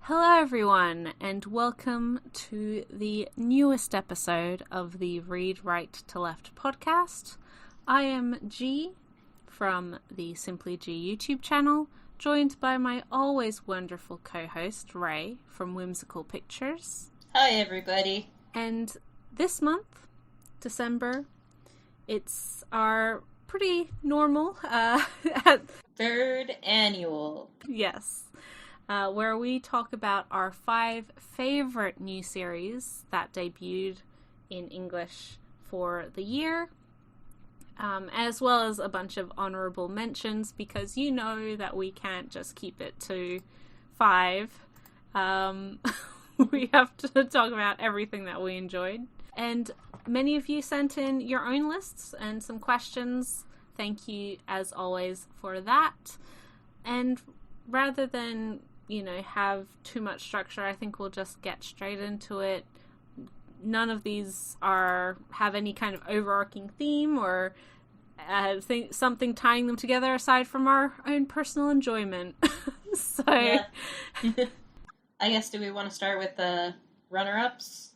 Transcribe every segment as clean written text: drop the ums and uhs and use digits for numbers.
Hello everyone, and welcome to the newest episode of the Read Right to Left podcast. I am G from the Simply G YouTube channel, joined by my always wonderful co-host Ray from Whimsical Pictures. Hi everybody. And this month, December, it's our pretty normal third annual. Yes. Where we talk about our 5 favorite new series that debuted in English for the year, as well as a bunch of honourable mentions, because you know that we can't just keep it to 5. We have to talk about everything that we enjoyed. And many of you sent in your own lists and some questions. Thank you, as always, for that. And rather than have too much structure, I think we'll just get straight into it. None of these have any kind of overarching theme or something tying them together aside from our own personal enjoyment. So, yeah. I guess, do we want to start with the runner-ups?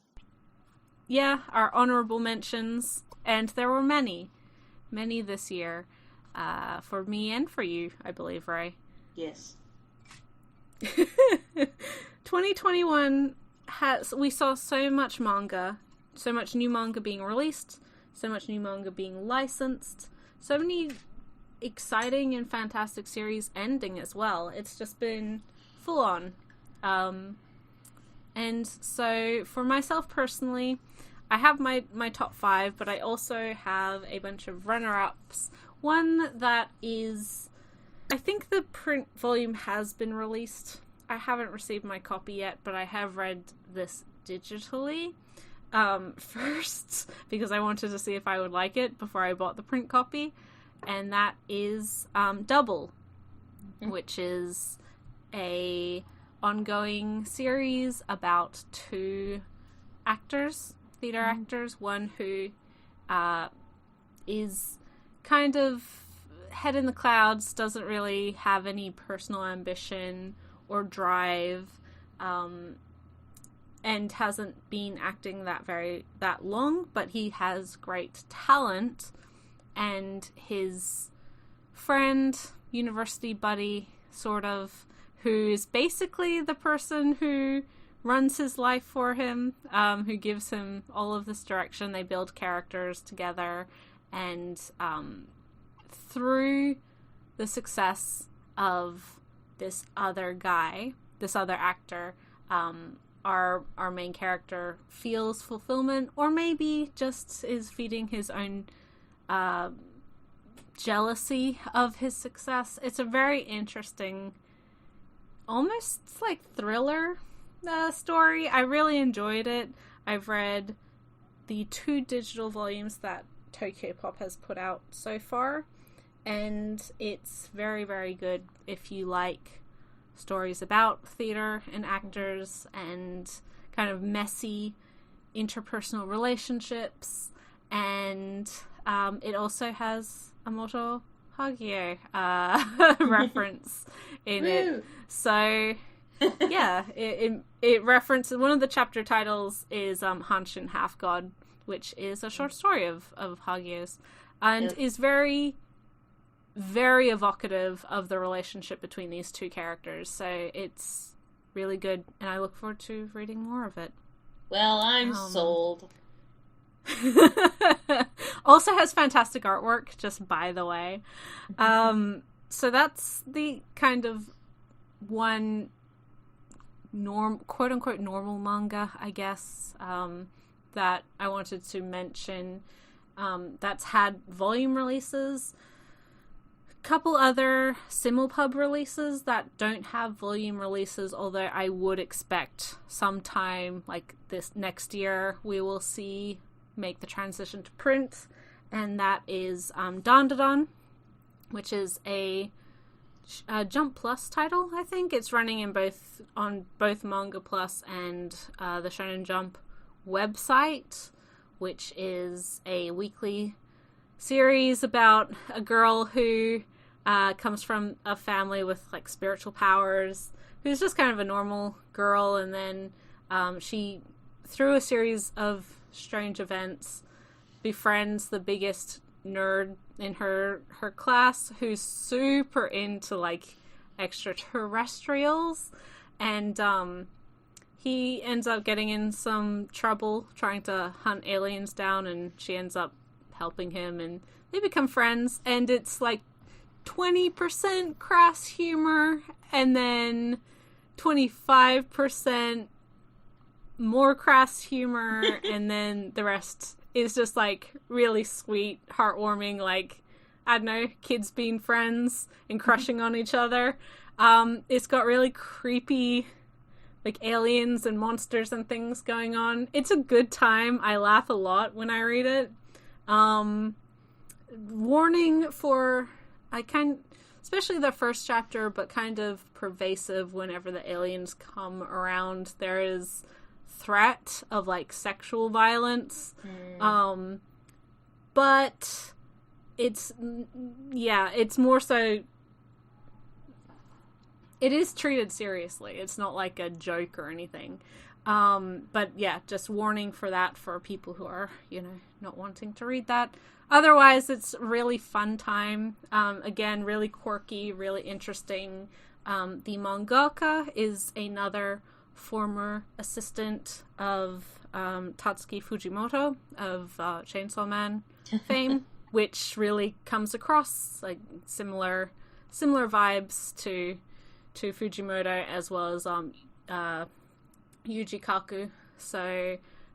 Yeah, our honourable mentions, and there were many this year, for me and for you, I believe, Ray. Yes. 2021 we saw so much manga, so much new manga being released, so much new manga being licensed, so many exciting and fantastic series ending as well. It's just been full on. And so for myself personally, I have my top 5, but I also have a bunch of runner-ups. One that is, I think the print volume has been released. I haven't received my copy yet, but I have read this digitally first, because I wanted to see if I would like it before I bought the print copy. And that is Double, which is a ongoing series about 2 actors, theater actors. One who is kind of head in the clouds, doesn't really have any personal ambition or drive, and hasn't been acting that long, but he has great talent, and his friend, university buddy, sort of, who is basically the person who runs his life for him, who gives him all of this direction. They build characters together, and through the success of this other actor, our main character feels fulfillment, or maybe just is feeding his own jealousy of his success. It's a very interesting, almost like thriller story. I really enjoyed it. I've read the 2 digital volumes that Tokyo Pop has put out so far, and it's very, very good if you like stories about theater and actors and kind of messy interpersonal relationships. And it also has a Moto Hagio reference in it. So yeah, it references, one of the chapter titles is Hanshin Half God, which is a short story of Hagio's, and is very, very evocative of the relationship between these 2 characters. So it's really good, and I look forward to reading more of it. Well, I'm sold. Also has fantastic artwork, just by the way. So that's the kind of one quote-unquote normal manga, I guess, that I wanted to mention, that's had volume releases. Couple other simulpub releases that don't have volume releases, although I would expect sometime like this next year we will see make the transition to print, and that is Dandadan, which is a Jump Plus title. I think it's running on both Manga Plus and the Shonen Jump website, which is a weekly series about a girl who comes from a family with like spiritual powers, who's just kind of a normal girl, and then she, through a series of strange events, befriends the biggest nerd in her class, who's super into like extraterrestrials, and he ends up getting in some trouble trying to hunt aliens down, and she ends up helping him, and they become friends. And it's like 20% crass humor, and then 25% more crass humor, and then the rest is just like really sweet, heartwarming, like, I don't know, kids being friends and crushing on each other. It's got really creepy, like, aliens and monsters and things going on. It's a good time. I laugh a lot when I read it. Warning for, especially the first chapter, but kind of pervasive whenever the aliens come around. There is threat of, like, sexual violence. But it's more so, it is treated seriously. It's not like a joke or anything. But yeah, just warning for that for people who are, not wanting to read that. Otherwise, it's a really fun time. Again, really quirky, really interesting. The mangaka is another former assistant of Tatsuki Fujimoto of Chainsaw Man fame, which really comes across like similar vibes to Fujimoto, as well as Yuji Kaku,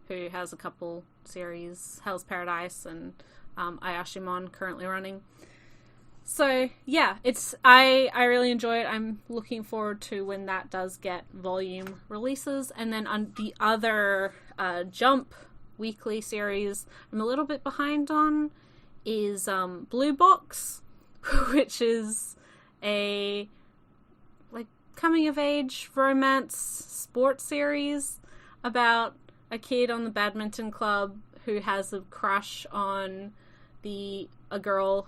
who has a couple series, Hell's Paradise and Ayashimon currently running. So yeah, I really enjoy it. I'm looking forward to when that does get volume releases. And then on the other Jump weekly series I'm a little bit behind on is Blue Box, which is a like coming of age romance sports series about a kid on the badminton club who has a crush on a girl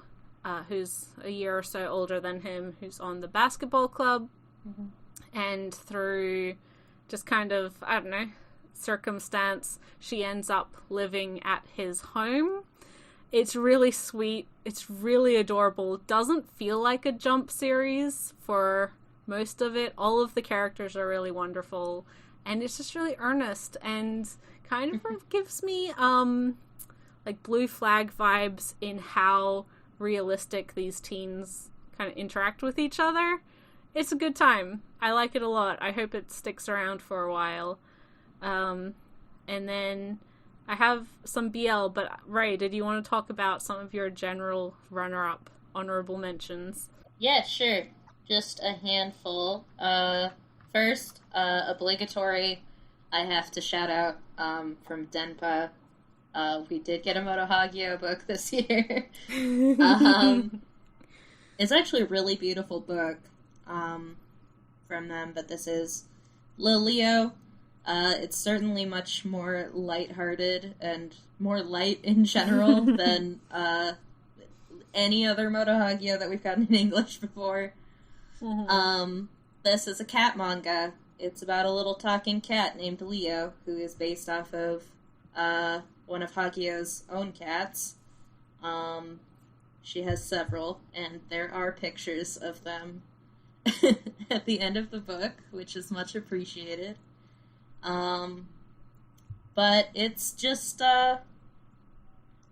who's a year or so older than him, who's on the basketball club. Mm-hmm. And through just kind of, I don't know, circumstance, she ends up living at his home. It's really sweet. It's really adorable. It doesn't feel like a Jump series for most of it. All of the characters are really wonderful. And it's just really earnest and kind of gives me like Blue Flag vibes in how realistic these teens kind of interact with each other. It's a good time. I like it a lot. I hope it sticks around for a while. And then I have some BL, but Ray, did you want to talk about some of your general runner-up honorable mentions? Yeah, sure. Just a handful. First, obligatory, I have to shout out from Denpa. We did get a Moto Hagio book this year. It's actually a really beautiful book from them, but this is Lilo. It's certainly much more lighthearted and more light in general than any other Moto Hagio that we've gotten in English before. Mm-hmm. This is a cat manga. It's about a little talking cat named Leo, who is based off of one of Hagio's own cats. She has several, and there are pictures of them at the end of the book, which is much appreciated. But it's just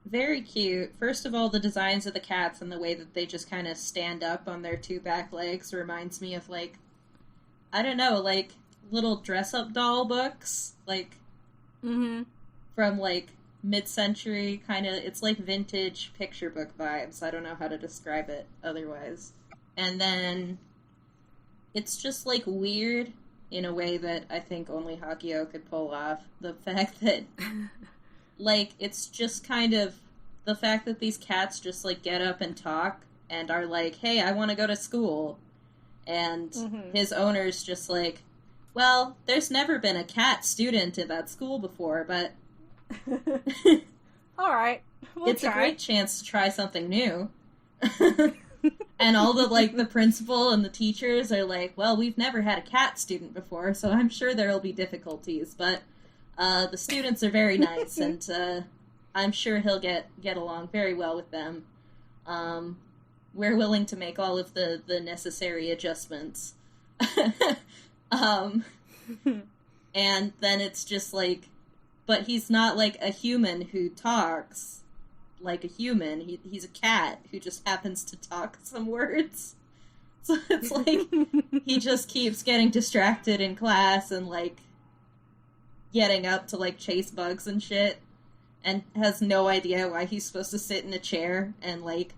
very cute. First of all, the designs of the cats and the way that they just kind of stand up on their two back legs reminds me of, like, I don't know, like, little dress-up doll books, like, from, like, mid-century kind of, it's like vintage picture book vibes. I don't know how to describe it otherwise. And then it's just, like, weird in a way that I think only Hagio could pull off. The fact that, like, it's just kind of, the fact that these cats just, like, get up and talk and are like, hey, I want to go to school. And his owner's just like, well, there's never been a cat student in that school before, but all right, it's a great chance to try something new. And all the, like, the principal and the teachers are like, well, we've never had a cat student before, so I'm sure there'll be difficulties, but the students are very nice, and I'm sure he'll get along very well with them. We're willing to make all of the necessary adjustments. And then it's just like, but he's not like a human who talks like a human. He's a cat who just happens to talk some words. So it's like, he just keeps getting distracted in class and, like, getting up to, like, chase bugs and shit, and has no idea why he's supposed to sit in a chair and, like,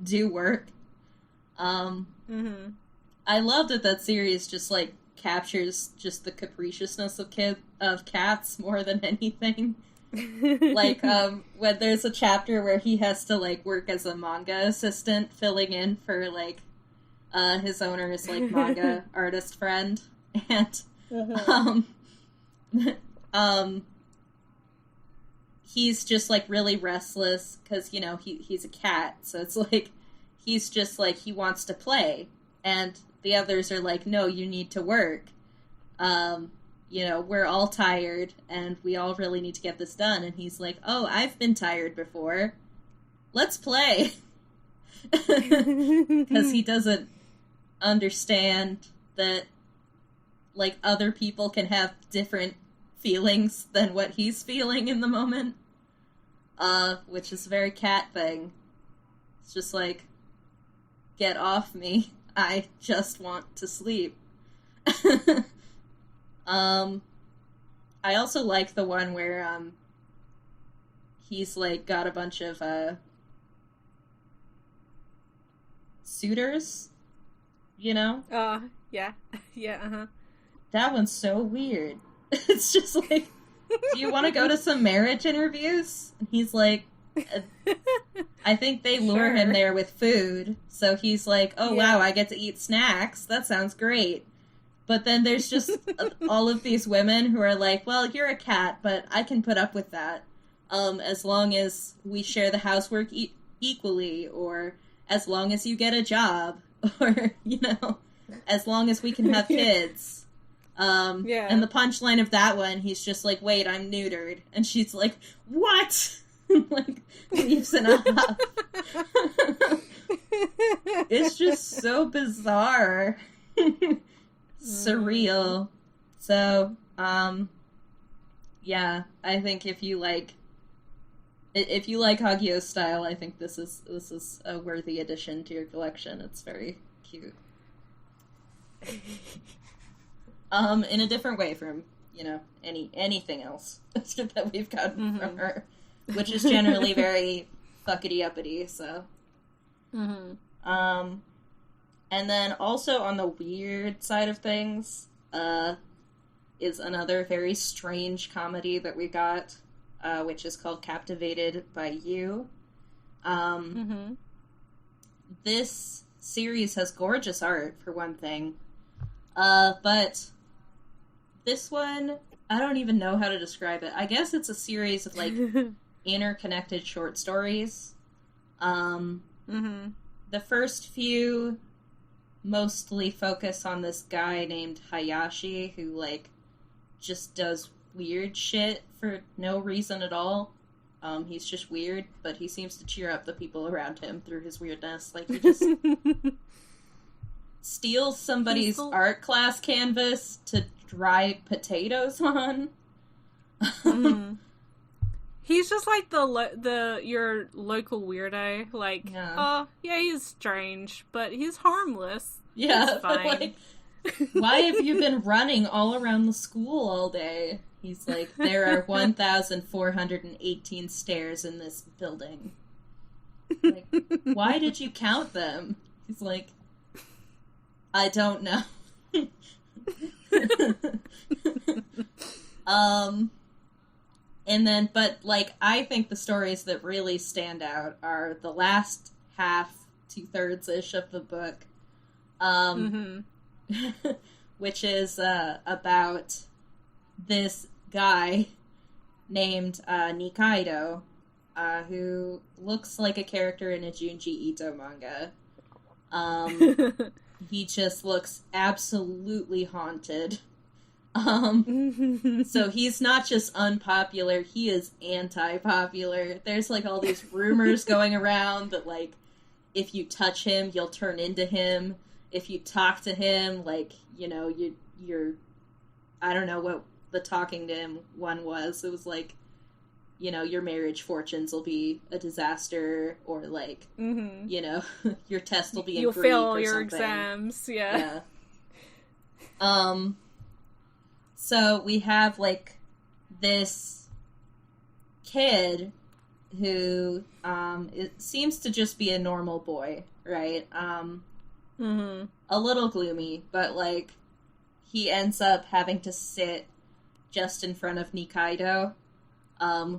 do work. I love that series just, like, captures just the capriciousness of cats more than anything. Like, when there's a chapter where he has to, like, work as a manga assistant, filling in for, like, his owner's, like, manga artist friend, and, he's just, like, really restless, because, you know, he's a cat, so it's like, he's just, like, he wants to play, and the others are like, no, you need to work. You know, we're all tired, and we all really need to get this done. And he's like, oh, I've been tired before. Let's play. Because he doesn't understand that, like, other people can have different feelings than what he's feeling in the moment. Which is a very cat thing. It's just like, get off me. I just want to sleep. I also like the one where, he's, like, got a bunch of, suitors, you know? Yeah. Yeah, uh-huh. That one's so weird. It's just like, do you want to go to some marriage interviews? And he's like, I think they lure him there with food, so he's like, oh, yeah. Wow, I get to eat snacks. That sounds great. But then there's just all of these women who are like, well, you're a cat, but I can put up with that. As long as we share the housework equally, or as long as you get a job, or, you know, as long as we can have kids. Yeah. And the punchline of that one, he's just like, wait, I'm neutered. And she's like, what? Like, leaves it up. It's just so bizarre. Surreal. So, yeah, I think if you like Hagio's style, I think this is a worthy addition to your collection. It's very cute. In a different way from, you know, anything else that we've gotten from her, which is generally very fuckity-uppity, so. And then also on the weird side of things, is another very strange comedy that we got, which is called Captivated by You. This series has gorgeous art, for one thing. But this one, I don't even know how to describe it. I guess it's a series of, like, interconnected short stories. The first few mostly focus on this guy named Hayashi who, like, just does weird shit for no reason at all. He's just weird, but he seems to cheer up the people around him through his weirdness. Like, he just steals somebody's art class canvas to dry potatoes on. He's just like your local weirdo. Like, yeah, he's strange, but he's harmless. Yeah, he's fine. Like, why have you been running all around the school all day? He's like, there are 1,418 stairs in this building. Like, why did you count them? He's like, I don't know. And then, but, like, I think the stories that really stand out are the last half, 2/3-ish of the book, which is, about this guy named, Nikaido, who looks like a character in a Junji Ito manga. He just looks absolutely haunted. So he's not just unpopular, he is anti-popular. There's, like, all these rumors going around that, like, if you touch him, you'll turn into him. If you talk to him, like, you know, you're... I don't know what the talking to him one was. It was like, you know, your marriage fortunes will be a disaster, or, like, you know, your test will be in You'll Greek fail or your something. exams, yeah. So we have, like, this kid who, it seems to just be a normal boy, right? A little gloomy, but, like, he ends up having to sit just in front of Nikaido,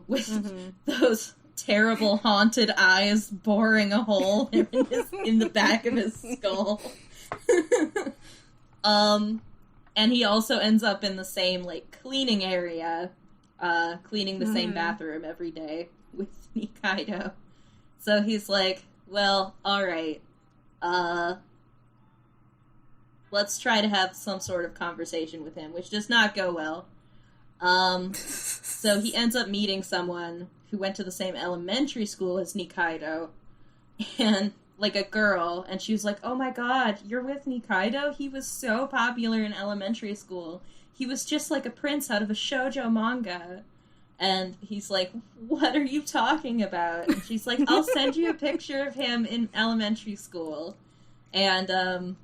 with those terrible haunted eyes boring a hole in the back of his skull. And he also ends up in the same, like, cleaning area, cleaning the same bathroom every day with Nikaido. So he's like, well, alright, let's try to have some sort of conversation with him, which does not go well. So he ends up meeting someone who went to the same elementary school as Nikaido, and, like, a girl, and she was like, oh my god, you're with Nikaido? He was so popular in elementary school. He was just like a prince out of a shojo manga. And he's like, what are you talking about? And she's like, I'll send you a picture of him in elementary school. And,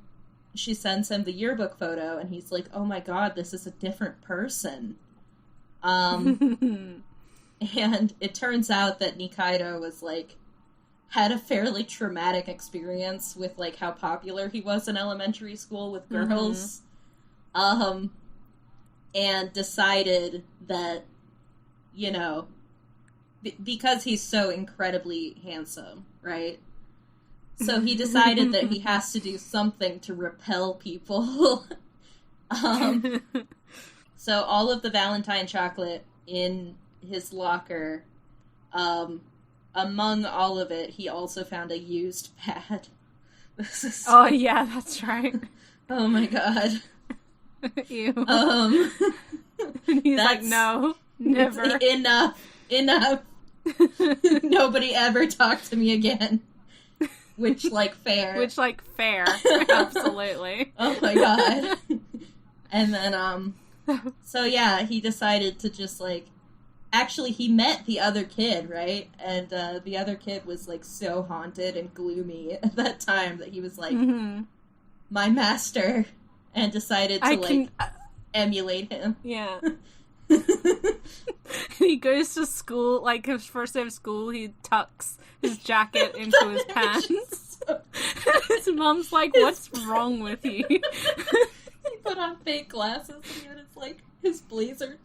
she sends him the yearbook photo, and he's like, oh my god, this is a different person. And it turns out that Nikaido was, like, had a fairly traumatic experience with, like, how popular he was in elementary school with girls. And decided that, you know, because he's so incredibly handsome, right? So he decided that he has to do something to repel people. So all of the Valentine chocolate in his locker, among all of it, he also found a used pad. This is... Oh, yeah, that's right. Oh my god. Ew. And he's like, no, never. Enough. Nobody ever talked to me again. Which, like, fair. Absolutely. Oh my god. And then, so yeah, he decided to just, like, actually, he met the other kid, right? And, the other kid was, like, so haunted and gloomy at that time that he was like, my master, and decided to, emulate him. Yeah. He goes to school, like, his first day of school, he tucks his jacket into his pants. His mom's like, what's wrong with you? He put on fake glasses, and it's like, his blazer.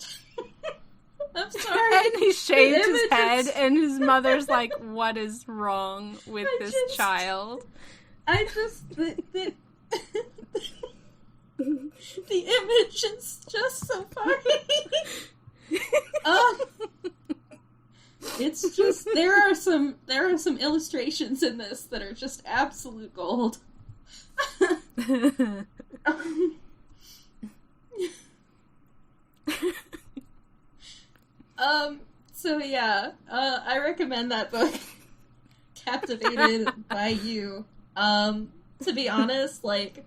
I'm sorry. And he shaved his head, and his mother's like, what is wrong with this child? The image is just so funny. It's just, there are some illustrations in this that are just absolute gold. So yeah, I recommend that book, Captivated by You. To be honest, like,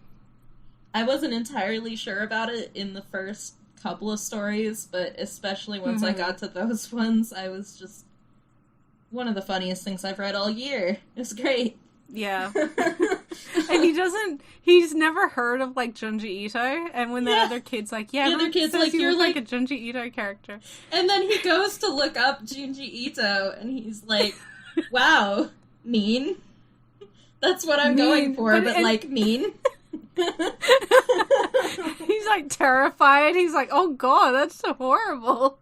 I wasn't entirely sure about it in the first couple of stories, but especially once I got to those ones, I was just one of the funniest things I've read all year. It's great. Yeah. And he's never heard of, like, Junji Ito, and when the other kid's like, yeah, the other kid's like, you're like a Junji Ito character. And then he goes to look up Junji Ito, and he's like, wow, mean. That's what I'm going for, but like, mean. He's like terrified. He's like, oh god, that's so horrible.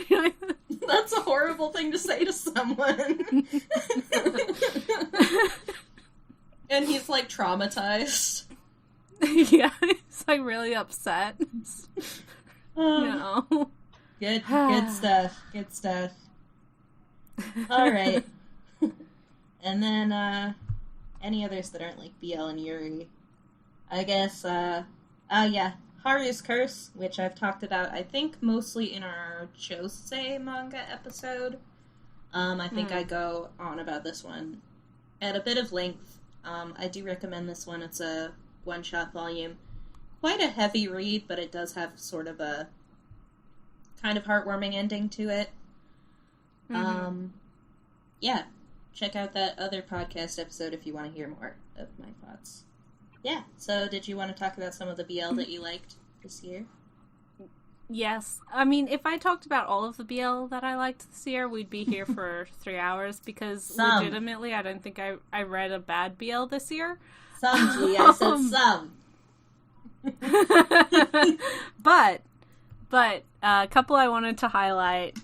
That's a horrible thing to say to someone. And he's like traumatized. Yeah, he's like really upset. Good stuff. Alright. And then, any others that aren't like BL and Yuri? I guess, Haru's Curse, which I've talked about, I think, mostly in our Josei manga episode. I think I go on about this one at a bit of length. I do recommend this one. It's a one-shot volume. Quite a heavy read, but it does have sort of a kind of heartwarming ending to it. Yeah, check out that other podcast episode if you want to hear more of my thoughts. Yeah, so did you want to talk about some of the BL that you liked this year? Yes. I mean, if I talked about all of the BL that I liked this year, we'd be here for 3 hours, because legitimately I don't think I read a bad BL this year. Some, G, I said some. But a couple I wanted to highlight,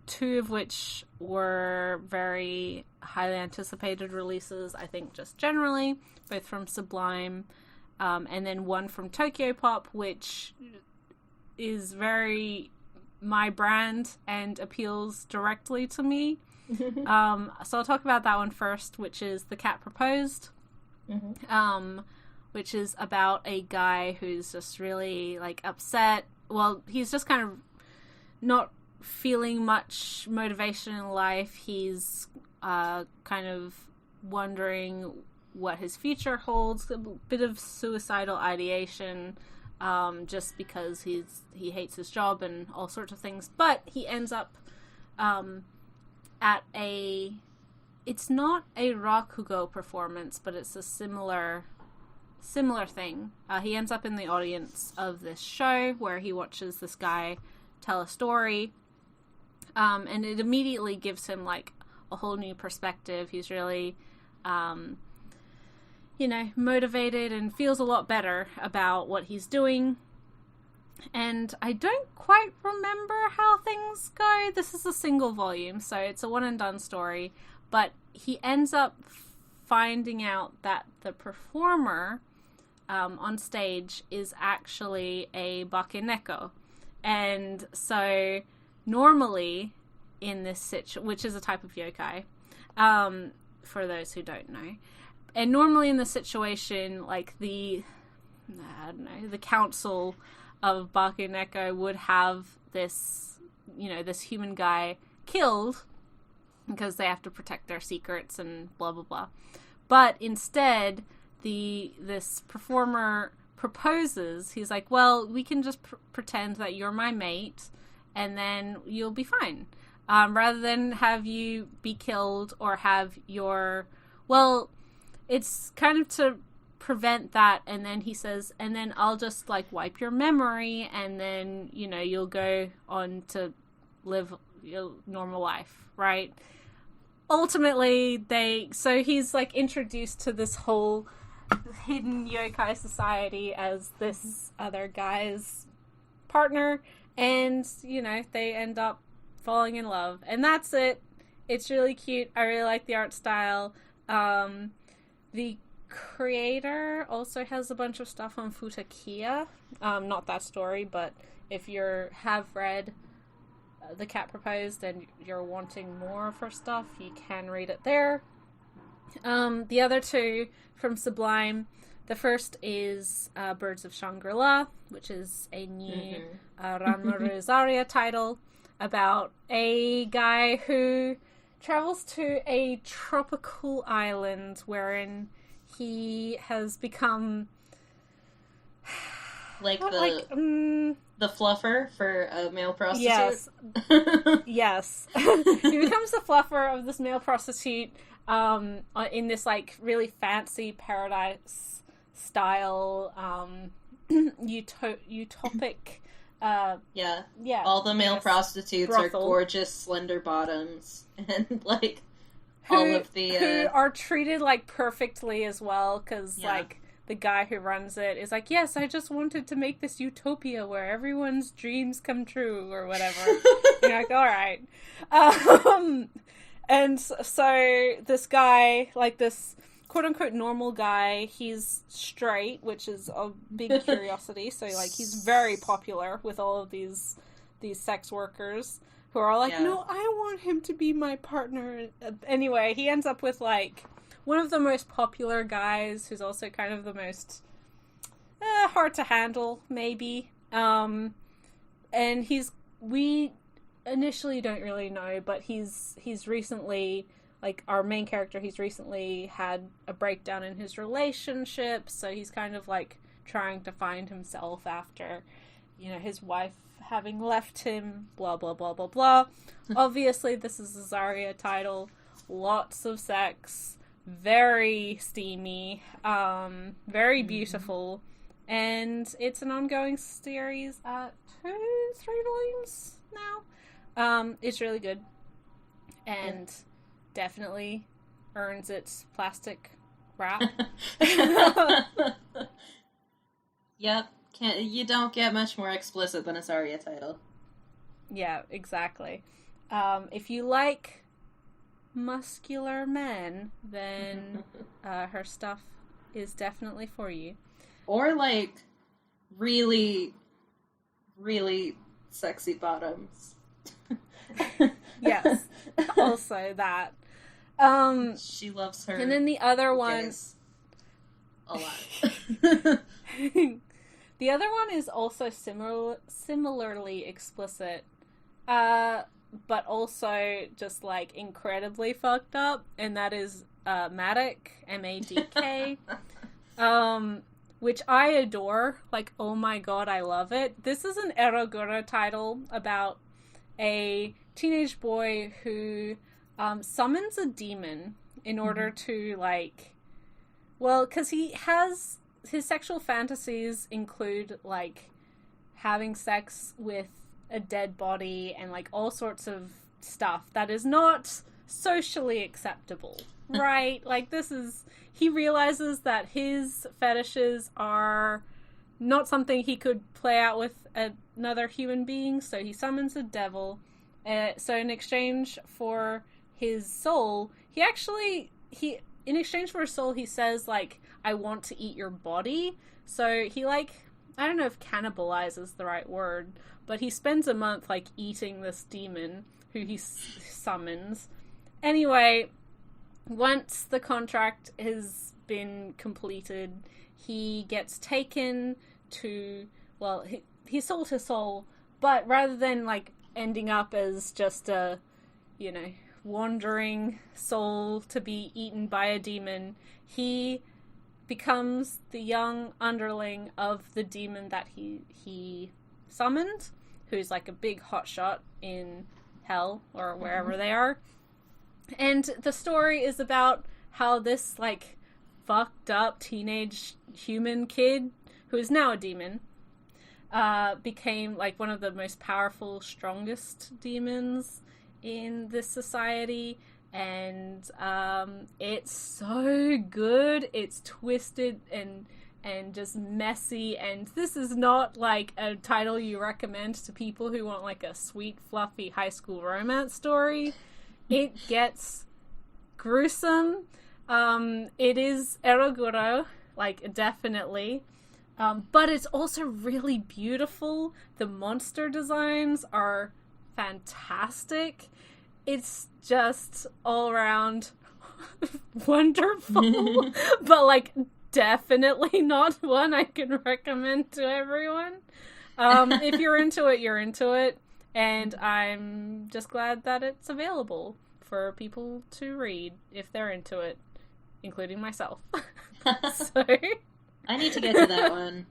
two of which were very highly anticipated releases, I think, just generally, both from Sublime, and then one from Tokyo Pop, which is very my brand and appeals directly to me. So I'll talk about that one first, which is The Cat Proposed, which is about a guy who's just really, like, upset. Well, he's just kind of not feeling much motivation in life. He's kind of wondering what his future holds, a bit of suicidal ideation, just because he hates his job and all sorts of things. But he ends up at it's not a Rakugo performance, but it's a similar thing. He ends up in the audience of this show where he watches this guy tell a story, and it immediately gives him, like, a whole new perspective. He's really motivated and feels a lot better about what he's doing. And I don't quite remember how things go. This is a single volume, so it's a one and done story. But he ends up finding out that the performer on stage is actually a bakeneko. And so normally in this which is a type of yokai, for those who don't know. And normally in this situation, like, the council of bakeneko would have this human guy killed because they have to protect their secrets and blah blah blah. But instead, this performer proposes. He's like, well, we can just pretend that you're my mate, and then you'll be fine. Rather than have you be killed or have it's kind of to prevent that. And then he says, and then I'll just, like, wipe your memory, and then, you'll go on to live your normal life, right? Ultimately, so he's, like, introduced to this whole hidden yokai society as this other guy's partner, and, they end up falling in love. And that's it. It's really cute. I really like the art style. The creator also has a bunch of stuff on Futakiya. Not that story, but if you have read The Cat Proposed and you're wanting more of her stuff, you can read it there. The other two from Sublime, the first is Birds of Shangri-La, which is a new Ranmaru Azaria title about a guy who travels to a tropical island wherein he has become the fluffer for a male prostitute. Yes. Yes. He becomes the fluffer of this male prostitute in this, like, really fancy paradise style utopic all the male prostitutes brothel. Are gorgeous slender bottoms, and, like, all of the who are treated, like, perfectly as well, because like, the guy who runs it is like, yes, I just wanted to make this utopia where everyone's dreams come true, or whatever. You're like, all right. And so this guy, like, this quote-unquote normal guy, he's straight, which is a big curiosity. So, like, he's very popular with all of these sex workers. who are all like, Yeah. no, I want him to be my partner. Anyway, he ends up with, like, one of the most popular guys, who's also kind of the most hard to handle, maybe. And we initially don't really know, but he's recently, like, our main character, he's recently had a breakdown in his relationship, so he's kind of, like, trying to find himself after, you know, his wife having left him, blah, blah, blah, blah, blah. Obviously, this is a Azaria title. Lots of sex. Very steamy. Very beautiful. And it's an ongoing series at 2-3 volumes now. It's really good. And definitely earns its plastic wrap. Yep. You don't get much more explicit than a Azaria title. Yeah, exactly. If you like muscular men, then her stuff is definitely for you. Or, like, really, really sexy bottoms. Yes, also that. She loves her. And then the other one... a lot. The other one is also similarly explicit, but also just, like, incredibly fucked up, and that is Matic, M-A-D-K, which I adore. Like, oh my god, I love it. This is an erogura title about a teenage boy who summons a demon in order to, like... Well, because he has... His sexual fantasies include, like, having sex with a dead body and, like, all sorts of stuff that is not socially acceptable, right? Like, this is... He realizes that his fetishes are not something he could play out with another human being, so he summons a devil. So in exchange for his soul, in exchange for his soul, he says, like, I want to eat your body. So he, like, I don't know if cannibalize is the right word, but he spends a month, like, eating this demon who he summons. Anyway, once the contract has been completed, he gets taken to, well, he sold his soul, but rather than, like, ending up as just a, you know, wandering soul to be eaten by a demon, he becomes the young underling of the demon that he summoned, who's like a big hotshot in hell or wherever they are. And the story is about how this, like, fucked up teenage human kid, who is now a demon, became, like, one of the most powerful, strongest demons in this society. And it's so good. It's twisted and just messy, and this is not, like, a title you recommend to people who want, like, a sweet, fluffy high school romance story. It gets gruesome. It is eroguro, like, definitely. But it's also really beautiful. The monster designs are fantastic. It's just all around wonderful, but, like, definitely not one I can recommend to everyone. If you're into it, you're into it, and I'm just glad that it's available for people to read if they're into it, including myself. So I need to get to that one.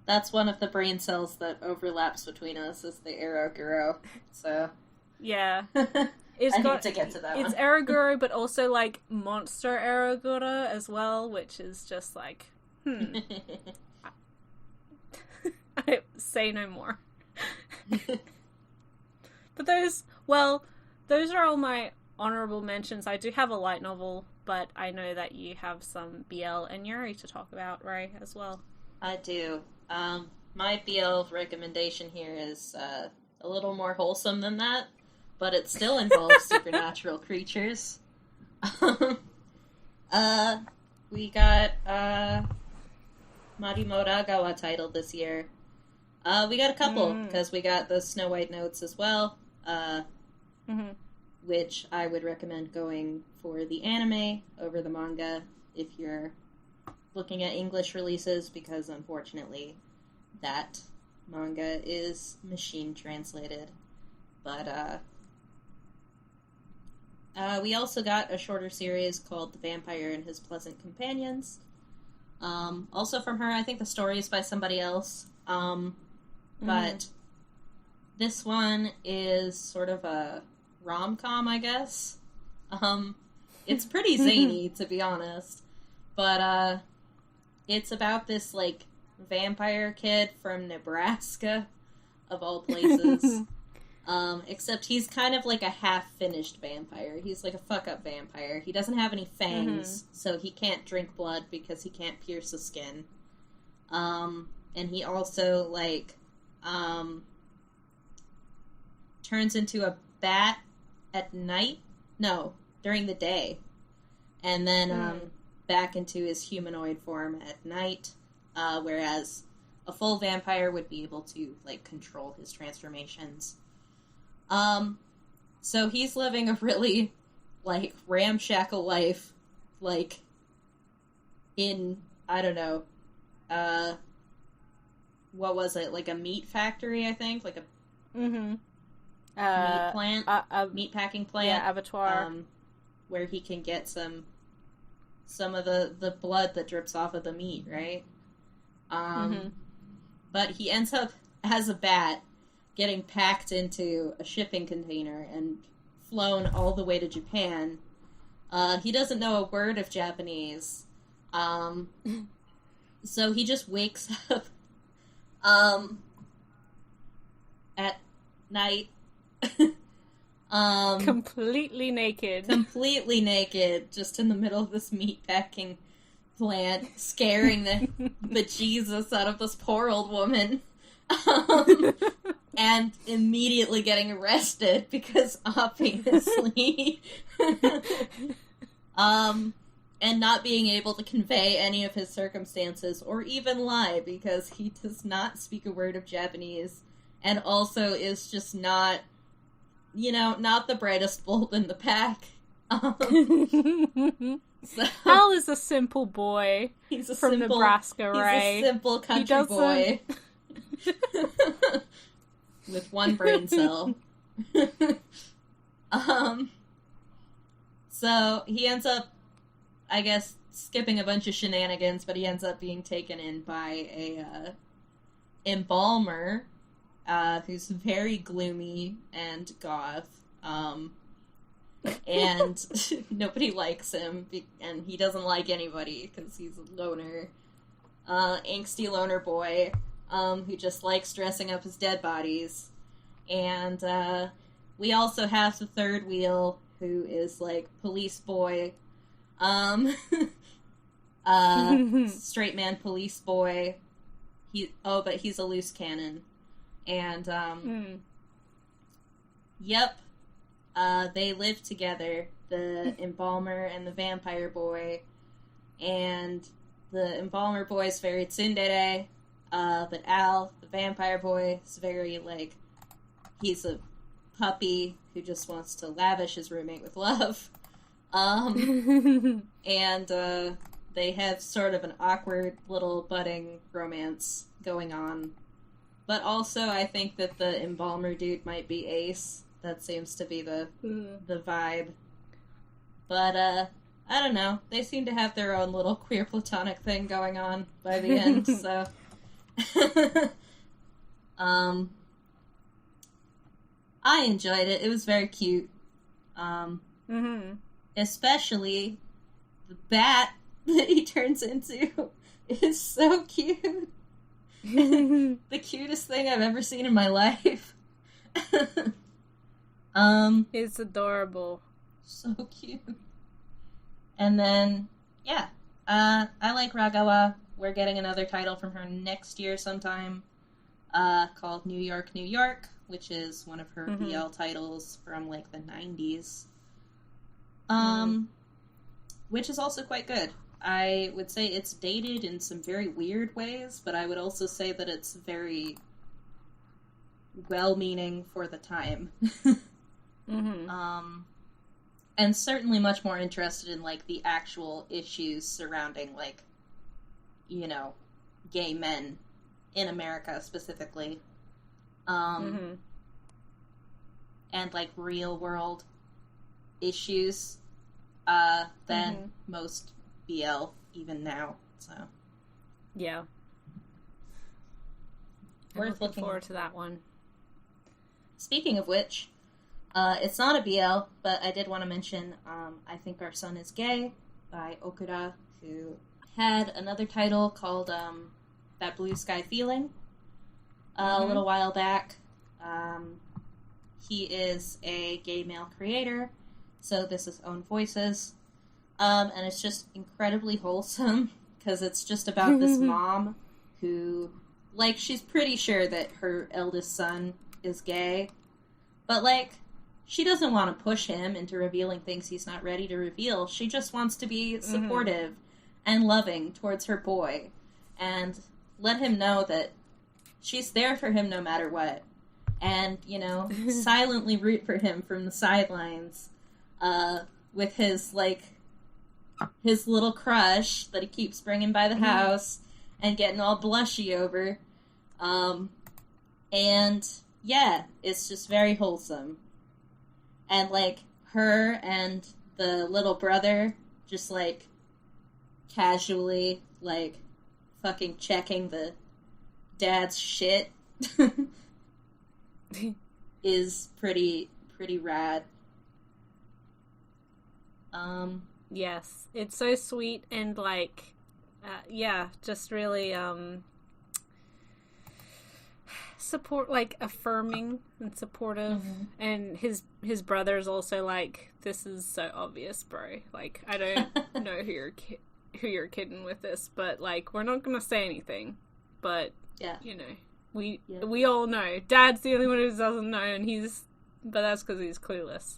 That's one of the brain cells that overlaps between us, is the Eroguro. So yeah, I need to get to that one. It's Eroguro, but also, like, monster Eroguro as well, which is just like, I say no more. But those are all my honourable mentions. I do have a light novel, but I know that you have some BL and Yuri to talk about, Ray, as well. I do. My BL recommendation here is a little more wholesome than that, but it still involves supernatural creatures. We got Marimoto Gawa title this year. We got a couple, because we got the Snow White notes as well, which I would recommend going for the anime over the manga if you're looking at English releases, because unfortunately that manga is machine translated. But we also got a shorter series called The Vampire and His Pleasant Companions. Also from her. I think the story is by somebody else. But this one is sort of a rom-com, I guess. It's pretty zany, to be honest. But it's about this, like, vampire kid from Nebraska, of all places. Except he's kind of like a half-finished vampire. He's like a fuck-up vampire. He doesn't have any fangs, so he can't drink blood because he can't pierce the skin. And he also, like, turns into a bat at night? No, during the day. And then, back into his humanoid form at night, whereas a full vampire would be able to, like, control his transformations. So he's living a really, like, ramshackle life, like, in, I don't know, what was it, like a meat factory, I think? Like a meat plant? Meat packing plant? Yeah, abattoir. Where he can get some of the blood that drips off of the meat, right? But he ends up, as a bat, getting packed into a shipping container and flown all the way to Japan. He doesn't know a word of Japanese. So he just wakes up at night. Completely naked. Completely naked, just in the middle of this meatpacking plant, scaring the bejesus out of this poor old woman. And immediately getting arrested because, obviously, and not being able to convey any of his circumstances or even lie because he does not speak a word of Japanese and also is just not, not the brightest bulb in the pack. So, Al is a simple boy from Nebraska, right? He's a simple country boy. With one brain cell. So he ends up, I guess, skipping a bunch of shenanigans, but he ends up being taken in by a embalmer who's very gloomy and goth. And nobody likes him, and he doesn't like anybody because he's a loner, angsty loner boy. Who just likes dressing up his dead bodies. And we also have the third wheel, who is, like, police boy. Straight man police boy. But he's a loose cannon. And, yep. They live together, the embalmer and the vampire boy. And the embalmer boy is very tsundere. But Al, the vampire boy, is very, like, he's a puppy who just wants to lavish his roommate with love. And, they have sort of an awkward little budding romance going on. But also, I think that the embalmer dude might be Ace. That seems to be the vibe. But, I don't know. They seem to have their own little queer platonic thing going on by the end, so... I enjoyed it. It was very cute. Especially the bat that he turns into is so cute. The cutest thing I've ever seen in my life. It's adorable. So cute. And then, yeah. I like Ragawa. We're getting another title from her next year sometime, called New York, New York, which is one of her BL titles from, like, the 90s. Which is also quite good. I would say it's dated in some very weird ways, but I would also say that it's very well-meaning for the time. Mm-hmm. And certainly much more interested in, like, the actual issues surrounding, like, you know, gay men in America specifically. Mm-hmm. And, like, real-world issues than Mm-hmm. most BL, even now, so. Yeah. I'm Worth looking looking forward to that one. Speaking of which, it's not a BL, but I did want to mention I Think Our Son is Gay by Okura, who had another title called That Blue Sky Feeling a little while back. He is a gay male creator, so this is Own Voices. And it's just incredibly wholesome, because it's just about this mom who, like, she's pretty sure that her eldest son is gay, but, like, she doesn't want to push him into revealing things he's not ready to reveal. She just wants to be supportive and loving towards her boy, and let him know that she's there for him no matter what. And, you know, silently root for him from the sidelines, with his, like, his little crush that he keeps bringing by the house and getting all blushy over. And, yeah, it's just very wholesome. And, like, her and the little brother just, like, casually, like, fucking checking the dad's shit is pretty rad. Yes, it's so sweet and, like, yeah, just really, support, like, affirming and supportive. And his brother's also like, this is so obvious, bro. Like, I don't know who you're kidding with this, but, like, we're not gonna say anything. But, yeah, you know, we all know. Dad's the only one who doesn't know, and but that's because he's clueless.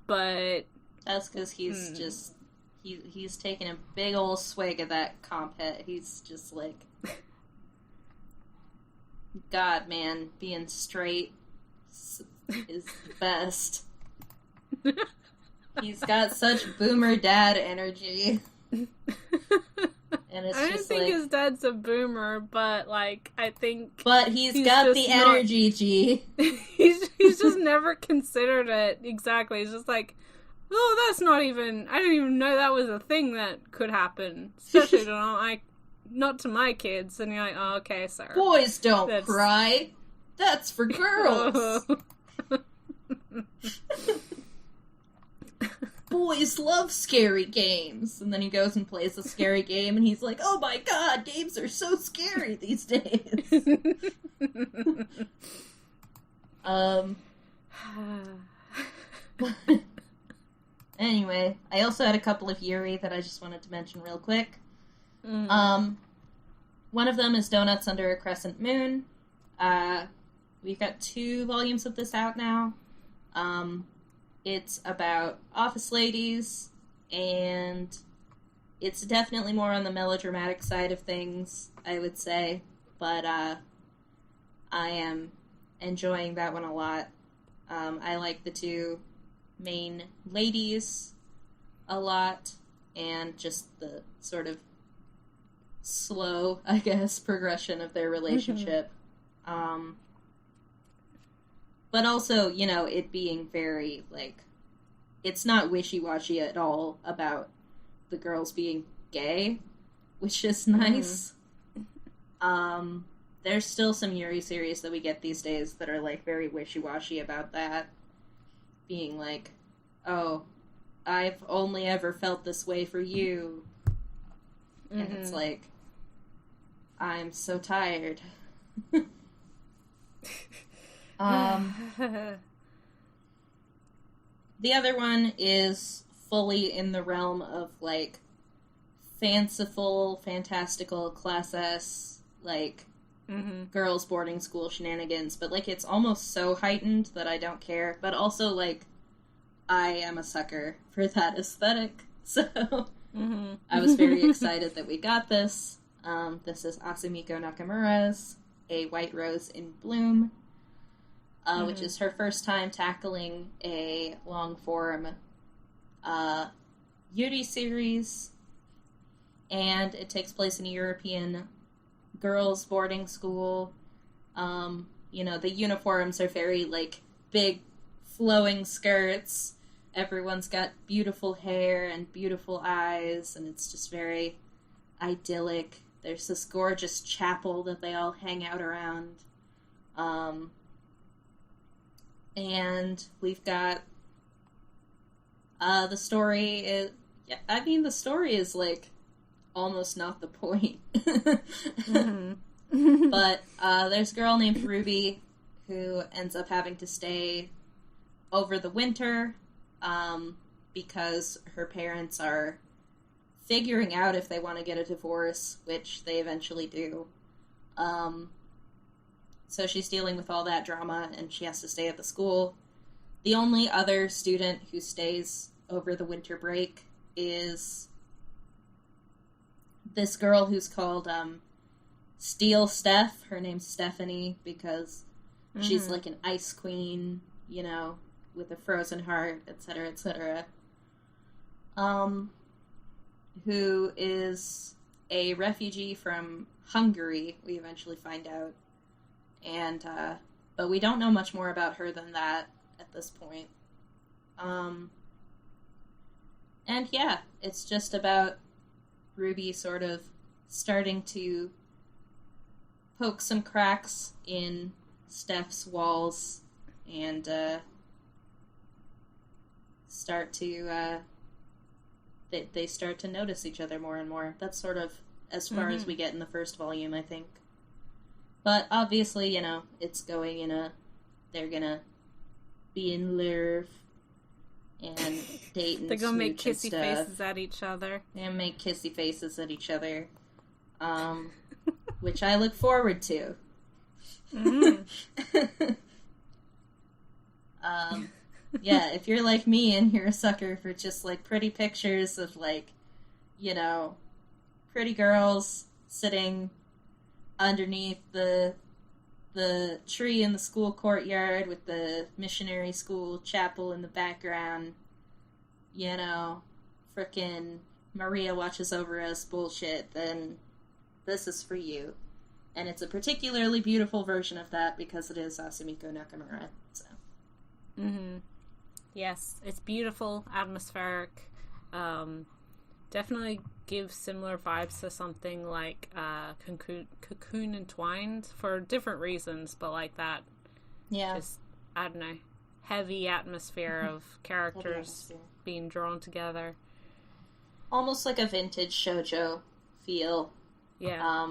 But that's because he's just he's taking a big old swig of that comp het. He's just like, God, man, being straight is the best. He's got such boomer dad energy. And it's I don't just think like, his dad's a boomer, but, like, I think... But he's got the energy, G. He's just never considered it. Exactly. He's just like, oh, that's not even... I didn't even know that was a thing that could happen. Especially not to my kids. And you're like, oh, okay, sorry. Boys don't cry. That's for girls. Boys love scary games. And then he goes and plays a scary game, and he's like, oh my god, games are so scary these days. Anyway, I also had a couple of Yuri that I just wanted to mention real quick. One of them is Donuts Under a Crescent Moon. We've got 2 volumes of this out now. It's about office ladies, and it's definitely more on the melodramatic side of things, I would say. But I am enjoying that one a lot. I like the 2 main ladies a lot, and just the sort of slow, I guess, progression of their relationship. But also, you know, it being very, like, it's not wishy-washy at all about the girls being gay, which is nice. There's still some Yuri series that we get these days that are, like, very wishy-washy about that. Being like, oh, I've only ever felt this way for you. And it's like, I'm so tired. The other one is fully in the realm of, like, fanciful, fantastical, class S, like, girls' boarding school shenanigans, but, like, it's almost so heightened that I don't care, but also, like, I am a sucker for that aesthetic, so I was very excited that we got this. This is Asumiko Nakamura's A White Rose in Bloom. which is her first time tackling a long-form Yuri series, and it takes place in a European girls' boarding school. The uniforms are very, like, big, flowing skirts. Everyone's got beautiful hair and beautiful eyes, and it's just very idyllic. There's this gorgeous chapel that they all hang out around. And we've got the story is... Yeah, I mean, the story is, like, almost not the point. But there's a girl named Ruby who ends up having to stay over the winter because her parents are figuring out if they want to get a divorce, which they eventually do. So she's dealing with all that drama, and she has to stay at the school. The only other student who stays over the winter break is this girl who's called Steel Steph. Her name's Stephanie because she's like an ice queen, with a frozen heart, etc., etc. Who is a refugee from Hungary, we eventually find out. And, but we don't know much more about her than that at this point. And yeah, it's just about Ruby sort of starting to poke some cracks in Steph's walls and start to they start to notice each other more and more. That's sort of as far as we get in the first volume, I think. But obviously, it's going they're gonna be in love and date and they're gonna make smooch kissy and stuff. faces at each other. And make kissy faces at each other. Which I look forward to. Yeah, if you're like me and you're a sucker for just, like, pretty pictures of, like, pretty girls sitting underneath the tree in the school courtyard with the missionary school chapel in the background, frickin' Maria watches over us bullshit, then this is for you. And it's a particularly beautiful version of that because it is Asumiko Nakamura, so. Yes, it's beautiful, atmospheric, definitely gives similar vibes to something like Cocoon Entwined for different reasons, but like that. Yeah. Just, I don't know, heavy atmosphere of characters being drawn together. Almost like a vintage shojo feel. Yeah.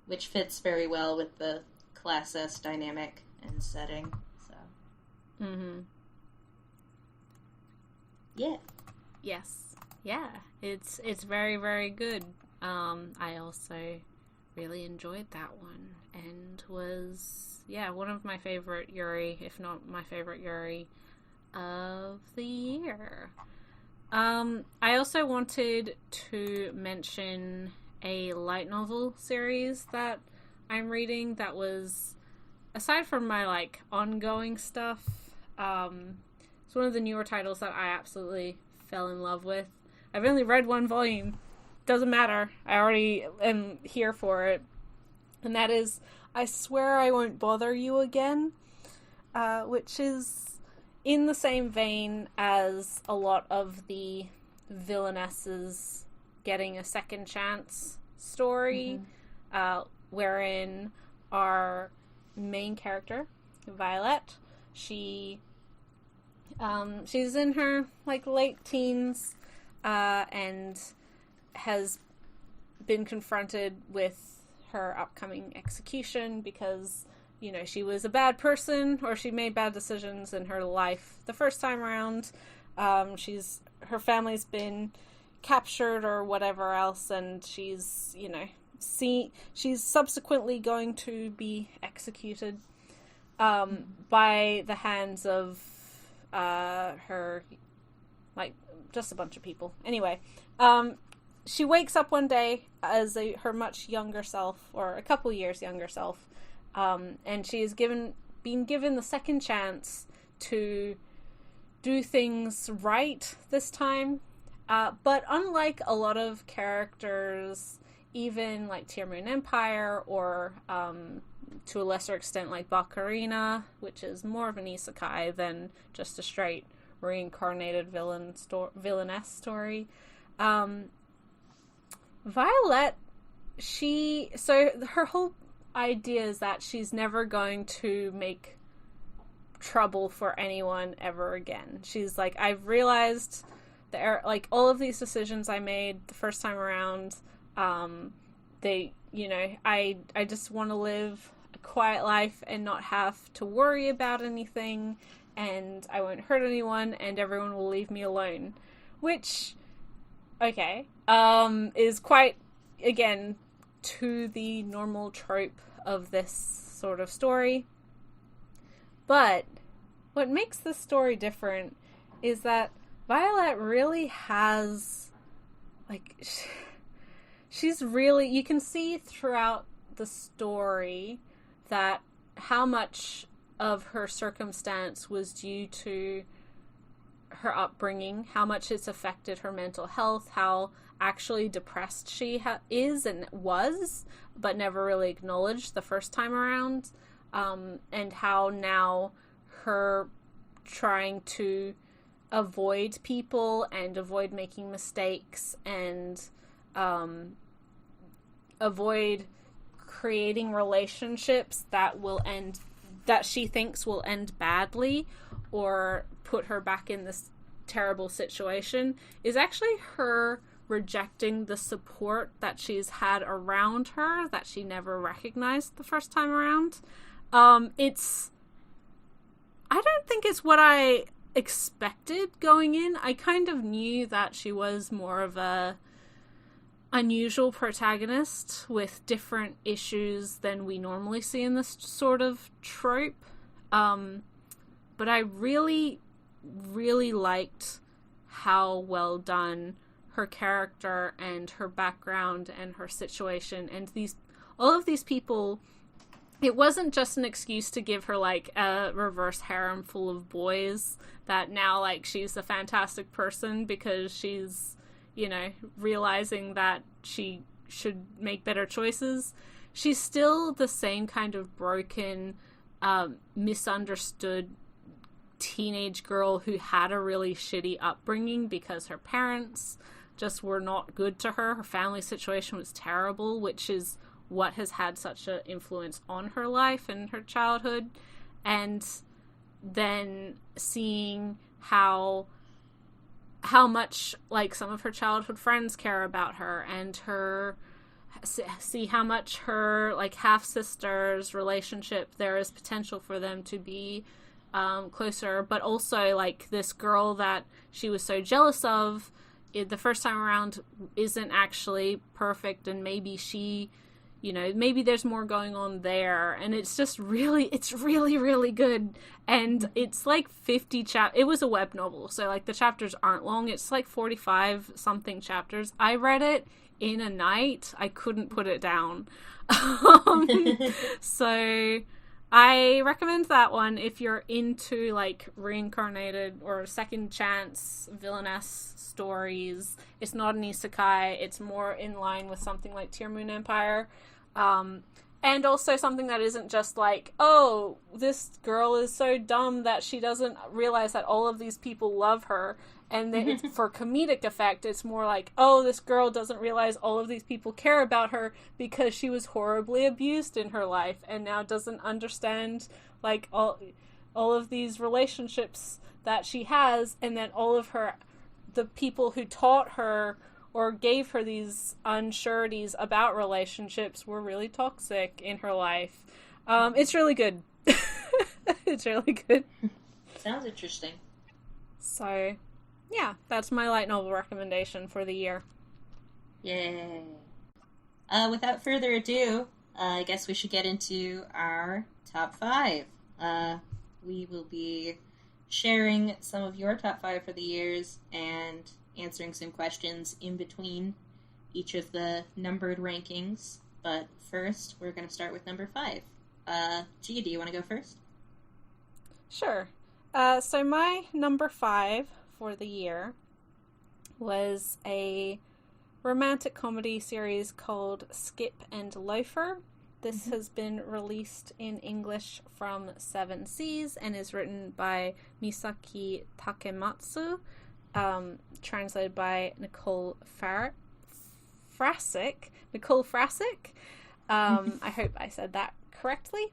Which fits very well with the Class S dynamic and setting, so. Yeah. Yes. Yeah. It's very, very good. I also really enjoyed that one and was, one of my favorite Yuri, if not my favorite Yuri of the year. I also wanted to mention a light novel series that I'm reading that was, aside from my, like, ongoing stuff, it's one of the newer titles that I absolutely fell in love with. I've only read one volume. Doesn't matter. I already am here for it. And that is I Swear I Won't Bother You Again, which is in the same vein as a lot of the villainesses getting a second chance story, wherein our main character, Violet, she's in her, like, late teens, and has been confronted with her upcoming execution because, she was a bad person, or she made bad decisions in her life the first time around. Her family's been captured or whatever else, and she's, she's subsequently going to be executed by the hands of her, like, just a bunch of people. Anyway, she wakes up one day as her much younger self, or a couple years younger self, and she is given been given the second chance to do things right this time. But unlike a lot of characters, even like Tear Moon Empire, or to a lesser extent like Bakarina, which is more of an isekai than just a straight reincarnated villainess story. Violet, her whole idea is that she's never going to make trouble for anyone ever again. She's like, I've realized that like all of these decisions I made the first time around, I just want to live a quiet life and not have to worry about anything, and I won't hurt anyone, and everyone will leave me alone. Which, okay, is quite, again, to the normal trope of this sort of story. But what makes this story different is that Violet really has, like, she's really, you can see throughout the story that how much of her circumstance was due to her upbringing, how much it's affected her mental health, how actually depressed she is and was, but never really acknowledged the first time around, and how now her trying to avoid people and avoid making mistakes and avoid creating relationships that she thinks will end badly or put her back in this terrible situation, is actually her rejecting the support that she's had around her that she never recognized the first time around. I don't think it's what I expected going in. I kind of knew that she was more of a unusual protagonist with different issues than we normally see in this sort of trope. But I really, really liked how well done her character and her background and her situation and all of these people. It wasn't just an excuse to give her, like, a reverse harem full of boys that now, like, she's a fantastic person because she's, realizing that she should make better choices. She's still the same kind of broken, misunderstood teenage girl who had a really shitty upbringing because her parents just were not good to her. Her family situation was terrible, which is what has had such an influence on her life and her childhood. And then seeing how much, like, some of her childhood friends care about her, and see how much her, like, half-sister's relationship, there is potential for them to be closer, but also, like, this girl that she was so jealous of the first time around isn't actually perfect, and maybe she, maybe there's more going on there, and it's really, really good. And it's like 50 it was a web novel, so, like, the chapters aren't long. It's like 45 something chapters. I read it in a night. I couldn't put it down. So I recommend that one if you're into, like, reincarnated or second chance villainess stories. It's not an isekai. It's more in line with something like Tear Moon Empire. And also something that isn't just like, oh, this girl is so dumb that she doesn't realize that all of these people love her. And then it's for comedic effect, it's more like, oh, this girl doesn't realize all of these people care about her because she was horribly abused in her life and now doesn't understand, like, all of these relationships that she has, and then all of the people who taught her or gave her these unsureties about relationships were really toxic in her life. It's really good. It's really good. Sounds interesting. So, yeah, that's my light novel recommendation for the year. Yay. Without further ado, I guess we should get into our top 5. We will be sharing some of your top 5 for the years and answering some questions in between each of the numbered rankings. But first, we're going to start with number 5. Gia, do you want to go first? Sure. So my number 5 for the year was a romantic comedy series called Skip and Loafer. This has been released in English from Seven Seas and is written by Misaki Takematsu, translated by Nicole Frasick. I hope I said that correctly.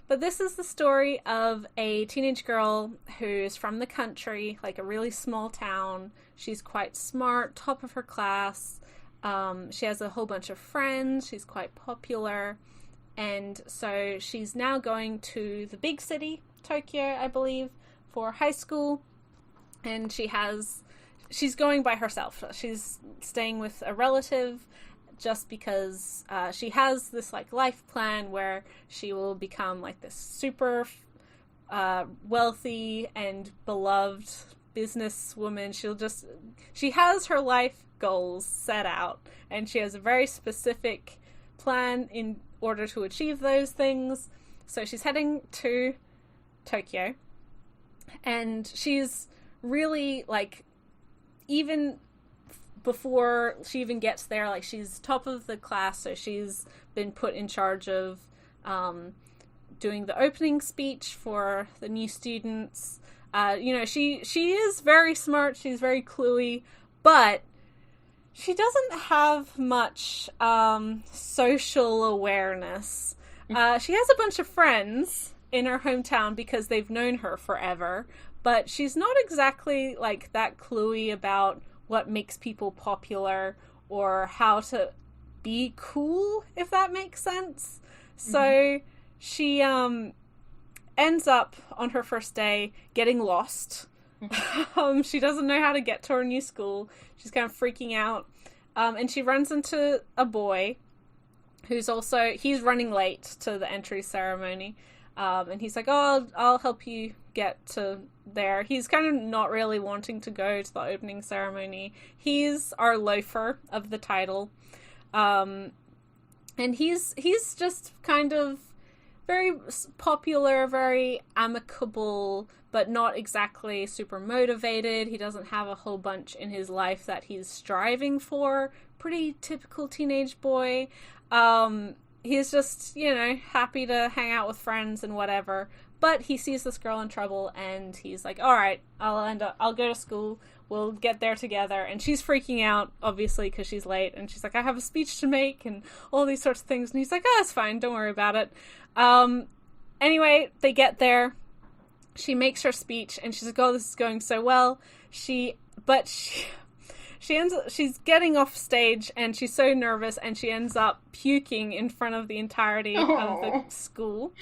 But this is the story of a teenage girl who's from the country, like a really small town. She's quite smart, top of her class. She has a whole bunch of friends. She's quite popular. And so she's now going to the big city, Tokyo, I believe, for high school. And she's going by herself. She's staying with a relative just because she has this like life plan where she will become like this super wealthy and beloved businesswoman. She has her life goals set out, and she has a very specific plan in order to achieve those things. So she's heading to Tokyo, and she's really like, even before she even gets there, like, she's top of the class, so she's been put in charge of doing the opening speech for the new students. She is very smart, she's very cluey, but she doesn't have much social awareness. She has a bunch of friends in her hometown because they've known her forever, but she's not exactly like that cluey about what makes people popular or how to be cool, if that makes sense. So she ends up on her first day getting lost. She doesn't know how to get to her new school. She's kind of freaking out. And she runs into a boy who's he's running late to the entry ceremony. And he's like, oh, I'll help you get to there. He's kind of not really wanting to go to the opening ceremony. He's our loafer of the title. And he's just kind of very popular, very amicable, but not exactly super motivated. He doesn't have a whole bunch in his life that he's striving for. Pretty typical teenage boy. He's just, happy to hang out with friends and whatever. But he sees this girl in trouble, and he's like, all right, I'll go to school. We'll get there together. And she's freaking out, obviously, because she's late. And she's like, I have a speech to make and all these sorts of things. And he's like, oh, it's fine. Don't worry about it. Anyway, they get there. She makes her speech, and she's like, oh, this is going so well. She's getting off stage, and she's so nervous, and she ends up puking in front of the entirety of the school.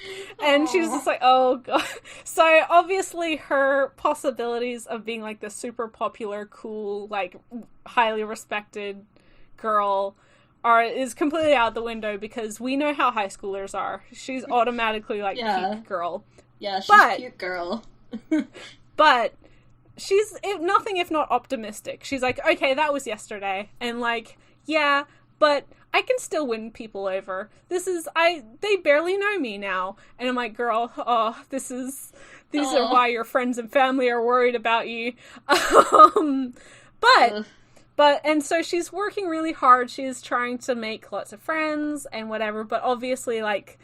And she was just like, oh god. So obviously her possibilities of being like the super popular, cool, like highly respected girl is completely out the window, because we know how high schoolers are. She's automatically like puke girl. Yeah, she's cute girl. But she's nothing if not optimistic. She's like, okay, that was yesterday. And like, yeah, but I can still win people over. They barely know me now. And I'm like, girl, these are why your friends and family are worried about you. And so she's working really hard. She's trying to make lots of friends and whatever. But obviously, like,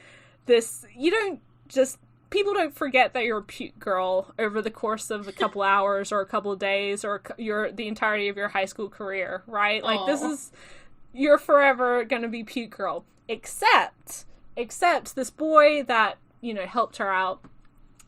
people don't forget that you're a puke girl over the course of a couple hours or a couple of days or the entirety of your high school career, right? Like, you're forever gonna be puke girl. Except this boy that, helped her out,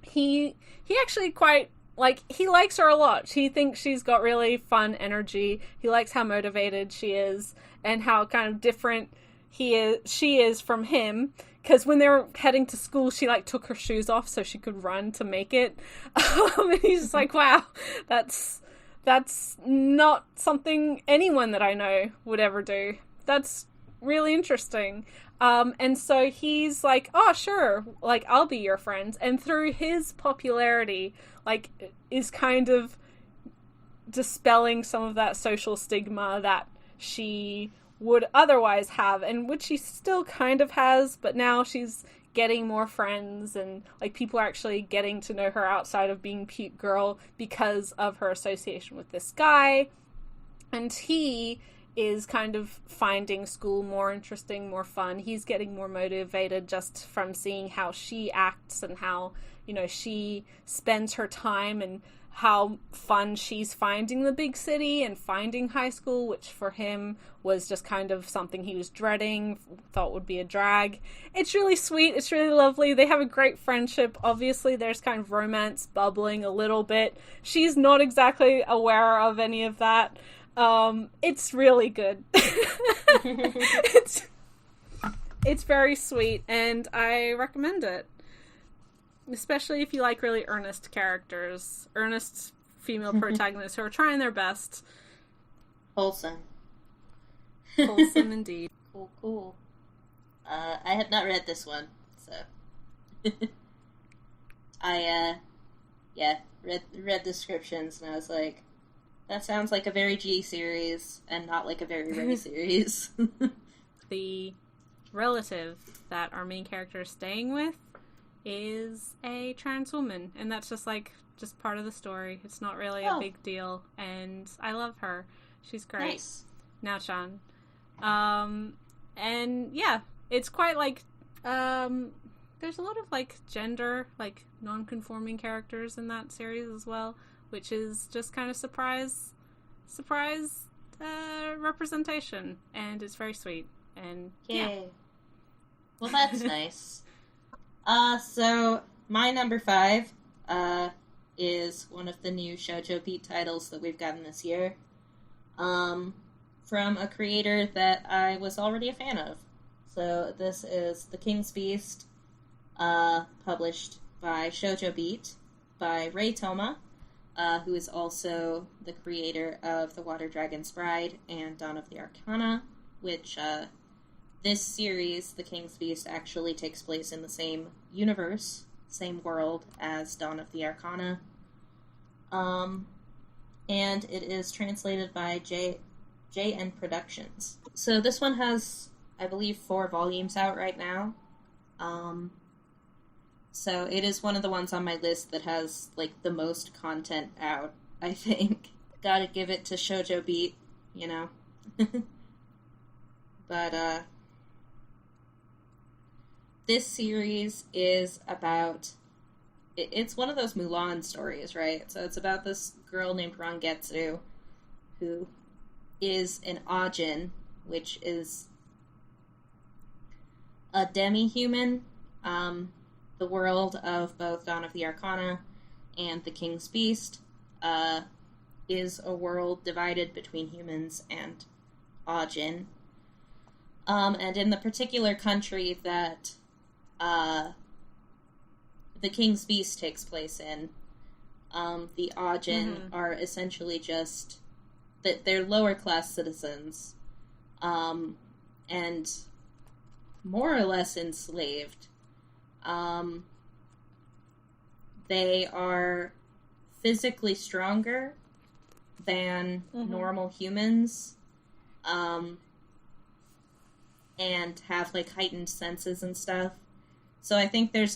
he actually quite, like, he likes her a lot. He thinks she's got really fun energy. He likes how motivated she is and how kind of different she is from him. Because when they were heading to school, she, like, took her shoes off so she could run to make it. And he's just like, wow, that's not something anyone that I know would ever do. That's really interesting. And so he's like, oh, sure, like, I'll be your friend. And through his popularity, like, is kind of dispelling some of that social stigma that she would otherwise have, and which she still kind of has, but now she's getting more friends, and like people are actually getting to know her outside of being cute girl because of her association with this guy. And he is kind of finding school more interesting, more fun. He's getting more motivated just from seeing how she acts and how, you know, she spends her time, and how fun she's finding the big city and finding high school, which for him was just kind of something he was dreading, thought would be a drag. It's really sweet. It's really lovely. They have a great friendship. Obviously, there's kind of romance bubbling a little bit. She's not exactly aware of any of that. It's really good. It's very sweet, and I recommend it. Especially if you like really earnest characters. Earnest female protagonists who are trying their best. Wholesome. Wholesome indeed. Cool. I have not read this one, so... I, read descriptions, and I was like, that sounds like a very G series, and not like a very Ray series. The relative that our main character is staying with is a trans woman, and that's just part of the story. It's not really a big deal, and I love her. She's great. Nice. Now Chan. And yeah, it's quite there's a lot of gender, non-conforming characters in that series as well, which is just kind of surprise representation, and it's very sweet. And Yay. Yeah. Well, that's nice. So my number 5 is one of the new Shoujo Beat titles that we've gotten this year, from a creator that I was already a fan of. So this is The King's Beast, published by Shoujo Beat by Ray Toma, who is also the creator of The Water Dragon's Bride and Dawn of the Arcana, which this series, The King's Beast, actually takes place in the same universe, same world as Dawn of the Arcana. And it is translated by JN Productions. So this one has, I believe, 4 volumes out right now. So it is one of the ones on my list that has, the most content out, I think. Gotta give it to Shoujo Beat, you know. But, this series is about... It's one of those Mulan stories, right? So it's about this girl named Rangetsu, who is an Ajin, which is a demi-human. The world of both Dawn of the Arcana and The King's Beast is a world divided between humans and Ajin. And in the particular country that The King's Beast takes place in, the Ajin are essentially just... they're lower-class citizens, and more or less enslaved. They are physically stronger than normal humans, and have, heightened senses and stuff. So I think there's,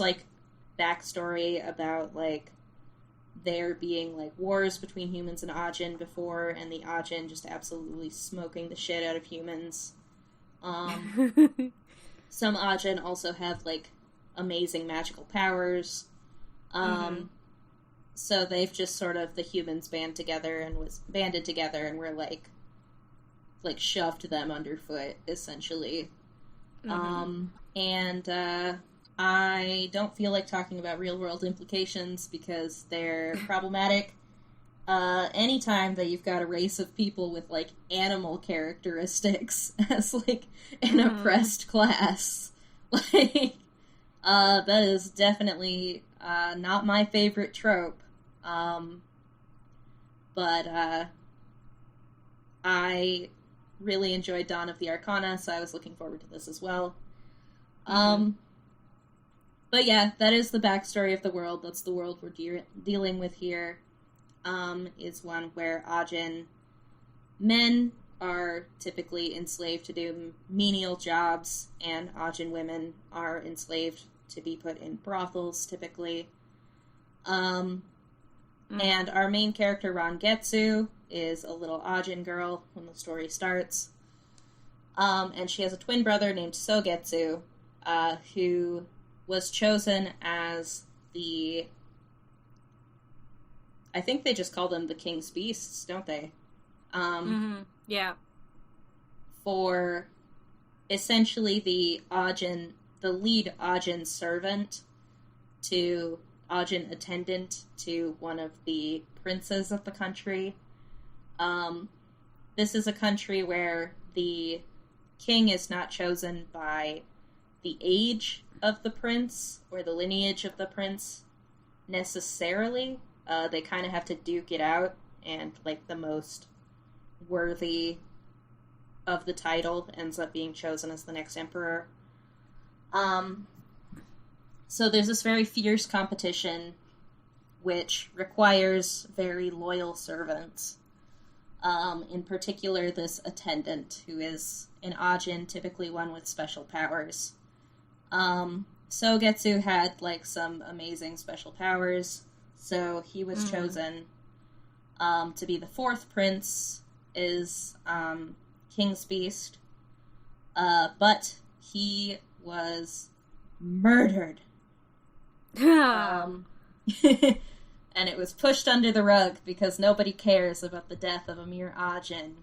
backstory about, there being, wars between humans and Ajin before, and the Ajin just absolutely smoking the shit out of humans. Some Ajin also have, amazing magical powers. So they've just sort of, the humans banded together and were, shoved them underfoot, essentially. And I don't feel like talking about real-world implications because they're problematic. Anytime that you've got a race of people with, animal characteristics as, an oppressed class, that is definitely not my favorite trope. But I really enjoyed Dawn of the Arcana, so I was looking forward to this as well. But yeah, that is the backstory of the world. That's the world we're dealing with here. Is one where Ajin men are typically enslaved to do menial jobs, and Ajin women are enslaved to be put in brothels, typically. And our main character, Rangetsu, is a little Ajin girl when the story starts. And she has a twin brother named Sogetsu, who was chosen as the... I think they just call them the King's Beasts, don't they? Yeah. For essentially the lead Ajin servant to Ajin attendant to one of the princes of the country. This is a country where the king is not chosen by the age of the prince or the lineage of the prince necessarily. They kind of have to duke it out, and like the most worthy of the title ends up being chosen as the next emperor. So there's this very fierce competition which requires very loyal servants. In particular, this attendant, who is an Ajin, typically one with special powers. Sogetsu had, like, some amazing special powers, so he was chosen to be the fourth prince, is King's Beast. But he was murdered. And it was pushed under the rug because nobody cares about the death of a mere Ajin.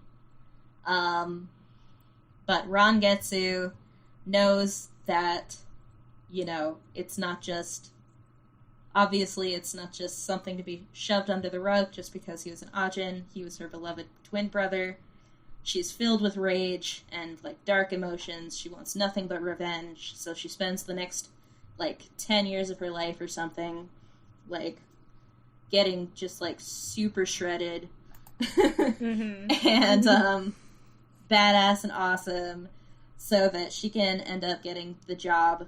But Rangetsu knows that, you know, it's not just... Obviously, it's not just something to be shoved under the rug just because he was an Ajin. He was her beloved twin brother. She's filled with rage and, like, dark emotions. She wants nothing but revenge. So she spends the next, like, 10 years of her life or something, like, getting just, like, super shredded. And, badass and awesome, so that she can end up getting the job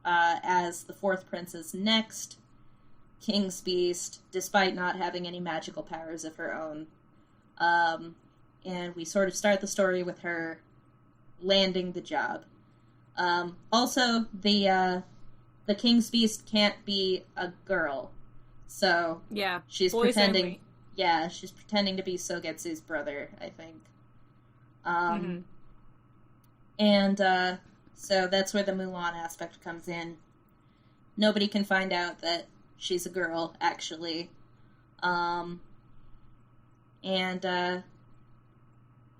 as the fourth prince's next King's Beast, despite not having any magical powers of her own. And we sort of start the story with her landing the job. Also, the King's Beast can't be a girl, so yeah, she's boys pretending. only. Yeah, she's pretending to be Sogetsu's brother, I think. And so that's where the Mulan aspect comes in. Nobody can find out that she's a girl, actually.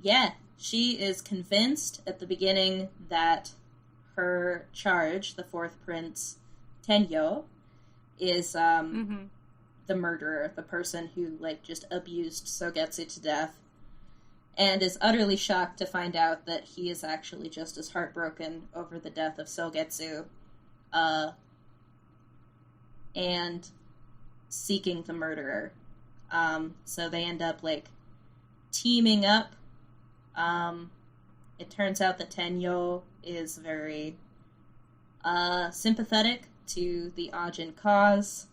Yeah, she is convinced at the beginning that her charge, the fourth prince, Tenyo, is the murderer, the person who, like, just abused Sogetsu to death, and is utterly shocked to find out that he is actually just as heartbroken over the death of Sogetsu, and seeking the murderer. So they end up, like, teaming up. It turns out that Tenyo is very sympathetic to the Ajin cause,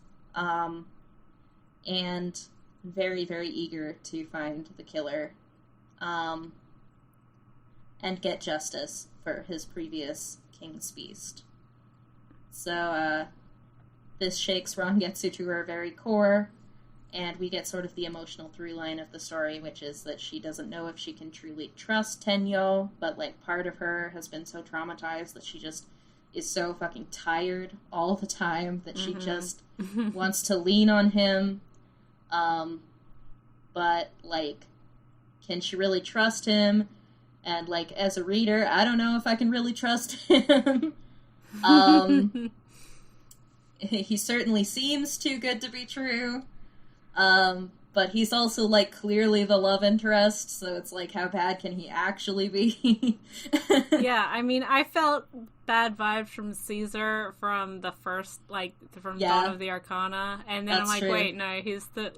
and very, very eager to find the killer, and get justice for his previous King's Beast. So, this shakes Rangetsu to her very core, and we get sort of the emotional through line of the story, which is that she doesn't know if she can truly trust Tenyo, but, like, part of her has been so traumatized that she just is so fucking tired all the time that she just wants to lean on him. But, like, can she really trust him? And, like, as a reader, I don't know if I can really trust him. He certainly seems too good to be true. But he's also, like, clearly the love interest, so it's like, how bad can he actually be? Yeah, I mean, I felt bad vibes from Caesar from the first, like, from Dawn of the Arcana, and then That's I'm like, true. wait, no, he's the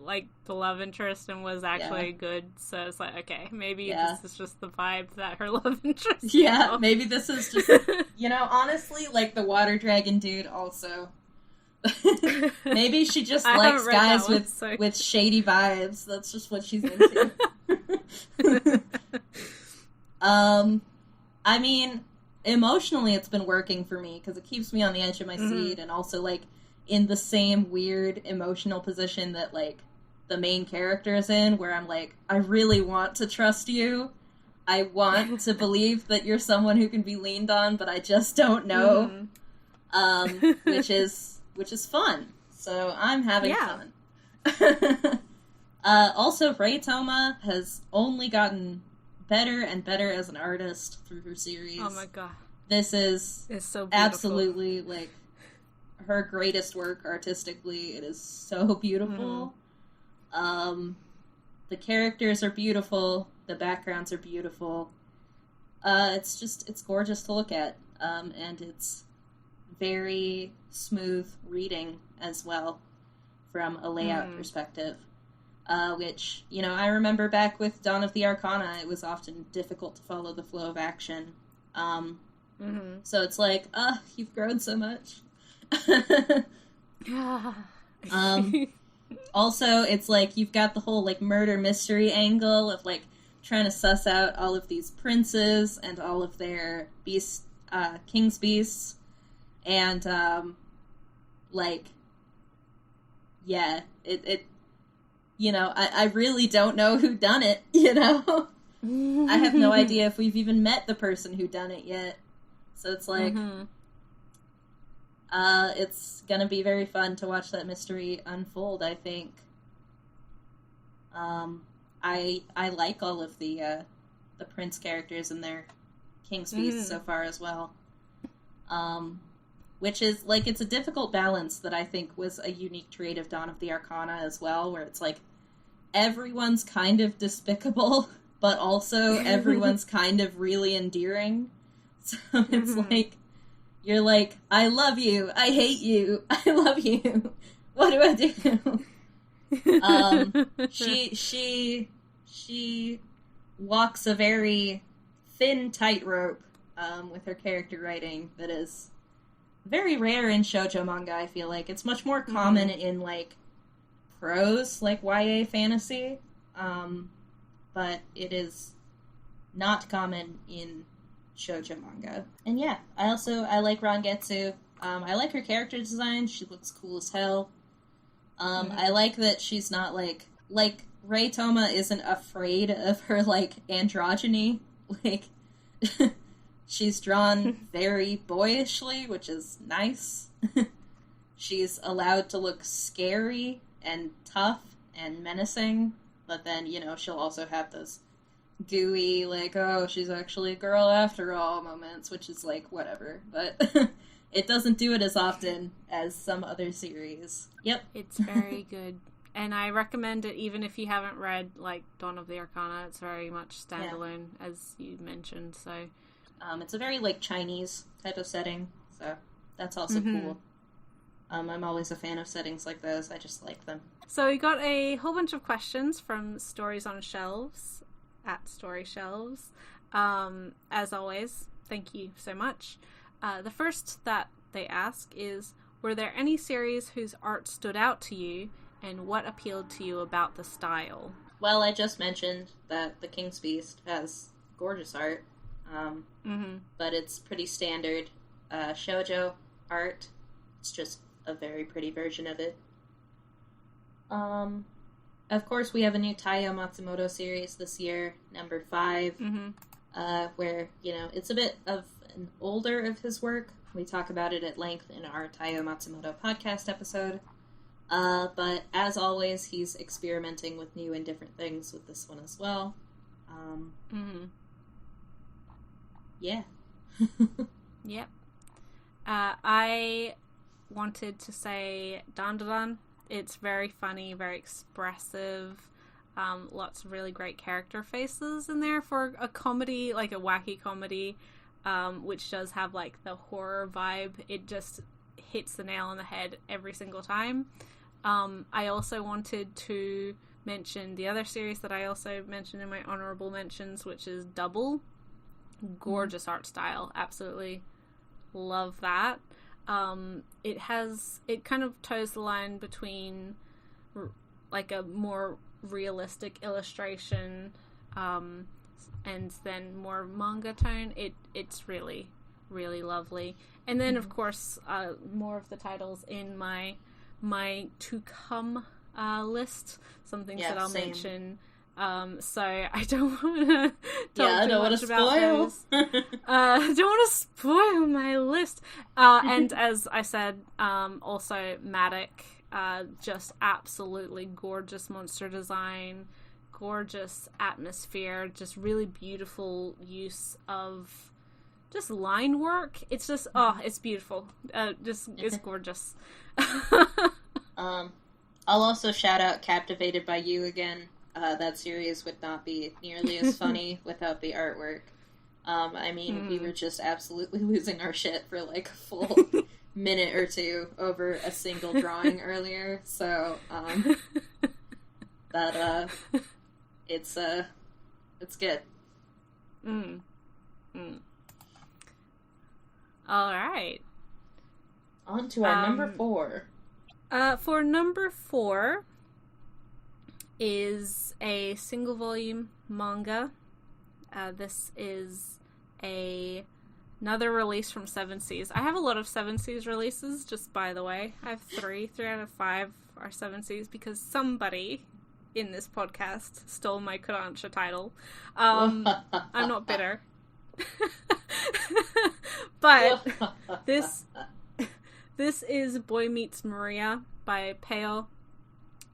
love interest and was actually good, so it's like, okay, maybe this is just the vibe that her love interest Yeah, felt. maybe this is just, you know, honestly, like, the water dragon dude also. Maybe she just likes guys with shady vibes. That's just what she's into. I mean, emotionally it's been working for me because it keeps me on the edge of my seat, and also like in the same weird emotional position that like the main character is in, where I'm like, I really want to trust you. I want to believe that you're someone who can be leaned on, but I just don't know. Which is fun. So I'm having fun. Also, Ray Toma has only gotten better and better as an artist through her series. Oh my god. This is it's so beautiful. Absolutely like her greatest work artistically. It is so beautiful. The characters are beautiful. The backgrounds are beautiful. It's gorgeous to look at. And it's very smooth reading as well from a layout perspective. Which, you know, I remember back with Dawn of the Arcana, it was often difficult to follow the flow of action. So it's like, you've grown so much. Also, it's like, you've got the whole, like, murder mystery angle of, like, trying to suss out all of these princes and all of their king's beasts. And, it you know, I really don't know who done it, you know? I have no idea if we've even met the person who done it yet. So it's like, it's gonna be very fun to watch that mystery unfold, I think. I like all of the prince characters and their king's beasts so far as well. Which is, like, it's a difficult balance that I think was a unique trait of Dawn of the Arcana as well, where it's like, everyone's kind of despicable, but also everyone's kind of really endearing. So it's like, you're like, I love you, I hate you, I love you, what do I do? She walks a very thin tightrope with her character writing that is very rare in shoujo manga, I feel like. It's much more common in, like, prose, like YA fantasy, but it is not common in shoujo manga. And yeah, I like Rangetsu. I like her character design. She looks cool as hell. I like that she's not, like, Ray Toma isn't afraid of her, like, androgyny. Like, she's drawn very boyishly, which is nice. She's allowed to look scary and tough and menacing, but then, you know, she'll also have those gooey, like, oh, she's actually a girl after all moments, which is, like, whatever. But it doesn't do it as often as some other series. Yep. It's very good. And I recommend it even if you haven't read, like, Dawn of the Arcana. It's very much standalone, as you mentioned, so... it's a very, like, Chinese type of setting, so that's also cool. I'm always a fan of settings like those. I just like them. So we got a whole bunch of questions from Stories on Shelves, at Story Shelves. As always, thank you so much. The first that they ask is, were there any series whose art stood out to you, and what appealed to you about the style? Well, I just mentioned that The King's Beast has gorgeous art, but it's pretty standard shoujo art. It's just a very pretty version of it. Of course, we have a new Taiyo Matsumoto series this year, number 5, where, you know, it's a bit of an older of his work. We talk about it at length in our Taiyo Matsumoto podcast episode. But as always, he's experimenting with new and different things with this one as well. Yeah. Yep. I wanted to say Dandadan. It's very funny, very expressive. Lots of really great character faces in there for a comedy, like a wacky comedy, which does have like the horror vibe. It just hits the nail on the head every single time. I also wanted to mention the other series that I also mentioned in my honourable mentions, which is Double. Gorgeous art style. Absolutely love that. It kind of toes the line between like a more realistic illustration and then more manga tone. It's really really lovely. And then, of course, more of the titles in my to come list. Some things that I'll mention. So I don't want to talk too much about those. I don't want to spoil my list. And as I said, also Matic, just absolutely gorgeous monster design, gorgeous atmosphere, just really beautiful use of just line work. It's just, it's beautiful. It's gorgeous. I'll also shout out Captivated by You again. That series would not be nearly as funny without the artwork. We were just absolutely losing our shit for like a full minute or two over a single drawing earlier. So, it's good. All right. On to our number 4. For number 4 is a single volume manga. This is another release from Seven Seas. I have a lot of Seven Seas releases, just by the way. I have 3 out of 5 are Seven Seas because somebody in this podcast stole my Kodansha title. I'm not bitter. But this is Boy Meets Maria by Peo.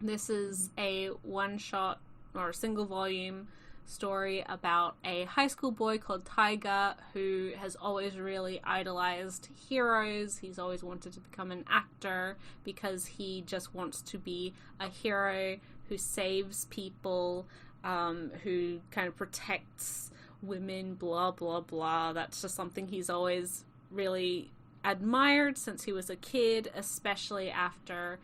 This is a one-shot or single volume story about a high school boy called Taiga who has always really idolized heroes. He's always wanted to become an actor because he just wants to be a hero who saves people, who kind of protects women, blah, blah, blah. That's just something he's always really admired since he was a kid, especially after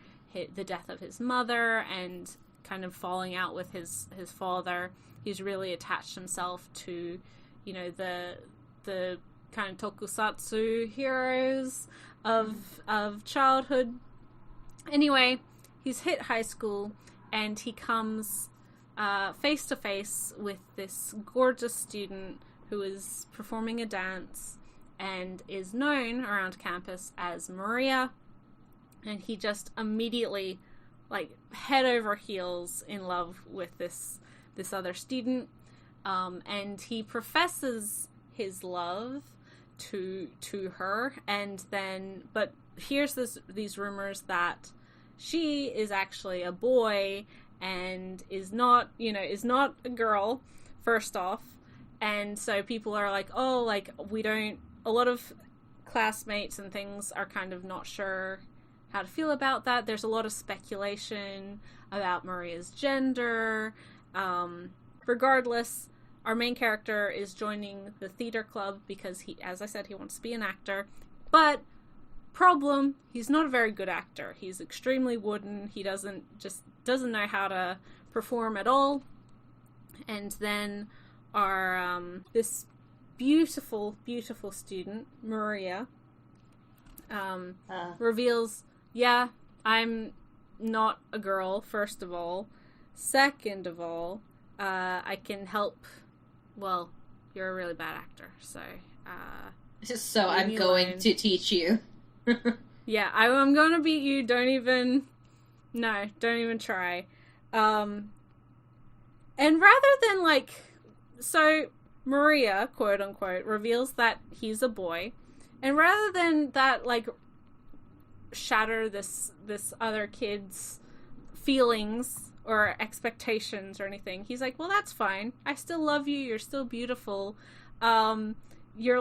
the death of his mother and kind of falling out with his father. He's really attached himself to, the kind of tokusatsu heroes of childhood. Anyway, he's hit high school and he comes face to face with this gorgeous student who is performing a dance and is known around campus as Maria. And he just immediately, head over heels in love with this other student. And he professes his love to her. And then, but here's these rumors that she is actually a boy and is not a girl, first off. And so people are like, a lot of classmates and things are kind of not sure how to feel about that. There's a lot of speculation about Maria's gender. Regardless, our main character is joining the theater club because he, as I said, he wants to be an actor. But problem, he's not a very good actor. He's extremely wooden. He doesn't know how to perform at all. And then our this beautiful, beautiful student, Maria, reveals, I'm not a girl, first of all. Second of all, I can help. Well, you're a really bad actor, so so I'm going to teach you. Yeah, I'm going to beat you. Don't even try. And rather than so Maria, quote unquote, reveals that he's a boy, and rather than that, shatter this other kid's feelings or expectations or anything, he's like, well, that's fine. I still love you. You're still beautiful. You're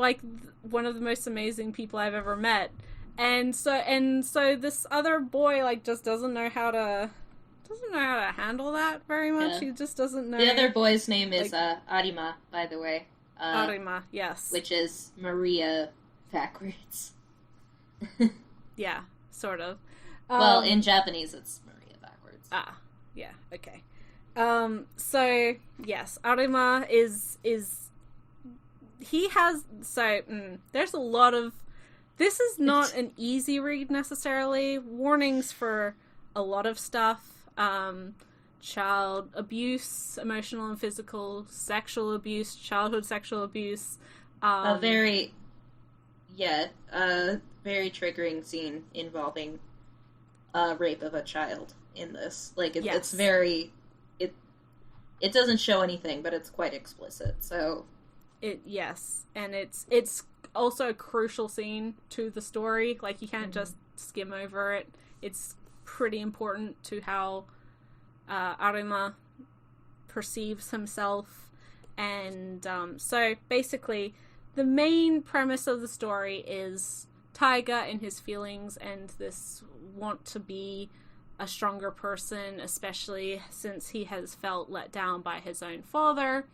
one of the most amazing people I've ever met. And so this other boy just doesn't know how to handle that very much. Yeah. He just doesn't know. The other boy's name is Arima, by the way. Arima, yes. Which is Maria backwards. Yeah, sort of. Well, in Japanese, it's Maria backwards. Ah, yeah, okay. So yes, Arima is he has there's a lot of. This is not an easy read necessarily. Warnings for a lot of stuff. Child abuse, emotional and physical, sexual abuse, childhood sexual abuse. yeah, very triggering scene involving rape of a child in this. Like, Yes. it's very... It doesn't show anything, but it's quite explicit, so... Yes, and it's also a crucial scene to the story. Like, you can't just skim over it. It's pretty important to how Arima perceives himself. And so, basically, the main premise of the story is Taiga and his feelings and this want to be a stronger person, especially since he has felt let down by his own father.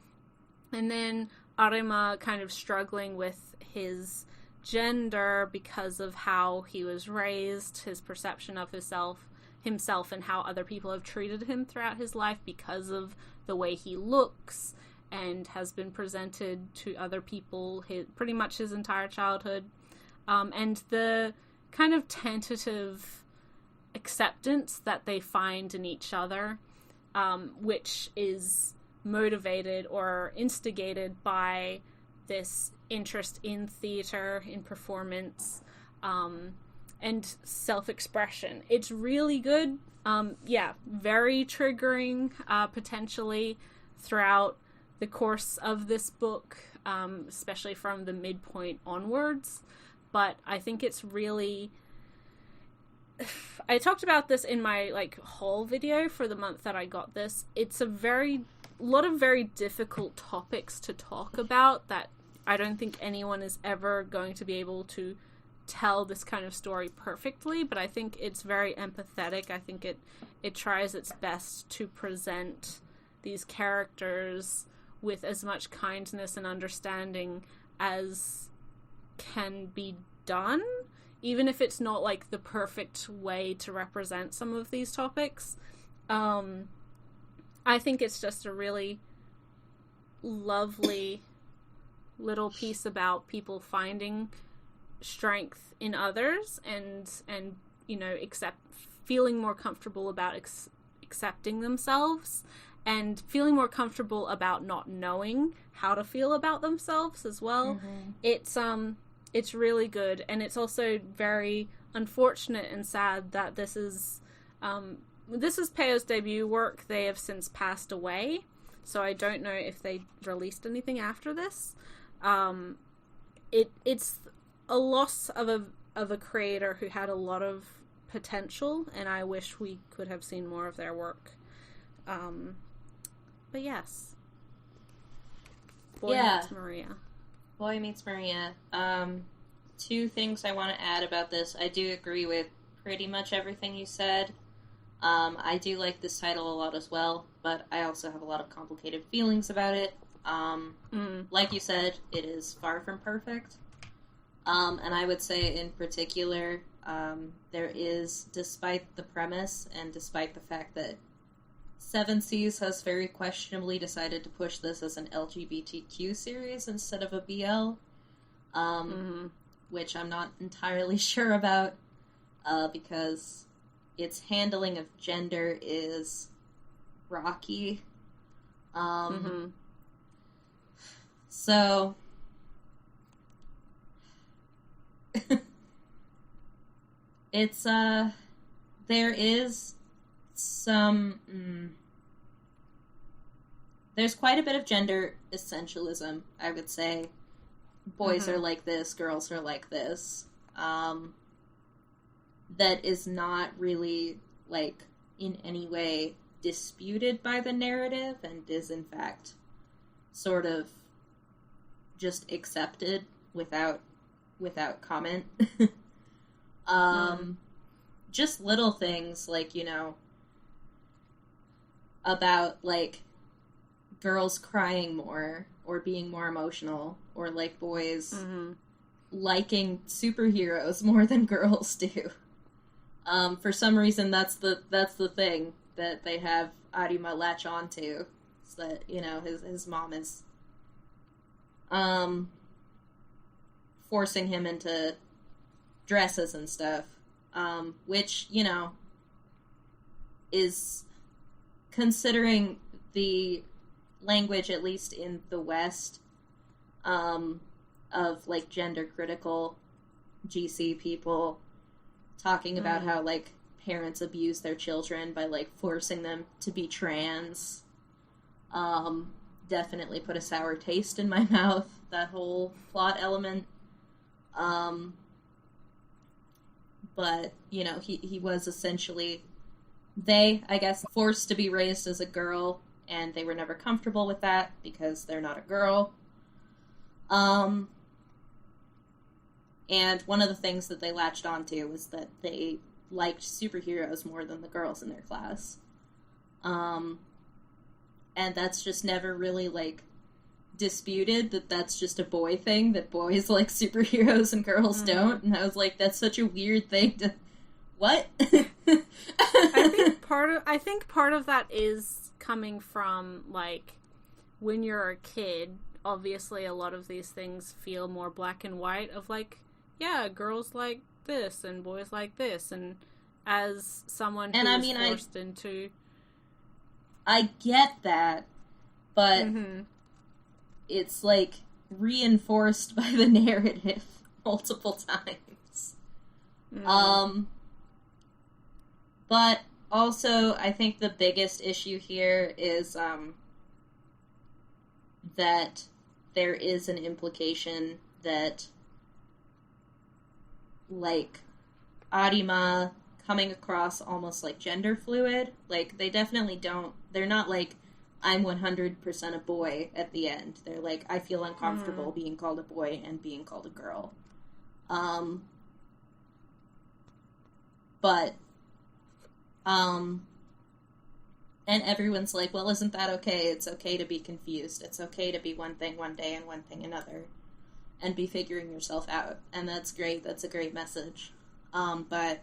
And then Arima kind of struggling with his gender because of how he was raised, his perception of himself, and how other people have treated him throughout his life because of the way he looks and has been presented to other people pretty much his entire childhood. And the kind of tentative acceptance that they find in each other, which is motivated or instigated by this interest in theater, in performance, and self-expression. It's really good. Very triggering, potentially, throughout the course of this book, especially from the midpoint onwards. But I think it's really... I talked about this in my, haul video for the month that I got this. It's a lot of very difficult topics to talk about that I don't think anyone is ever going to be able to tell this kind of story perfectly, but I think it's very empathetic. I think it tries its best to present these characters with as much kindness and understanding as can be done, even if it's not the perfect way to represent some of these topics. I think it's just a really lovely little piece about people finding strength in others and feeling more comfortable about accepting themselves and feeling more comfortable about not knowing how to feel about themselves as well. It's really good, and it's also very unfortunate and sad that this is Peo's debut work. They have since passed away, so I don't know if they released anything after this. It's a loss of a creator who had a lot of potential, and I wish we could have seen more of their work. But yes. Boy Meets Maria. Boy Meets Maria. Two things I want to add about this. I do agree with pretty much everything you said. I do like this title a lot as well, but I also have a lot of complicated feelings about it. Like you said, it is far from perfect. And I would say in particular, there is, despite the premise and despite the fact that Seven Seas has very questionably decided to push this as an LGBTQ series instead of a BL, which I'm not entirely sure about, because its handling of gender is rocky. So... it's, there is some, there's quite a bit of gender essentialism, I would say. Boys are like this, girls are like this. That is not really, in any way disputed by the narrative, and is, in fact, sort of just accepted without comment. Just little things about girls crying more or being more emotional, or boys liking superheroes more than girls do. For some reason that's the thing that they have Arima latch onto. Is that, his mom is forcing him into dresses and stuff, which, is, considering the language, at least in the West, of, gender critical GC people talking about how, like, parents abuse their children by, like, forcing them to be trans. Definitely put a sour taste in my mouth, that whole plot element. But, you know, he was essentially, I guess, forced to be raised as a girl, and they were never comfortable with that because they're not a girl. And one of the things that they latched onto was that they liked superheroes more than the girls in their class. And that's just never really, like, disputed, that that's just a boy thing, that boys like superheroes and girls don't. And I was like, that's such a weird thing to... What? I think part of that is coming from, like, when you're a kid, obviously a lot of these things feel more black and white, of like, yeah, girls like this and boys like this, and as someone who's forced into... I get that, but it's, like, reinforced by the narrative multiple times. But also, I think the biggest issue here is that there is an implication that, like, Arima coming across almost like gender fluid. Like, they definitely don't... They're not like, I'm 100% a boy at the end. They're like, I feel uncomfortable being called a boy and being called a girl. And everyone's like, well, isn't that okay? It's okay to be confused. It's okay to be one thing one day and one thing another. And be figuring yourself out. And that's great. That's a great message. But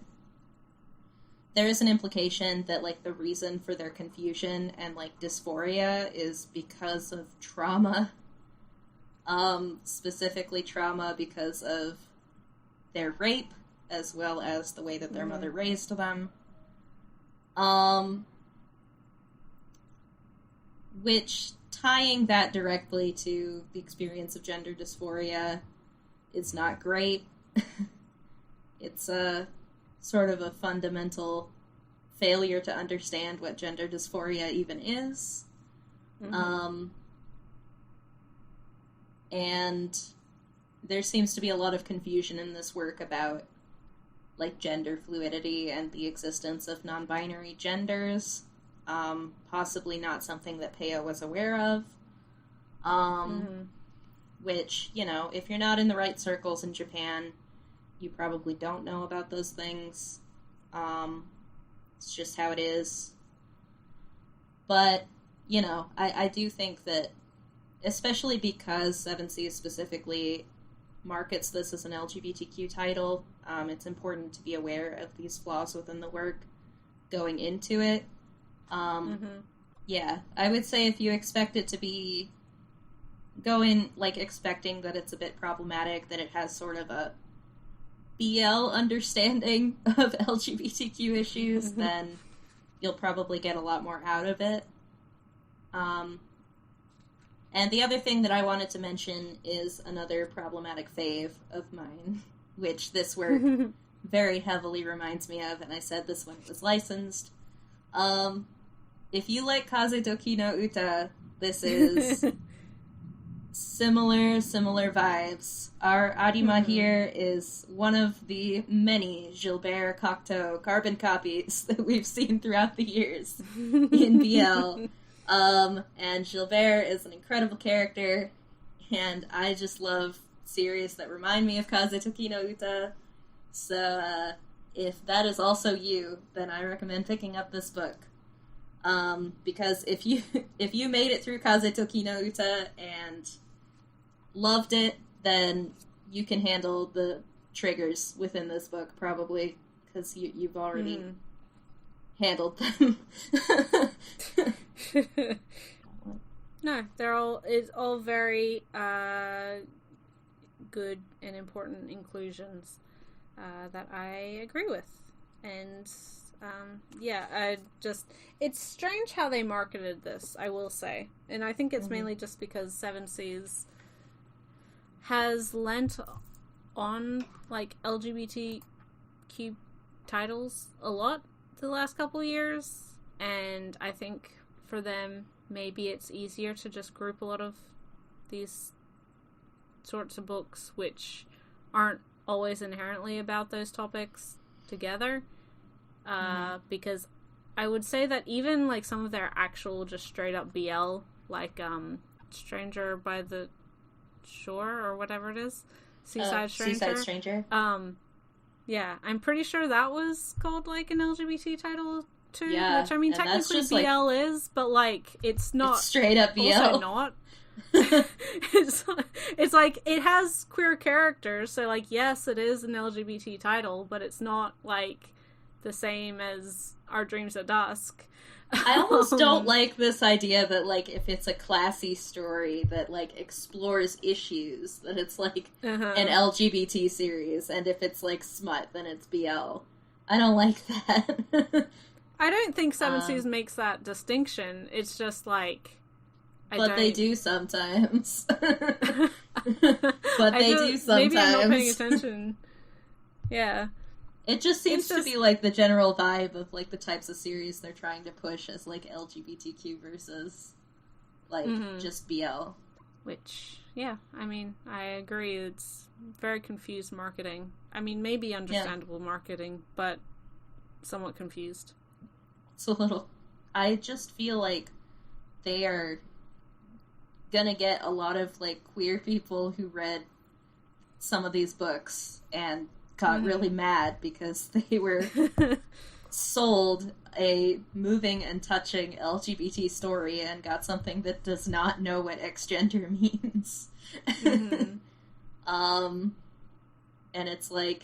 there is an implication that, like, the reason for their confusion and, like, dysphoria is because of trauma. Specifically trauma because of their rape, as well as the way that their mother raised them. Which, tying that directly to the experience of gender dysphoria is not great. It's a sort of a fundamental failure to understand what gender dysphoria even is. And there seems to be a lot of confusion in this work about, like, gender fluidity and the existence of non-binary genders. Possibly not something that Peyo was aware of. Which, you know, if you're not in the right circles in Japan, you probably don't know about those things. It's just how it is. But, you know, I do think that, especially because 7C specifically markets this as an LGBTQ title, it's important to be aware of these flaws within the work going into it. Yeah, I would say if you expect it to be going, like, expecting that it's a bit problematic, that it has sort of a BL understanding of LGBTQ issues, then you'll probably get a lot more out of it. And the other thing that I wanted to mention is another problematic fave of mine, which this work very heavily reminds me of, and I said this when it was licensed. If you like Kaze no Uta, this is similar vibes. Our Arima here is one of the many Gilbert Cocteau carbon copies that we've seen throughout the years in BL. And Gilbert is an incredible character, and I just love series that remind me of Kaze no Uta. So, if that is also you, then I recommend picking up this book. Because if you made it through Kaze no Uta and loved it, then you can handle the triggers within this book, probably, because you've already handled them. No, it's all very good and important inclusions that I agree with. And it's strange how they marketed this, I will say. And I think it's mainly just because 7C's has lent on, like, LGBTQ titles a lot the last couple years, and I think for them, maybe it's easier to just group a lot of these sorts of books, which aren't always inherently about those topics, together. Because I would say that even, like, some of their actual just straight up BL, like, Stranger by the Shore, or whatever it is, Seaside Stranger. Yeah, I'm pretty sure that was called, like, an LGBT title too, which, I mean, technically BL like, is, but, like, it's not. It's straight up BL. Also not. It's like, it has queer characters, so, like, yes, it is an LGBT title, but it's not, like, the same as Our Dreams at Dusk. I almost don't like this idea that, like, if it's a classy story that, like, explores issues, that it's, like, an LGBT series, and if it's, like, smut, then it's BL. I don't like that. I don't think Seven Seas makes that distinction. It's just, like... They do sometimes. But they do sometimes. Maybe I'm not paying attention. Yeah. It just seems to be, like, the general vibe of, like, the types of series they're trying to push as, like, LGBTQ versus, like, just BL. Which, yeah, I mean, I agree. It's very confused marketing. I mean, maybe understandable marketing, but somewhat confused. It's a little... I just feel like they are gonna get a lot of, like, queer people who read some of these books and got really mad because they were sold a moving and touching LGBT story and got something that does not know what X-gender means. And it's like,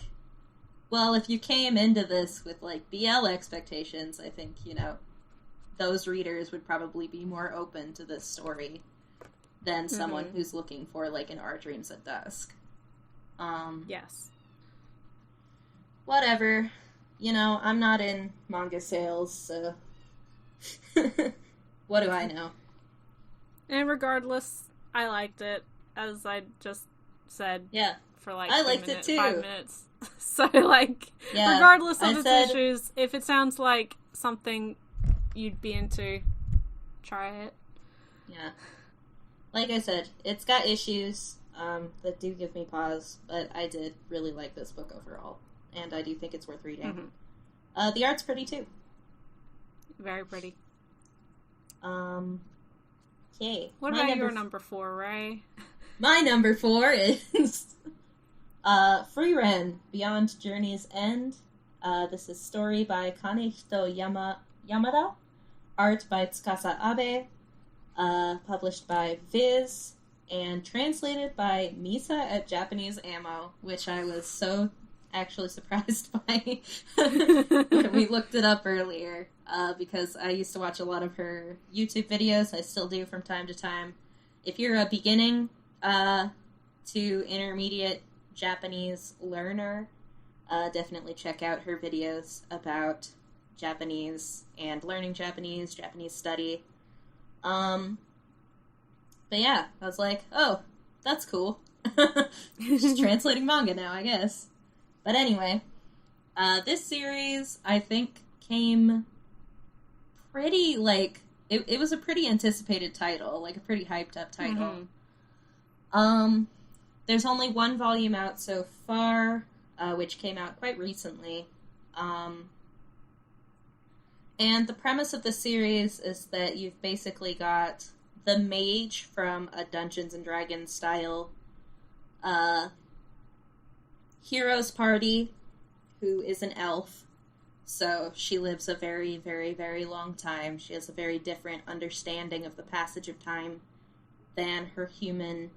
well, if you came into this with, like, BL expectations, I think, you know, those readers would probably be more open to this story than someone who's looking for, like, an Our Dreams at Dusk. Yes. Whatever. You know, I'm not in manga sales, so... What do I know? And regardless, I liked it, as I just said. Yeah. For, like, I liked it too. 5 minutes. So, like, regardless of its issues, if it sounds like something you'd be into, try it. Yeah. Like I said, it's got issues that do give me pause, but I did really like this book overall. And I do think it's worth reading. The art's pretty, too. Very pretty. Okay. What about your number 4, Ray? My number 4 is Free Ren, Beyond Journey's End. This is story by Kanehito Yamada, art by Tsukasa Abe, published by Viz, and translated by Misa at Japanese Ammo, which I was so actually surprised by when we looked it up earlier, because I used to watch a lot of her YouTube videos. I still do from time to time. If you're a beginning to intermediate Japanese learner, definitely check out her videos about Japanese and learning Japanese study. But yeah, I was like, oh, that's cool. She's translating manga now, I guess. But anyway, this series, I think, came pretty, like, it was a pretty anticipated title, like a pretty hyped up title. There's only one volume out so far, which came out quite recently. And the premise of the series is that you've basically got the mage from a Dungeons and Dragons style hero's party, who is an elf. So she lives a very, very, very long time. She has a very different understanding of the passage of time than her human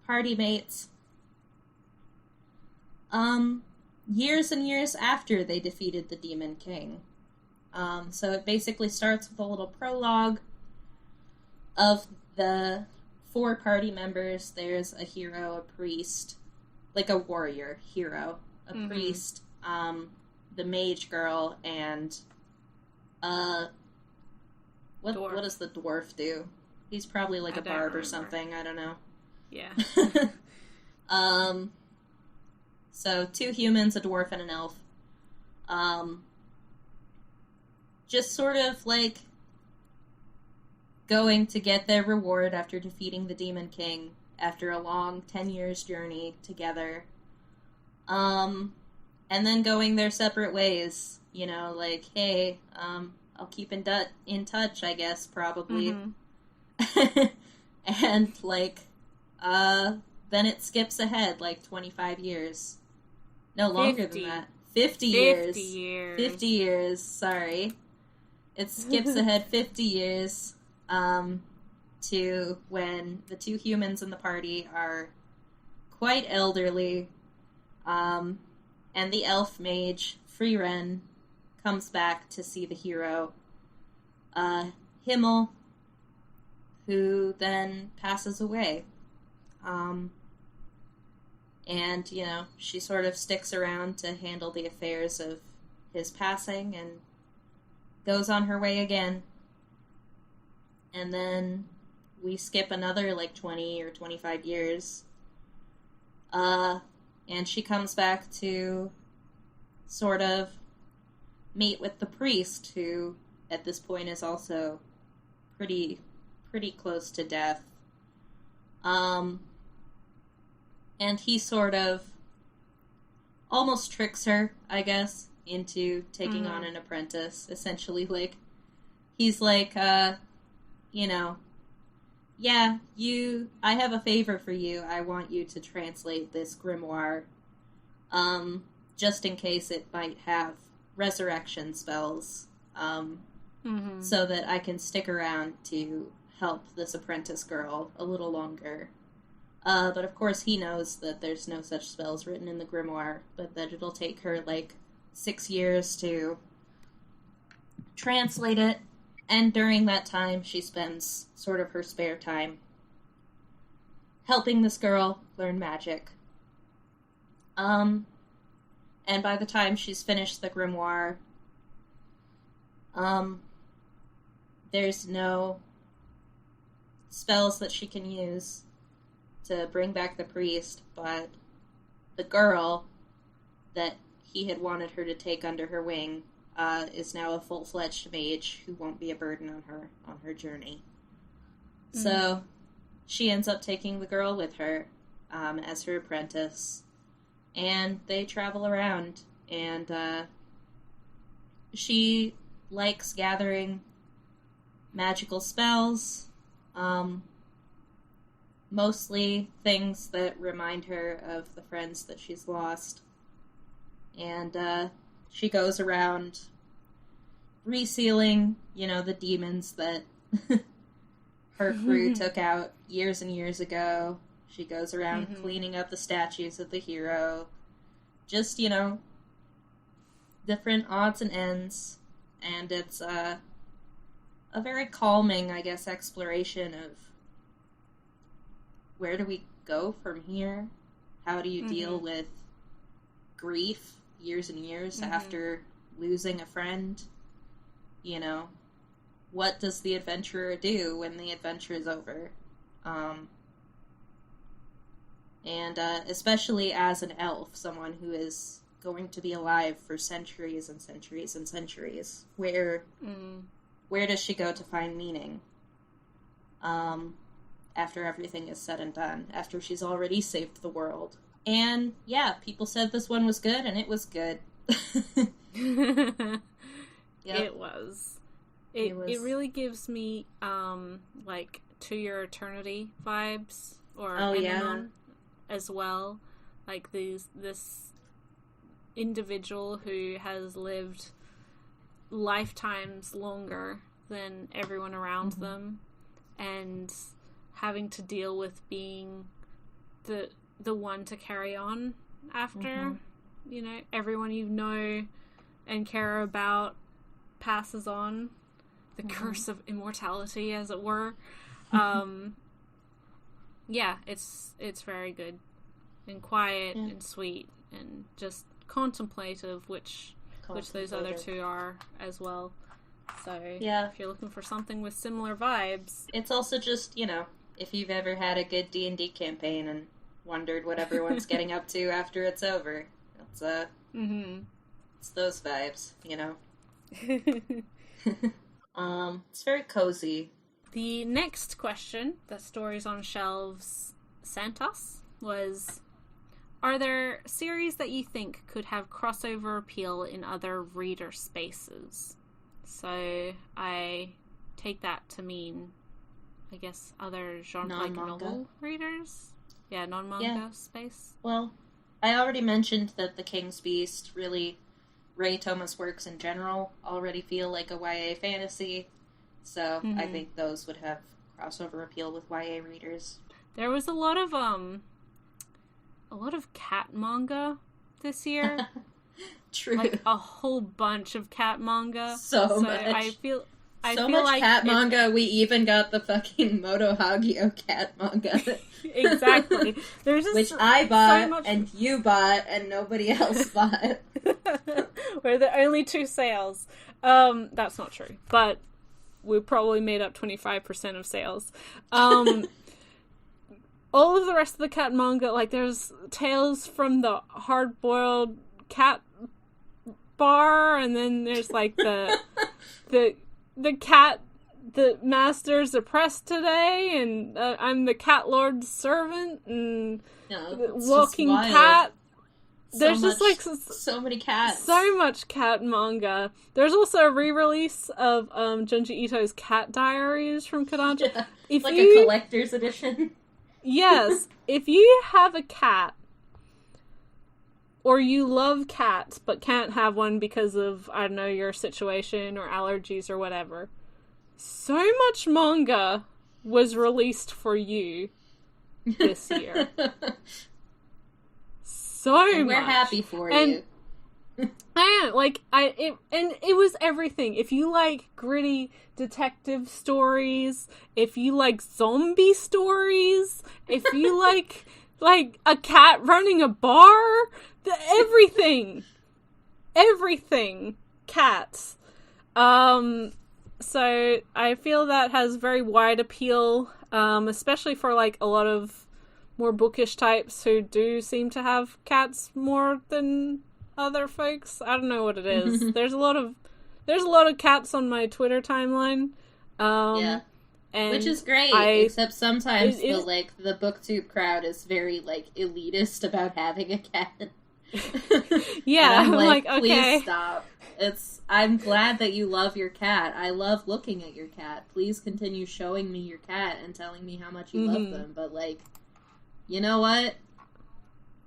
party mates. Years and years after they defeated the Demon King. So it basically starts with a little prologue of the 4 party members. There's a hero, a priest, like a warrior hero, a priest, the mage girl, and what does the dwarf do? He's probably like a barb or something. I don't know. Yeah. So 2 humans, a dwarf, and an elf. Just sort of like going to get their reward after defeating the Demon King after a long 10 years journey together. And then going their separate ways. You know, like, hey, I'll keep in touch, I guess, probably. Mm-hmm. And, like, then it skips ahead, like, 25 years. No, longer than that. 50 years. 50 years, sorry. It skips ahead 50 years, to when the 2 humans in the party are quite elderly, and the elf mage, Freeren, comes back to see the hero, Himmel, who then passes away. And, you know, she sort of sticks around to handle the affairs of his passing and goes on her way again. And then we skip another, like, 20 or 25 years. And she comes back to sort of meet with the priest, who at this point is also pretty close to death. And he sort of almost tricks her, I guess, into taking on an apprentice. Essentially, like, he's like, you know, yeah, I have a favor for you. I want you to translate this grimoire, just in case it might have resurrection spells, so that I can stick around to help this apprentice girl a little longer. But of course he knows that there's no such spells written in the grimoire, but that it'll take her, like, 6 years to translate it, and during that time she spends sort of her spare time helping this girl learn magic. And by the time she's finished the grimoire, there's no spells that she can use to bring back the priest, but the girl that he had wanted her to take under her wing is now a full-fledged mage who won't be a burden on her journey. So she ends up taking the girl with her as her apprentice, and they travel around, and she likes gathering magical spells, mostly things that remind her of the friends that she's lost. And she goes around resealing, you know, the demons that her crew took out years and years ago. She goes around cleaning up the statues of the hero. Just, you know, different odds and ends. And it's a very calming, I guess, exploration of where do we go from here? How do you deal with grief years and years after losing a friend? You know, what does the adventurer do when the adventure is over? And especially as an elf, someone who is going to be alive for centuries and centuries and centuries, where does she go to find meaning? After everything is said and done, after she's already saved the world. And yeah, people said this one was good, and it was good. It was. It really gives me like To Your Eternity vibes, or as well. Like this individual who has lived lifetimes longer than everyone around them, and having to deal with being the one to carry on after, you know, everyone you know and care about passes on. The curse of immortality, as it were. Yeah, it's very good and quiet and sweet and just contemplative, which those other two are as well. So if you're looking for something with similar vibes, it's also just, you know, if you've ever had a good D&D campaign and wondered what everyone's getting up to after it's over. It's it's those vibes, you know. It's very cozy. The next question that Stories on Shelves sent us was, are there series that you think could have crossover appeal in other reader spaces? So I take that to mean, I guess, other genre, like novel readers? Yeah, non-manga space. Well, I already mentioned that The King's Beast, really, Ray Thomas works in general, already feel like a YA fantasy. So I think those would have crossover appeal with YA readers. There was a lot of cat manga this year. True. Like a whole bunch of cat manga. So much. I feel much like cat manga, we even got the fucking Moto Hagio cat manga. Exactly. There's just which I bought, and you bought, and nobody else bought. We're the only two sales. That's not true, but we probably made up 25% of sales. All of the rest of the cat manga, like there's Tales from the Hard-Boiled Cat Bar, and then there's like the cat the master's oppressed today, and I'm the cat lord's servant, and walking cat. There's just like so many cats. So much cat manga. There's also a re-release of Junji Ito's Cat Diaries from Kodansha. Yeah, a collector's edition. Yes. If you have a cat, or you love cats but can't have one because of, I don't know, your situation or allergies or whatever, so much manga was released for you this year. And we're happy for you. It was everything. If you like gritty detective stories, if you like zombie stories, if you like a cat running a bar, everything, cats. So I feel that has very wide appeal, especially for like a lot of more bookish types who do seem to have cats more than other folks. I don't know what it is. There's a lot of cats on my Twitter timeline. And which is great, except sometimes the booktube crowd is very like elitist about having a cat. Yeah, I'm like, okay. Please stop. I'm glad that you love your cat. I love looking at your cat. Please continue showing me your cat and telling me how much you love them. But like, you know what?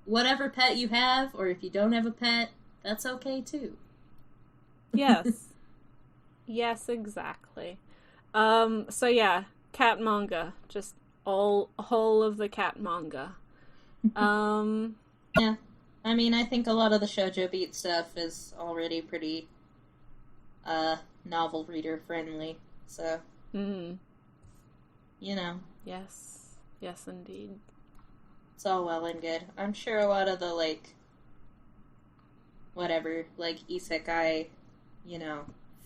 Whatever pet you have, or if you don't have a pet, that's okay too. Yes. Yes, exactly. So yeah, cat manga. Just whole of the cat manga. Yeah. I mean, I think a lot of the Shoujo Beat stuff is already pretty, novel reader friendly, so. You know. Yes. Yes, indeed. It's all well and good. I'm sure a lot of the, isekai,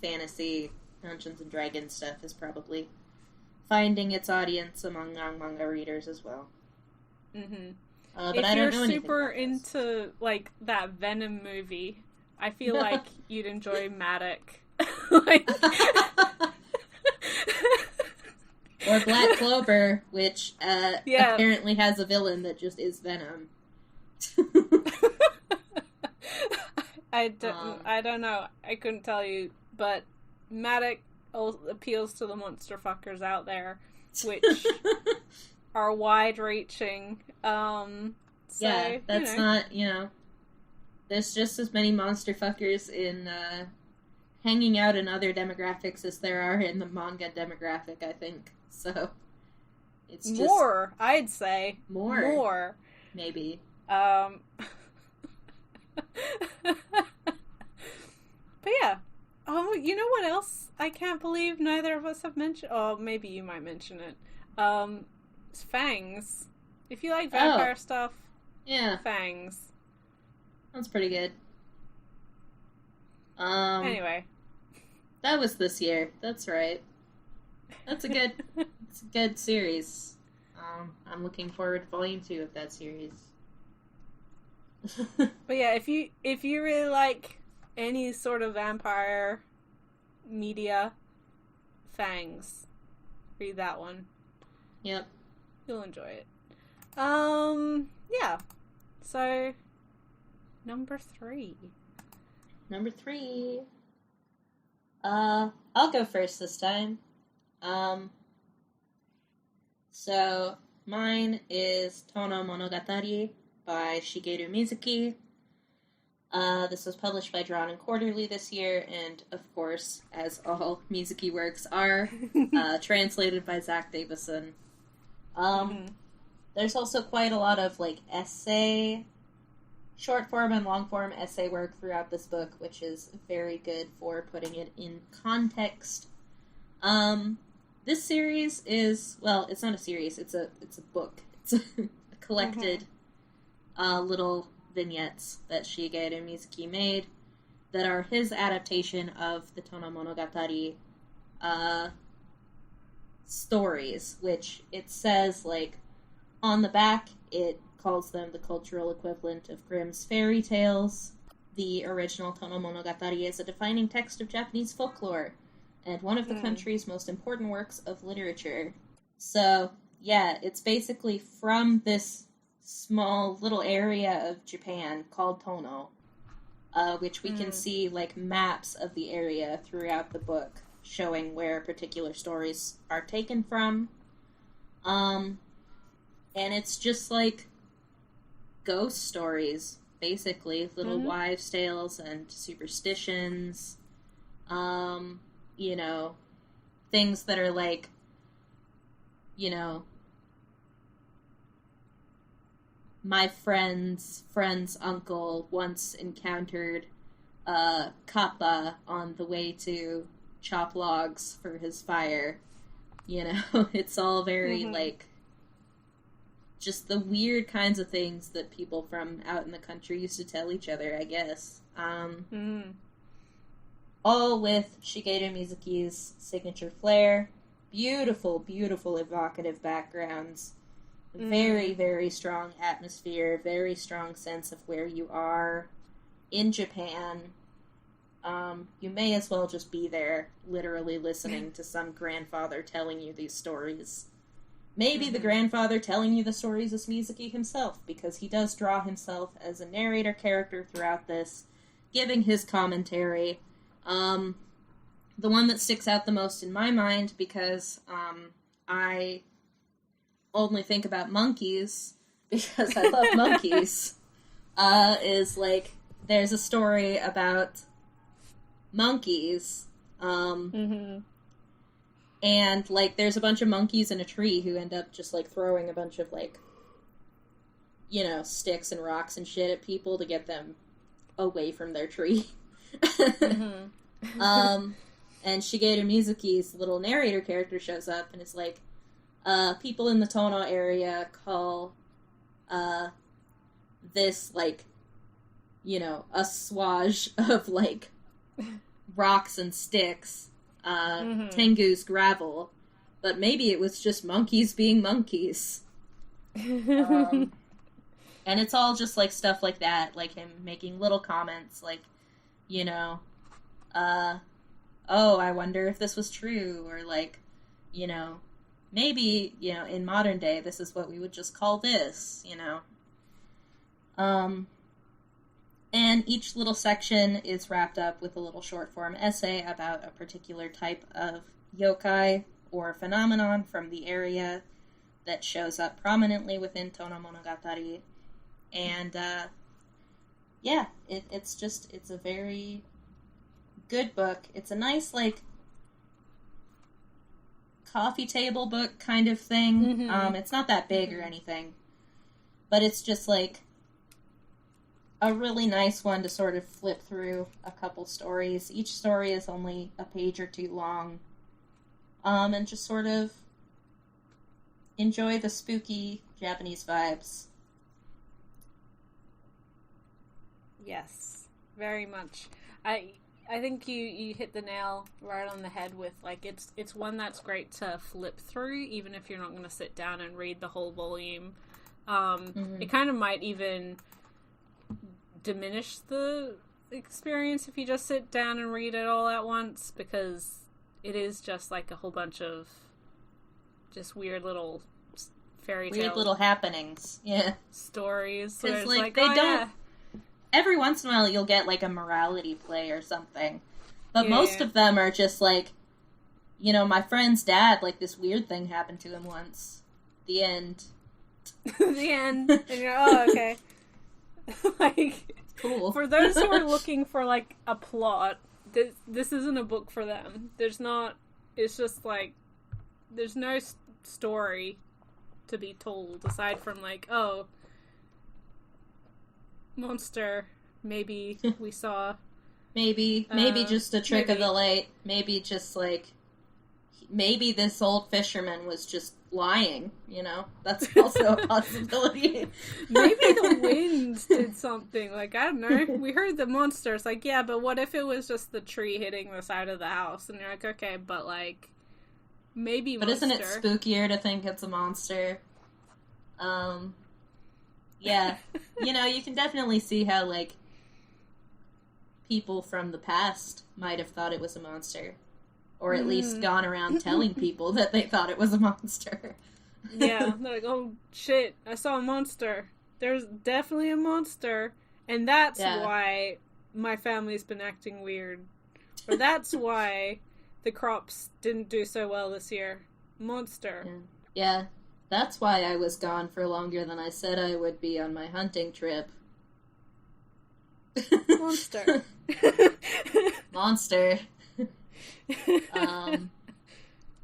fantasy, Dungeons and Dragons stuff is probably finding its audience among non-manga readers as well. But if I don't know you're super into, that Venom movie, I feel like you'd enjoy Matic. Or Black Clover, which apparently has a villain that just is Venom. I don't know. I couldn't tell you, but Matic appeals to the monster fuckers out there, which are wide-reaching. That's not, there's just as many monster fuckers in hanging out in other demographics as there are in the manga demographic, I think. So, it's just... More, I'd say. More. Maybe. But yeah. Oh, you know what else I can't believe neither of us have mentioned? Oh, maybe you might mention it. It's Fangs. If you like vampire stuff, Fangs. That's pretty good. Anyway. That was this year. That's right. That's a good, it's a good series. I'm looking forward to volume 2 of that series. But yeah, if you really like any sort of vampire media, Fangs, read that one. Yep. You'll enjoy it. Yeah. So, number 3. Number 3. I'll go first this time. So mine is Tono Monogatari by Shigeru Mizuki. This was published by Drawn and Quarterly this year, and of course, as all Mizuki works are, translated by Zach Davison. There's also quite a lot of essay, short form and long form essay work throughout this book, which is very good for putting it in context. This series is, well, it's not a series, it's a book. It's a collected little vignettes that Shigeru Mizuki made that are his adaptation of the Tono Monogatari stories, which it says, on the back, it calls them the cultural equivalent of Grimm's fairy tales. The original Tono Monogatari is a defining text of Japanese folklore, and one of the country's most important works of literature. So, yeah, it's basically from this small little area of Japan called Tono, which we can see, maps of the area throughout the book, showing where particular stories are taken from. And it's just, ghost stories, basically. Little wives' tales and superstitions. Things that are my friend's uncle once encountered kappa on the way to chop logs for his fire. It's all very, just the weird kinds of things that people from out in the country used to tell each other, I guess. All with Shigeru Mizuki's signature flair. Beautiful, beautiful, evocative backgrounds. Very, very strong atmosphere. Very strong sense of where you are in Japan. You may as well just be there, literally listening to some grandfather telling you these stories. Maybe the grandfather telling you the stories is Mizuki himself, because he does draw himself as a narrator character throughout this, giving his commentary. The one that sticks out the most in my mind, because I only think about monkeys, because I love monkeys, is, there's a story about monkeys, and, there's a bunch of monkeys in a tree who end up just, throwing a bunch of, sticks and rocks and shit at people to get them away from their tree. And Shigeru Mizuki's little narrator character shows up and is people in the Tono area call, this, a swage of, rocks and sticks, Tengu's gravel, but maybe it was just monkeys being monkeys. And it's all just, stuff like that, him making little comments, oh, I wonder if this was true, or, maybe, in modern day, this is what we would just call this, And each little section is wrapped up with a little short-form essay about a particular type of yokai or phenomenon from the area that shows up prominently within Tono Monogatari. And, it's a very good book. It's a nice, coffee table book kind of thing. It's not that big or anything, but it's just, a really nice one to sort of flip through a couple stories. Each story is only a page or two long, and just sort of enjoy the spooky Japanese vibes. Yes, very much. I think you hit the nail right on the head with, like, it's one that's great to flip through, even if you're not going to sit down and read the whole volume. It kind of might even diminish the experience if you just sit down and read it all at once, because it is just like a whole bunch of just weird little fairy tale, weird little happenings. Yeah, stories. Because like they don't. Yeah. Every once in a while, you'll get like a morality play or something, but most of them are just like, you know, my friend's dad, like this weird thing happened to him once. The end. The end. And you're, oh, okay. Like, cool. For those who are looking for like a plot, this isn't a book for them. There's not. It's just like there's no story to be told aside from like, oh, monster. Maybe we saw. Maybe just a trick of the light. Maybe just like. Maybe this old fisherman was just lying, you know? That's also a possibility. Maybe the wind did something. Like, I don't know. We heard the monster. It's like, yeah, but what if it was just the tree hitting the side of the house? And you're like, okay, but like, maybe but monster. Isn't it spookier to think it's a monster? Yeah. You know, you can definitely see how, like, people from the past might have thought it was a monster. Or at least gone around telling people that they thought it was a monster. Yeah, they're like, oh shit, I saw a monster. There's definitely a monster. And that's why my family's been acting weird. Or that's why the crops didn't do so well this year. Monster. Yeah, that's why I was gone for longer than I said I would be on my hunting trip. Monster. Monster.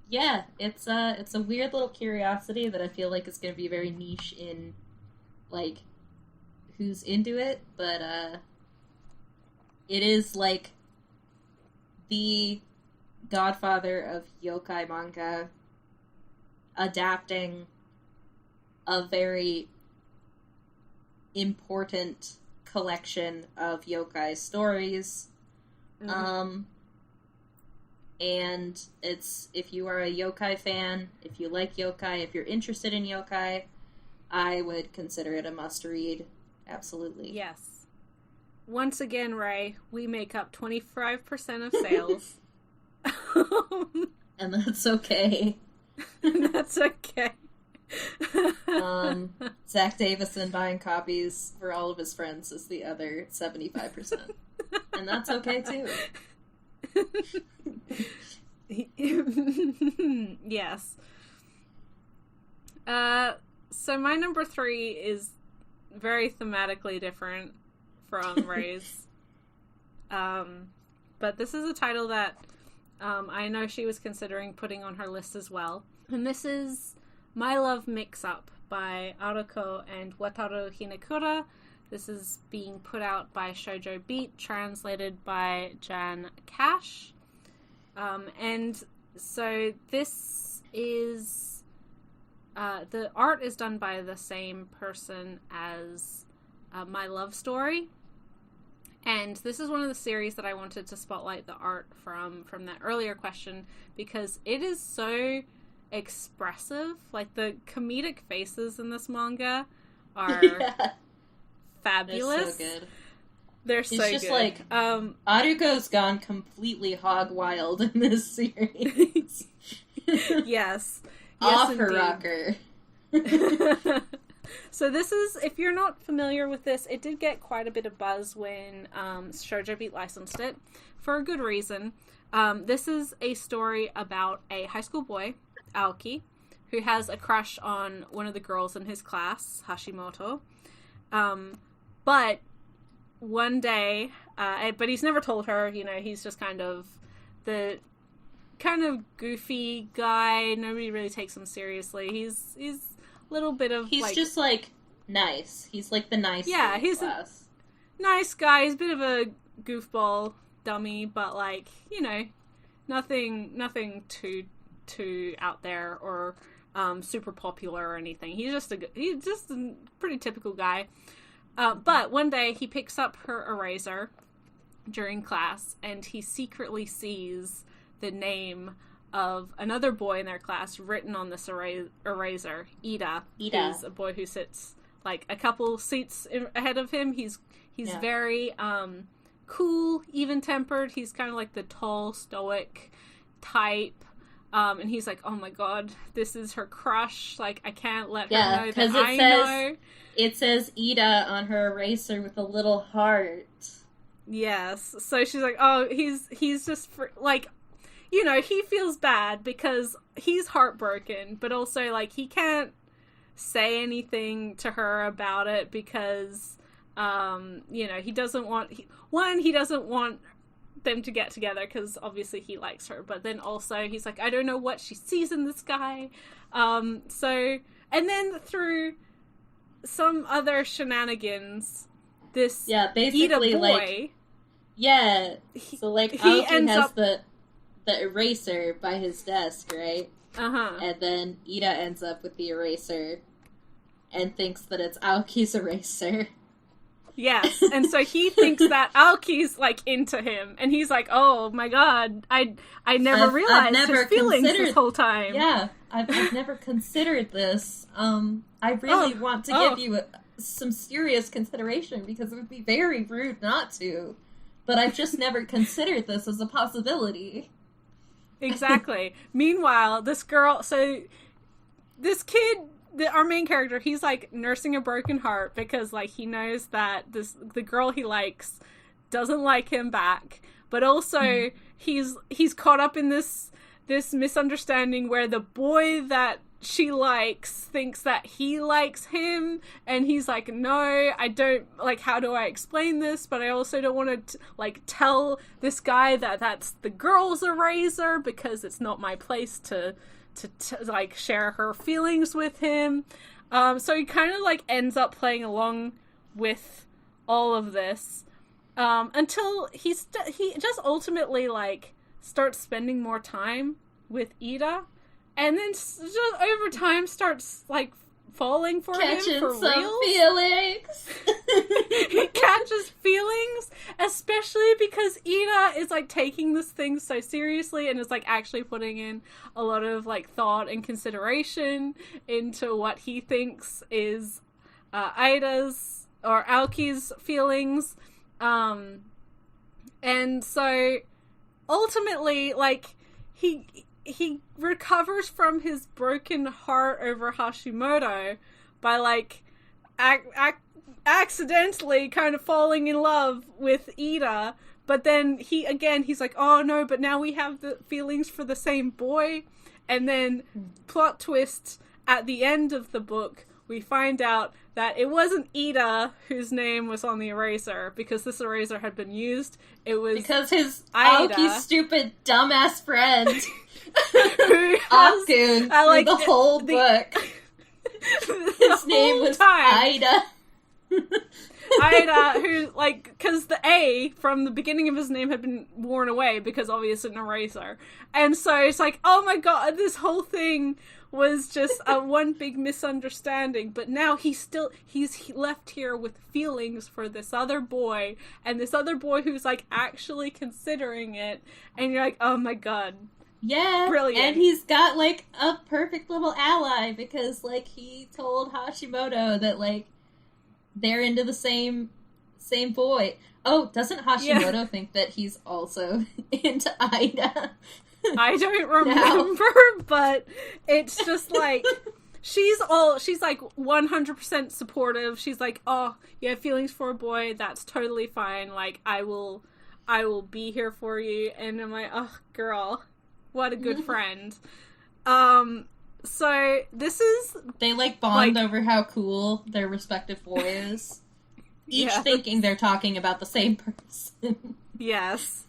Yeah, it's a weird little curiosity that I feel like is going to be very niche in, like, who's into it, but, it is, like, the godfather of yokai manga adapting a very important collection of yokai stories, and it's, if you are a yokai fan, if you like yokai, if you're interested in yokai, I would consider it a must-read. Absolutely. Yes. Once again, Ray, we make up 25% of sales. And that's okay. That's okay. Zach Davison buying copies for all of his friends is the other 75%. And that's okay, too. Yes. So my number 3 is very thematically different from Ray's. But this is a title that I know she was considering putting on her list as well. And this is My Love Mix-Up by Aruko and Wataru Hinekura. This is being put out by Shoujo Beat, translated by Jan Cash. And so this is... the art is done by the same person as My Love Story. And this is one of the series that I wanted to spotlight the art from that earlier question, because it is so expressive. Like, the comedic faces in this manga are fabulous. They're so good. They're so good. It's just like, Aruko's gone completely hog wild in this series. Yes. Off her rocker. So this is, if you're not familiar with this, it did get quite a bit of buzz when Shoujo Beat licensed it, for a good reason. This is a story about a high school boy, Aoki, who has a crush on one of the girls in his class, Hashimoto. But one day, but he's never told her, you know, he's just kind of the goofy guy. Nobody really takes him seriously. He's a little bit of, he's just like nice. He's like the nice. Yeah, he's class. A nice guy. He's a bit of a goofball dummy, but like, you know, nothing too out there or super popular or anything. He's just a pretty typical guy. But one day he picks up her eraser during class, and he secretly sees the name of another boy in their class written on this eraser, Ida. Who's a boy who sits like a couple seats ahead of him. He's very cool, even-tempered. He's kind of like the tall, stoic type. And he's like, oh my god, this is her crush. Like, I can't let her know that I know. It says Ida on her eraser with a little heart. Yes. So she's like, oh, he's just, like, you know, he feels bad because he's heartbroken, but also, like, he can't say anything to her about it because, you know, he doesn't want, he doesn't want them to get together because obviously he likes her, but then also he's like, I don't know what she sees in this guy. So, and then through some other shenanigans, this basically Ida boy, like, so like Aoki has the eraser by his desk, right? And then Ida ends up with the eraser and thinks that it's Aoki's eraser. Yes, and so he thinks that Aoki's, like, into him, and he's like, oh my god, I never realized his feelings this whole time. Yeah, I've never considered this. I really want to give you some serious consideration, because it would be very rude not to, but I've just never considered this as a possibility. Exactly. Meanwhile, this kid, our main character, he's like nursing a broken heart because like he knows that the girl he likes doesn't like him back, but also he's caught up in this misunderstanding where the boy that she likes thinks that he likes him, and he's like, no, I don't, like, how do I explain this, but I also don't want to like tell this guy that that's the girl's eraser because it's not my place to like share her feelings with him. So he kind of like ends up playing along with all of this until he just ultimately like starts spending more time with Ida, and then just over time starts like falling for him for some feelings. He catches feelings, especially because Ida is like taking this thing so seriously and is like actually putting in a lot of like thought and consideration into what he thinks is Ida's or Aoki's feelings, and so ultimately like he recovers from his broken heart over Hashimoto by like accidentally kind of falling in love with Ida, but then he's like, oh no, but now we have the feelings for the same boy, and then plot twist at the end of the book, we find out that it wasn't Ida whose name was on the eraser, because this eraser had been used. It was because his Ida, Aoki's stupid dumbass friend who Akun, like the whole book. His name was Ida. Ida, who, like, because the A from the beginning of his name had been worn away because obviously an eraser. And so it's like, oh my god, this whole thing was just a one big misunderstanding, but now he's left here with feelings for this other boy, and this other boy who's, like, actually considering it, and you're like, oh my god. Yeah, brilliant. And he's got, like, a perfect little ally, because, like, he told Hashimoto that, like, they're into the same boy. Oh, doesn't Hashimoto think that he's also into Ida? I don't remember, but it's just like, she's like 100% supportive. She's like, oh, you have feelings for a boy, that's totally fine. Like, I will be here for you. And I'm like, oh, girl, what a good friend. So this is... They, like, bond over how cool their respective boy is. Each thinking they're talking about the same person. Yes.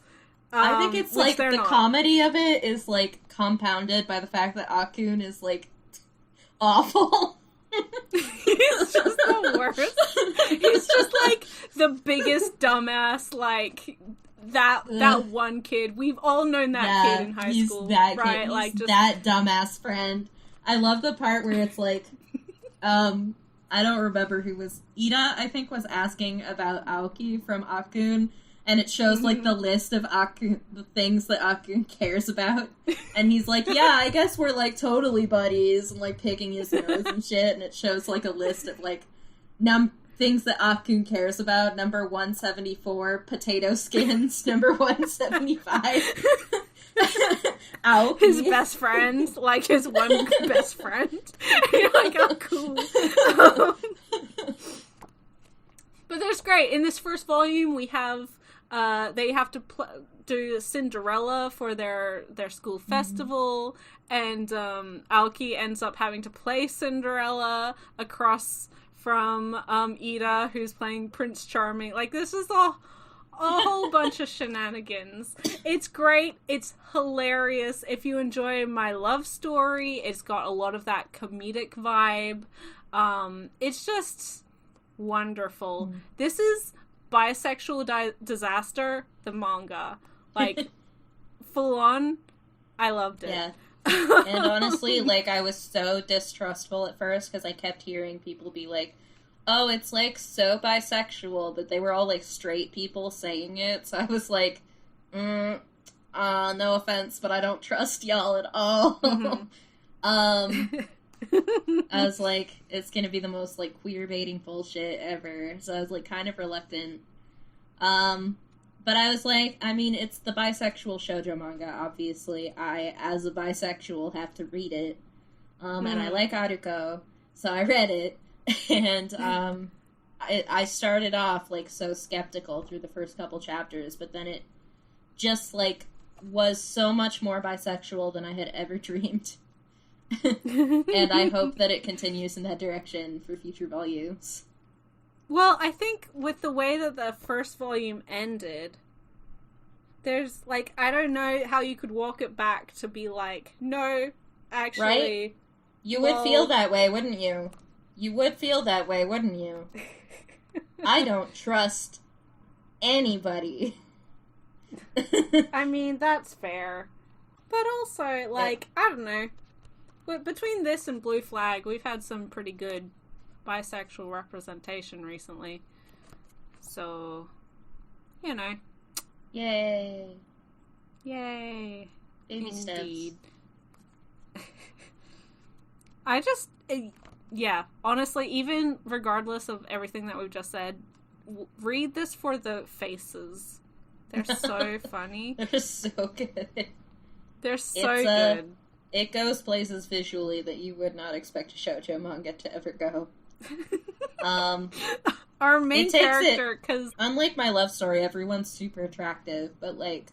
I think it's, like, the comedy of it is, like, compounded by the fact that Akun is, like, awful. He's just the worst. He's just, like, the biggest dumbass, like... That one kid. We've all known that kid in high school. That right? Kid. Like, just that dumbass friend. I love the part where it's like, I don't remember who was... Ida, I think, was asking about Aoki from Akun, and it shows, like, the list of the things that Akun cares about. And he's like, yeah, I guess we're, like, totally buddies, and, like, picking his nose and shit, and it shows, like, a list of, like, things that Akun cares about. Number 174, potato skins. Number 175, Aoki. His best friends, like his one best friend. You're like, oh, cool. But there's great. In this first volume, we have, they have to do Cinderella for their school festival, and Aoki ends up having to play Cinderella across from Ida, who's playing Prince Charming. Like, this is a whole bunch of shenanigans. It's great. It's hilarious. If you enjoy my love story, it's got a lot of that comedic vibe. It's just wonderful. This is bisexual disaster, the manga. Like, full on. I loved it. Yeah. And honestly, like, I was so distrustful at first because I kept hearing people be like, oh, it's, like, so bisexual, but they were all, like, straight people saying it, so I was like, no offense, but I don't trust y'all at all. I was like, it's gonna be the most, like, queer-baiting bullshit ever, so I was, like, kind of reluctant. But I was like, I mean, it's the bisexual shoujo manga, obviously. I, as a bisexual, have to read it. And I like Aruko, so I read it. And I started off, like, so skeptical through the first couple chapters, but then it just, like, was so much more bisexual than I had ever dreamed. And I hope that it continues in that direction for future volumes. Well, I think with the way that the first volume ended, there's, like, I don't know how you could walk it back to be like, no, actually... Right? You would feel that way, wouldn't you? You would feel that way, wouldn't you? I don't trust anybody. I mean, that's fair. But also, like, I don't know. Between this and Blue Flag, we've had some pretty good bisexual representation recently. So, you know. Yay. Yay. Baby Indeed. steps. I just... yeah, honestly, even regardless of everything that we've just said, read this for the faces. They're so funny. They're so good. They're so good. It goes places visually that you would not expect a shoujo manga to ever go. Our main character, because... Unlike my love story, everyone's super attractive, but, like,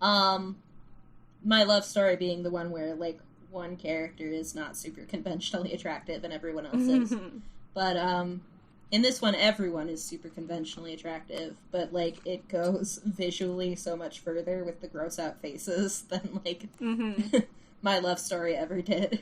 my love story being the one where, like, one character is not super conventionally attractive and everyone else is. But, in this one, everyone is super conventionally attractive, but, like, it goes visually so much further with the gross out faces than, like, my love story ever did.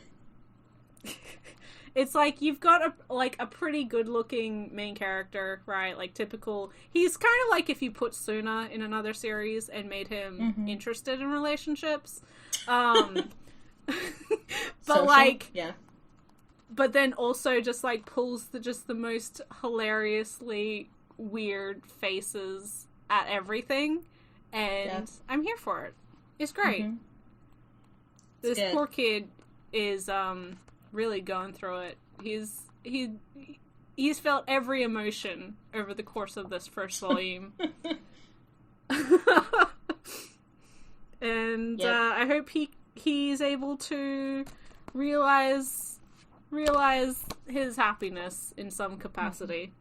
It's like, you've got a pretty good-looking main character, right? Like, typical... He's kind of like if you put Suna in another series and made him interested in relationships. But, Social? like... Yeah. But then also just, like, pulls the most hilariously weird faces at everything. And I'm here for it. It's great. This poor kid is, really going through it. He's felt every emotion over the course of this first volume. And I hope he's able to realize his happiness in some capacity.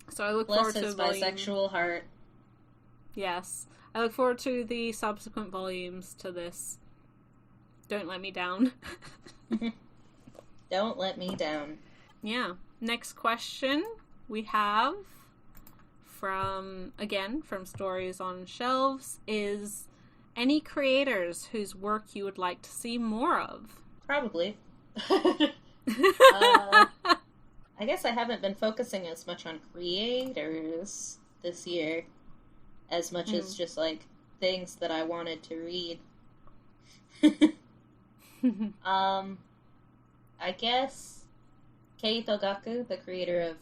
So I look forward to his bisexual heart. Yes. I look forward to the subsequent volumes to this. Don't let me down. Don't let me down. Yeah. Next question we have from Stories on Shelves is any creators whose work you would like to see more of? Probably. I guess I haven't been focusing as much on creators this year as much as just, like, things that I wanted to read. I guess Kei Togaku, the creator of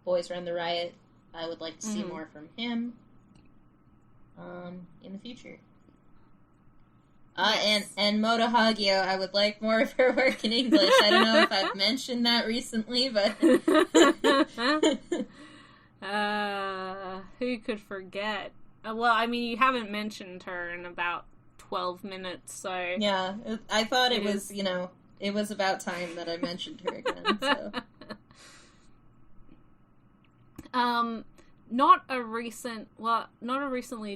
Boys Run the Riot, I would like to see more from him. in the future. Yes. And Moto Hagio, I would like more of her work in English. I don't know if I've mentioned that recently, but... Who could forget? Well, I mean, you haven't mentioned her in about 12 minutes, so... Yeah, I thought it was, it was about time that I mentioned her again, so... Not a recently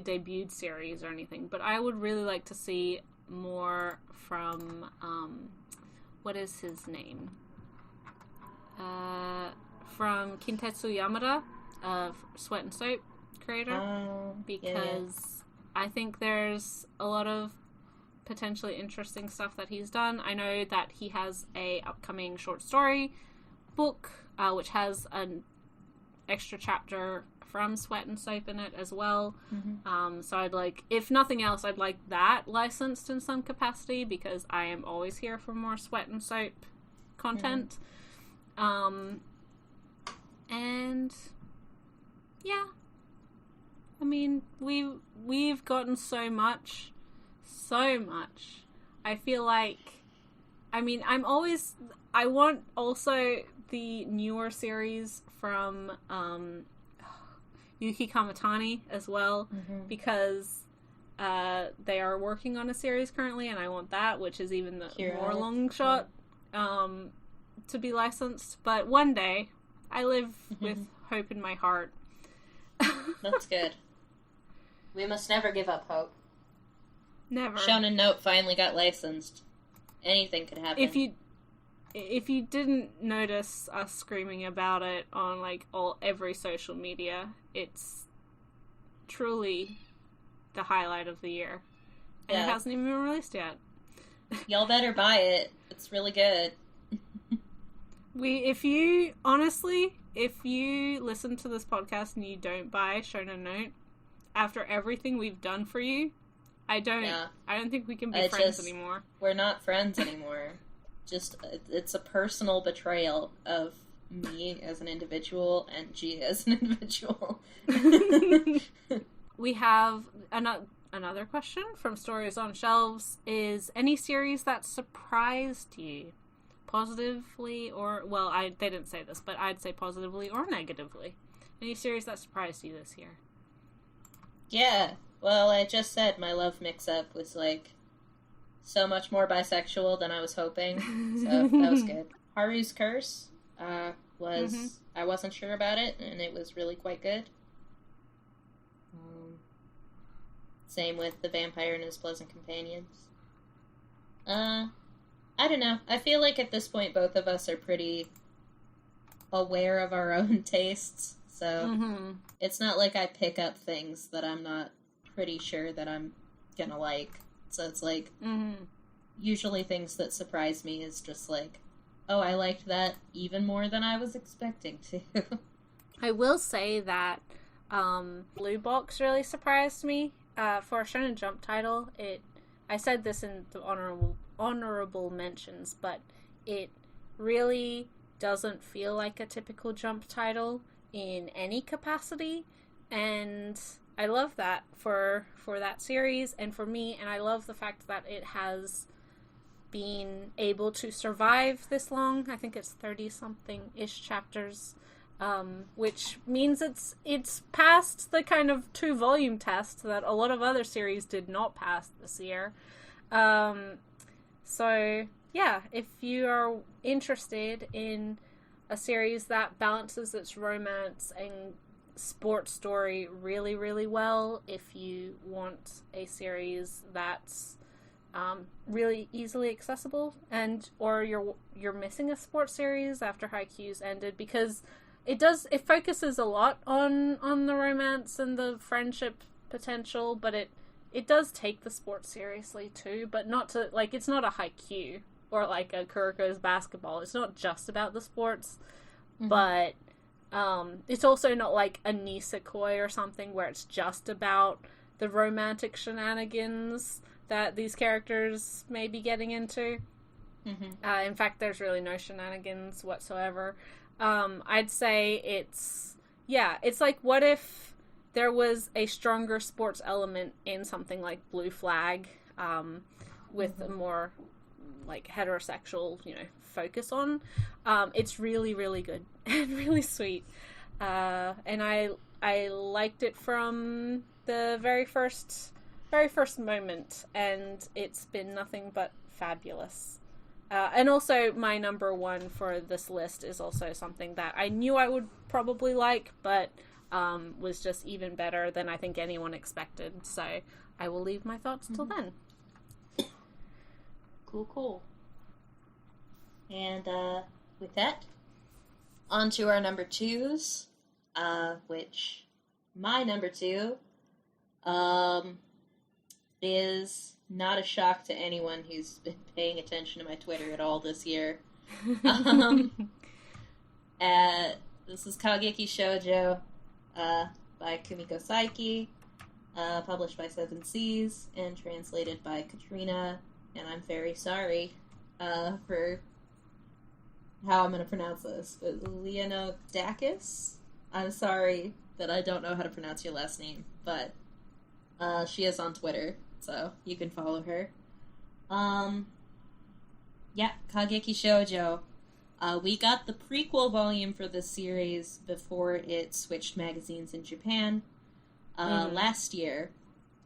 debuted series or anything, but I would really like to see more from, what is his name? From Kintetsu Yamada, of Sweat and Soap creator, because I think there's a lot of potentially interesting stuff that he's done. I know that he has a upcoming short story book, which has an extra chapter from Sweat and Soap in it as well. Mm-hmm. So I'd like, if nothing else, I'd like that licensed in some capacity, because I am always here for more Sweat and Soap content. And yeah, I mean, we've gotten so much. I feel like, I mean, I want also the newer series from Yuki Kamitani as well, because they are working on a series currently, and I want that, which is even the more long shot, to be licensed. But one day, I live with hope in my heart. That's good. We must never give up hope. Never. Shonen Note finally got licensed. Anything could happen. If you didn't notice us screaming about it on every social media, it's truly the highlight of the year. And it hasn't even been released yet. Y'all better buy it. It's really good. If you listen to this podcast and you don't buy Shonen Note, after everything we've done for you, I don't think we can be friends anymore. We're not friends anymore. It's a personal betrayal of me as an individual and G as an individual. We have another question from Stories on Shelves is, any series that surprised you? Positively or... Well, they didn't say this, but I'd say positively or negatively. Any series that surprised you this year? Yeah. Well, I just said my love mix-up was, so much more bisexual than I was hoping. So, that was good. Haru's Curse was... I wasn't sure about it, and it was really quite good. Same with The Vampire and His Pleasant Companions. I don't know. I feel like at this point both of us are pretty aware of our own tastes, so it's not like I pick up things that I'm not pretty sure that I'm gonna like. So it's usually things that surprise me is just oh, I liked that even more than I was expecting to. I will say that Blue Box really surprised me. For a Shonen Jump title, I said this in the honorable mentions, but it really doesn't feel like a typical Jump title in any capacity, and I love that for that series and for me, and I love the fact that it has been able to survive this long. I think it's 30-something-ish chapters, which means it's past the kind of 2-volume test that a lot of other series did not pass this year. So, yeah, if you are interested in a series that balances its romance and sports story really, really well, if you want a series that's really easily accessible, or you're missing a sports series after Haikyuu's ended, because it focuses a lot on the romance and the friendship potential, but it does take the sport seriously too, but not to, it's not a Haikyuu or a Kuroko's basketball. It's not just about the sports, but it's also not a Nisekoi or something where it's just about the romantic shenanigans that these characters may be getting into. In fact, there's really no shenanigans whatsoever. I'd say it's what if there was a stronger sports element in something like Blue Flag, with a more like heterosexual, focus on. It's really, really good and really sweet. And I liked it from the very first moment, and it's been nothing but fabulous. And also, my number one for this list is also something that I knew I would probably like, but was just even better than I think anyone expected. So I will leave my thoughts till then. Cool. And with that, on to our number twos, which my number two is not a shock to anyone who's been paying attention to my Twitter at all this year. This is Kageki Shoujo by Kumiko Saiki, published by Seven Seas and translated by Katrina, and I'm very sorry for how I'm going to pronounce this, but Leonodakis? I'm sorry that I don't know how to pronounce your last name, but she is on Twitter, so you can follow her. Yeah, Kageki Shoujo. We got the prequel volume for this series before it switched magazines in Japan last year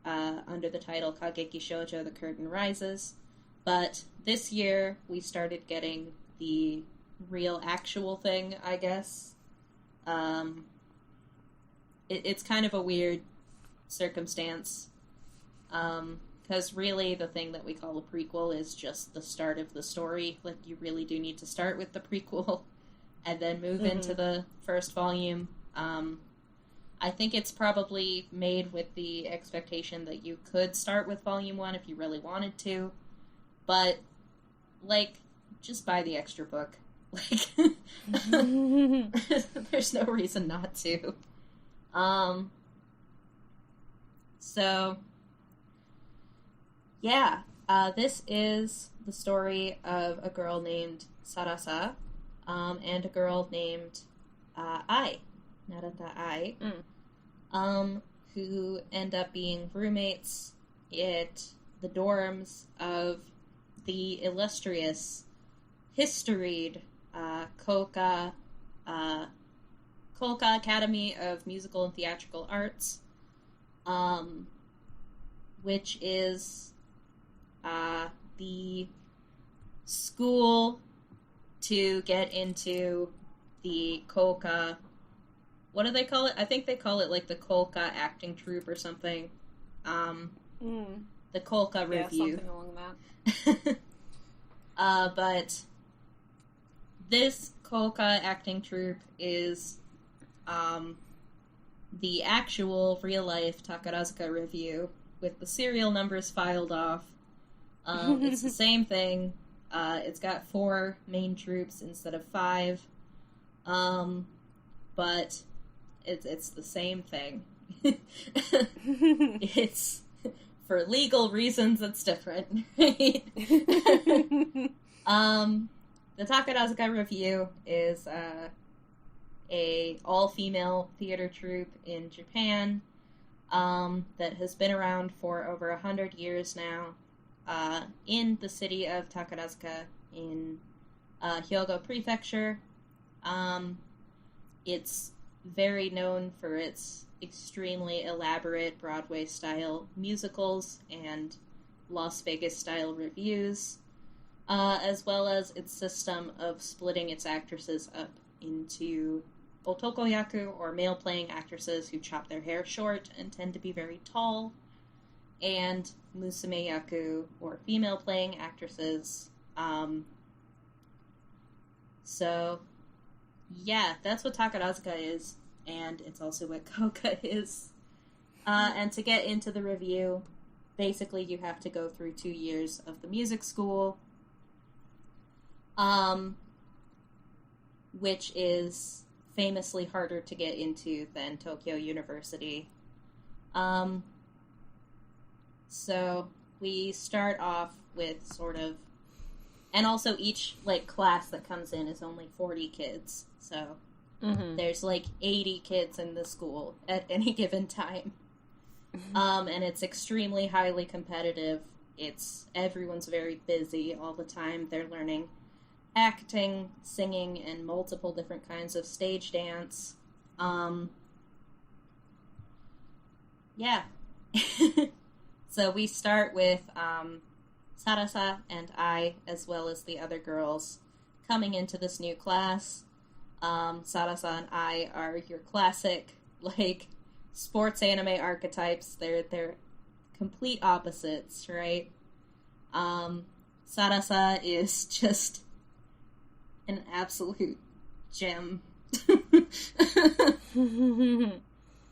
under the title Kageki Shoujo: The Curtain Rises. But this year we started getting the real actual thing, I guess. It's kind of a weird circumstance. Because really the thing that we call a prequel is just the start of the story. Like, you really do need to start with the prequel and then move into the first volume. I think it's probably made with the expectation that you could start with volume 1 if you really wanted to. But, like, just buy the extra book. Like, there's no reason not to. So, yeah, this is the story of a girl named Sarasa, and a girl named Ai, Narata Ai, who end up being roommates at the dorms of the illustrious, historied Koka Academy of Musical and Theatrical Arts, which is the school to get into the Koka. What do they call it? I think they call it like the Koka acting troupe or something. The Koka Review. Something along that. But this Koka acting troupe is the actual real-life Takarazuka Review with the serial numbers filed off. It's the same thing. It's got 4 main troops instead of 5. But it's the same thing. It's, for legal reasons, it's different, right? The Takarazuka Review is a all-female theater troupe in Japan that has been around for over 100 years now in the city of Takarazuka in Hyogo Prefecture. It's very known for its extremely elaborate Broadway-style musicals and Las Vegas-style reviews, as well as its system of splitting its actresses up into otokoyaku, or male-playing actresses who chop their hair short and tend to be very tall, and musume-yaku, or female-playing actresses. So, yeah, that's what Takarazuka is, and it's also what Koka is. And to get into the review, basically you have to go through 2 years of the music school, which is famously harder to get into than Tokyo University. So we start off with sort of, and also each class that comes in is only 40 kids, so There's like 80 kids in the school at any given time. And it's extremely highly competitive. Everyone's very busy all the time. They're learning acting, singing, and multiple different kinds of stage dance. Yeah. So we start with Sarasa and I, as well as the other girls, coming into this new class. Sarasa and I are your classic, like, sports anime archetypes. They're complete opposites, right? Sarasa is just an absolute gem.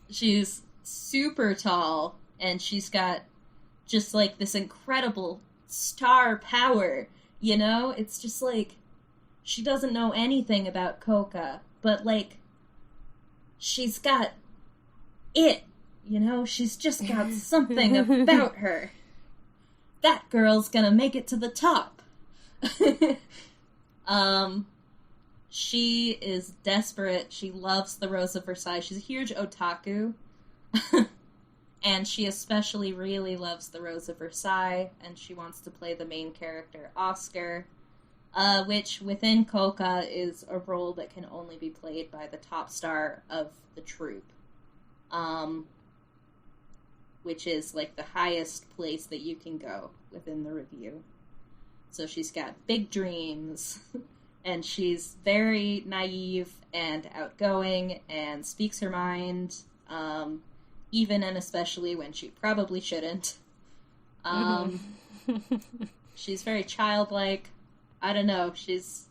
She's super tall, and she's got just, like, this incredible star power, you know? It's just, like, she doesn't know anything about Koka, but, like, she's got it, you know? She's just got something about her. That girl's gonna make it to the top. She is desperate. She loves the Rose of Versailles. She's a huge otaku. And she especially really loves the Rose of Versailles, and she wants to play the main character, Oscar, which within Koka is a role that can only be played by the top star of the troupe, which is like the highest place that you can go within the review. So she's got big dreams, and she's very naive and outgoing and speaks her mind, even and especially when she probably shouldn't. She's very childlike. I don't know, she's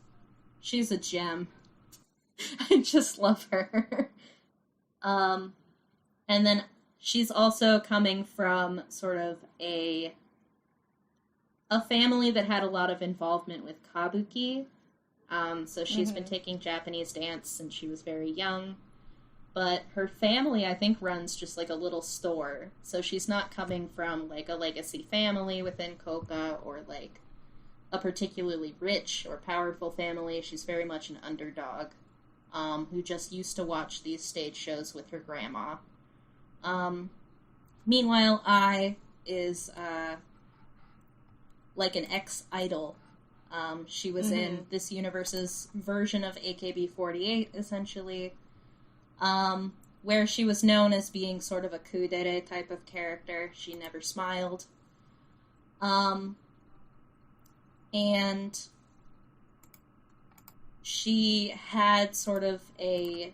a gem. I just love her. And then she's also coming from sort of a family that had a lot of involvement with kabuki. So she's been taking Japanese dance since she was very young. But her family, I think, runs just like a little store. So she's not coming from like a legacy family within Koka or like a particularly rich or powerful family. She's very much an underdog who just used to watch these stage shows with her grandma. Meanwhile, I is like an ex-idol. She was in this universe's version of AKB48, essentially, where she was known as being sort of a kudere type of character. She never smiled. And she had sort of a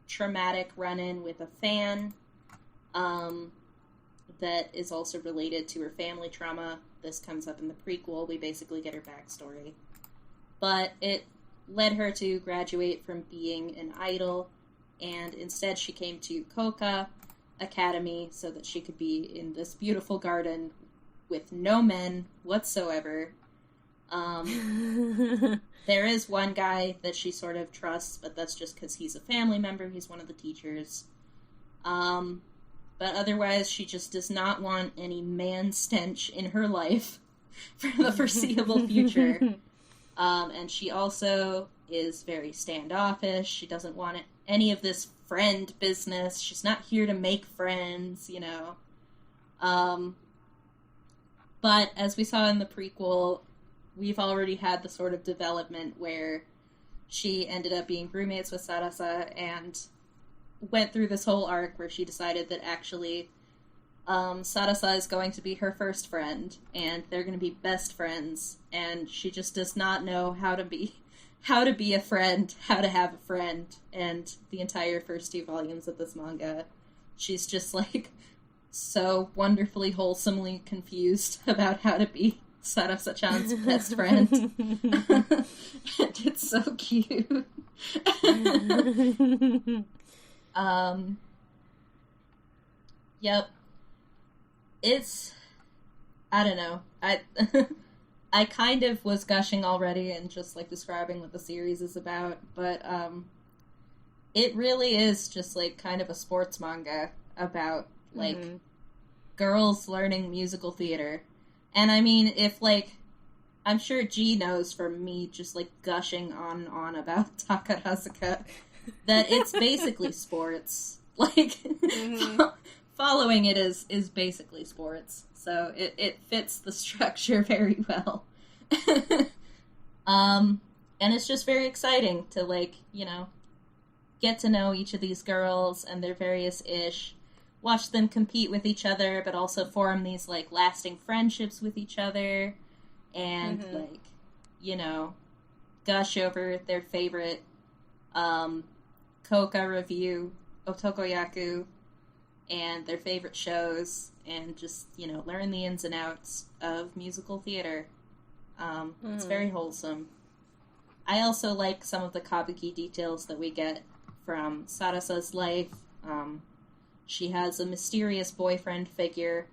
traumatic run-in with a fan, that is also related to her family trauma. This comes up in the prequel. We basically get her backstory. But it led her to graduate from being an idol, and instead she came to Koka Academy so that she could be in this beautiful garden with no men whatsoever. There is one guy that she sort of trusts, but that's just because he's a family member. He's one of the teachers. But otherwise, she just does not want any man stench in her life for the foreseeable future. And she also is very standoffish. She doesn't want any of this friend business. She's not here to make friends, you know. But as we saw in the prequel, we've already had the sort of development where she ended up being roommates with Sarasa and went through this whole arc where she decided that actually Sarasa is going to be her first friend, and they're going to be best friends, and she just does not know how to be a friend, how to have a friend, and the entire first 2 volumes of this manga, she's just, like, so wonderfully, wholesomely confused about how to be Sarasa-chan's best friend. And it's so cute. Yep. It's, I don't know. I kind of was gushing already and just, like, describing what the series is about, but, it really is just, like, kind of a sports manga about, like, girls learning musical theater. And, I mean, if, like, I'm sure G knows from me just, like, gushing on and on about Takarazuka, that it's basically sports. Like, Mm-hmm. following it is basically sports. So it fits the structure very well. And it's just very exciting to, like, get to know each of these girls and their various ish, watch them compete with each other, but also form these, like, lasting friendships with each other, and, Mm-hmm. like, gush over their favorite Koka review, Otokoyaku, and their favorite shows, and just, learn the ins and outs of musical theater. It's very wholesome. I also like some of the kabuki details that we get from Sarasa's life. She has a mysterious boyfriend figure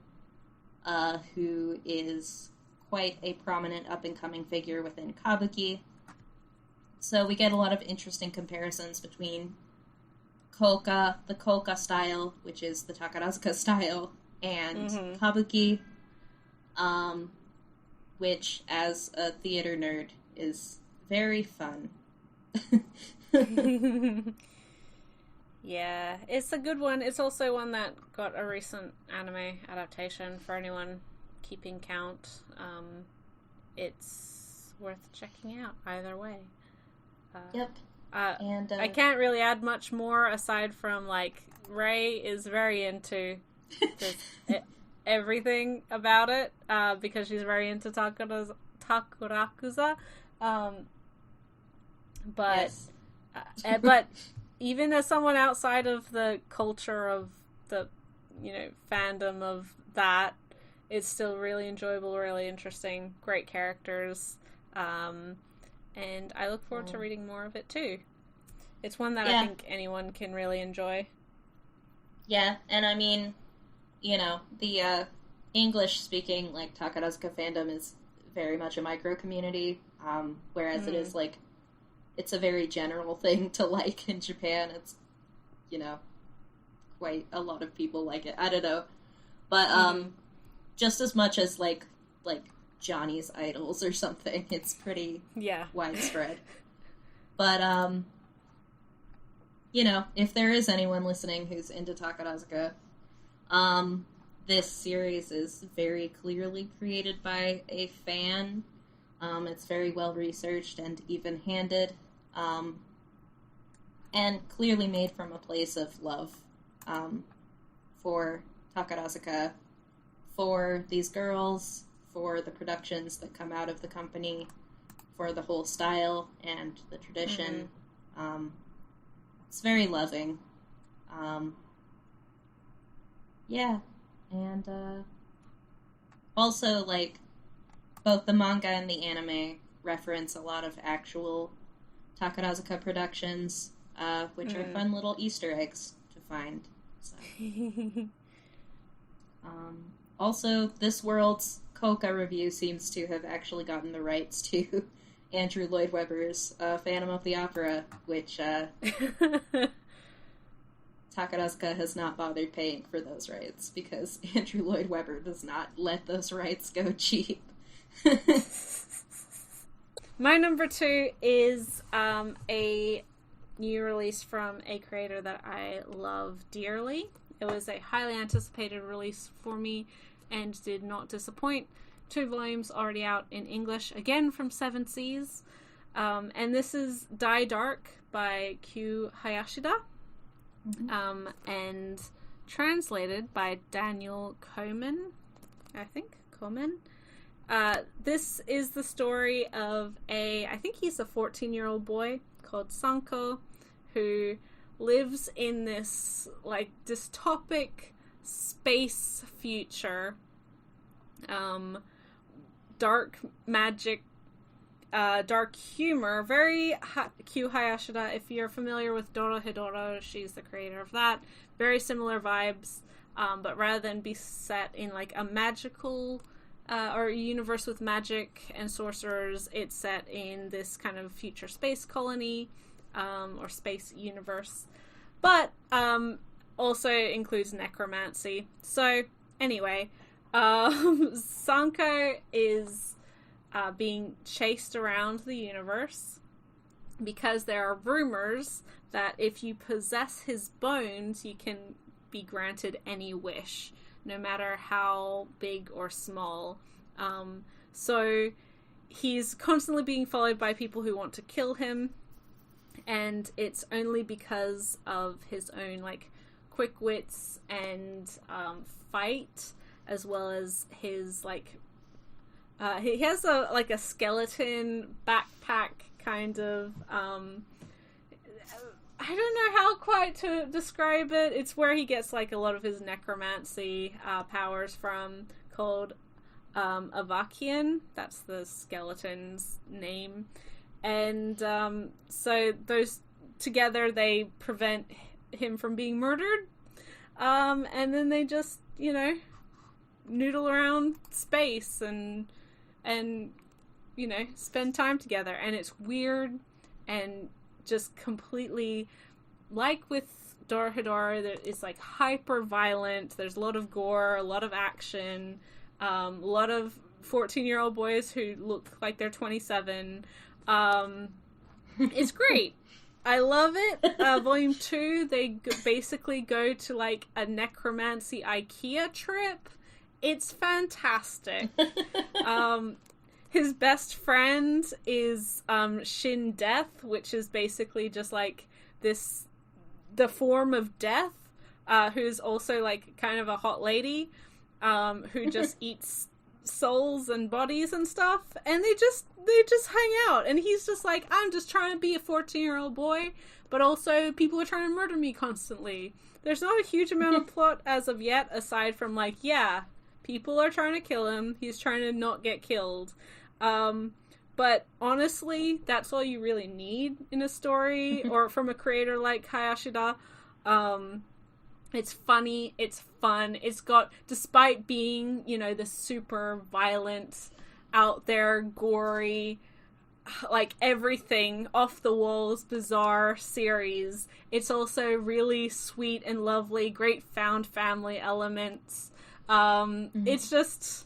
who is quite a prominent up-and-coming figure within kabuki. So we get a lot of interesting comparisons between Koka, the Koka style, which is the Takarazuka style, and kabuki, which, as a theater nerd, is very fun. Yeah, it's a good one. It's also one that got a recent anime adaptation for anyone keeping count. It's worth checking out either way. Yep. And I can't really add much more aside from, like, Ray is very into everything about it because she's very into Takurakuza. But yes. But even as someone outside of the culture of the fandom of that, it's still really enjoyable, really interesting, great characters, and I look forward to reading more of it too. It's one that I think anyone can really enjoy. Yeah, and I mean, the English-speaking, like, Takarazuka fandom is very much a micro-community, whereas it is, like, it's a very general thing to like in Japan. It's, quite a lot of people like it. I don't know. But, just as much as, like Johnny's Idols or something, it's pretty widespread. But, if there is anyone listening who's into Takarazuka, this series is very clearly created by a fan. It's very well researched and even-handed, and clearly made from a place of love for Takarazuka, for these girls, for the productions that come out of the company, for the whole style and the tradition. It's very loving. And also, like, both the manga and the anime reference a lot of actual Takarazuka productions, which are fun little Easter eggs to find. So. Also, this world's Koka review seems to have actually gotten the rights to Andrew Lloyd Webber's Phantom of the Opera, which Takarazuka has not bothered paying for those rights, because Andrew Lloyd Webber does not let those rights go cheap. My number 2 is a new release from a creator that I love dearly. It was a highly anticipated release for me and did not disappoint. 2 volumes already out in English, again from Seven Seas. And this is Die Dark by Q Hayashida. And translated by Daniel Komen, I think. Komen. This is the story of I think he's a 14-year-old boy called Sanko, who lives in this, like, dystopic space future. Dark magic, dark humor, very Q Hayashida. If you're familiar with Dorohedoro, she's the creator of that. Very similar vibes, but rather than be set in, like, a magical or a universe with magic and sorcerers, it's set in this kind of future space colony, or space universe, but also includes necromancy. So anyway, Sanko is being chased around the universe because there are rumors that if you possess his bones, you can be granted any wish, no matter how big or small. So he's constantly being followed by people who want to kill him, and it's only because of his own, like, quick wits and fight, as well as his, like, he has a skeleton backpack kind of, I don't know how quite to describe it. It's where he gets, like, a lot of his necromancy powers from, called Avakian. That's the skeleton's name. And so those together, they prevent him from being murdered. And then they just, you know, noodle around space and you know, spend time together. And it's weird and just completely, like with Dorohedoro, that it's like hyper violent. There's a lot of gore, a lot of action, a lot of 14-year-old boys who look like they're 27. It's great. I love it. Volume 2, they basically go to, like, a necromancy IKEA trip. It's fantastic. His best friend is Shin Death, which is basically just, like, the form of death, who's also, like, kind of a hot lady, who just eats souls and bodies and stuff, and they just hang out, and he's just like, I'm just trying to be a 14-year-old boy, but also people are trying to murder me constantly. There's not a huge amount of plot as of yet, aside from, like, yeah, people are trying to kill him, he's trying to not get killed. But honestly, that's all you really need in a story, or from a creator like Hayashida. It's funny, it's fun, it's got, despite being, you know, the super violent, out there, gory, like, everything, off the walls, bizarre series, it's also really sweet and lovely, great found family elements. It's just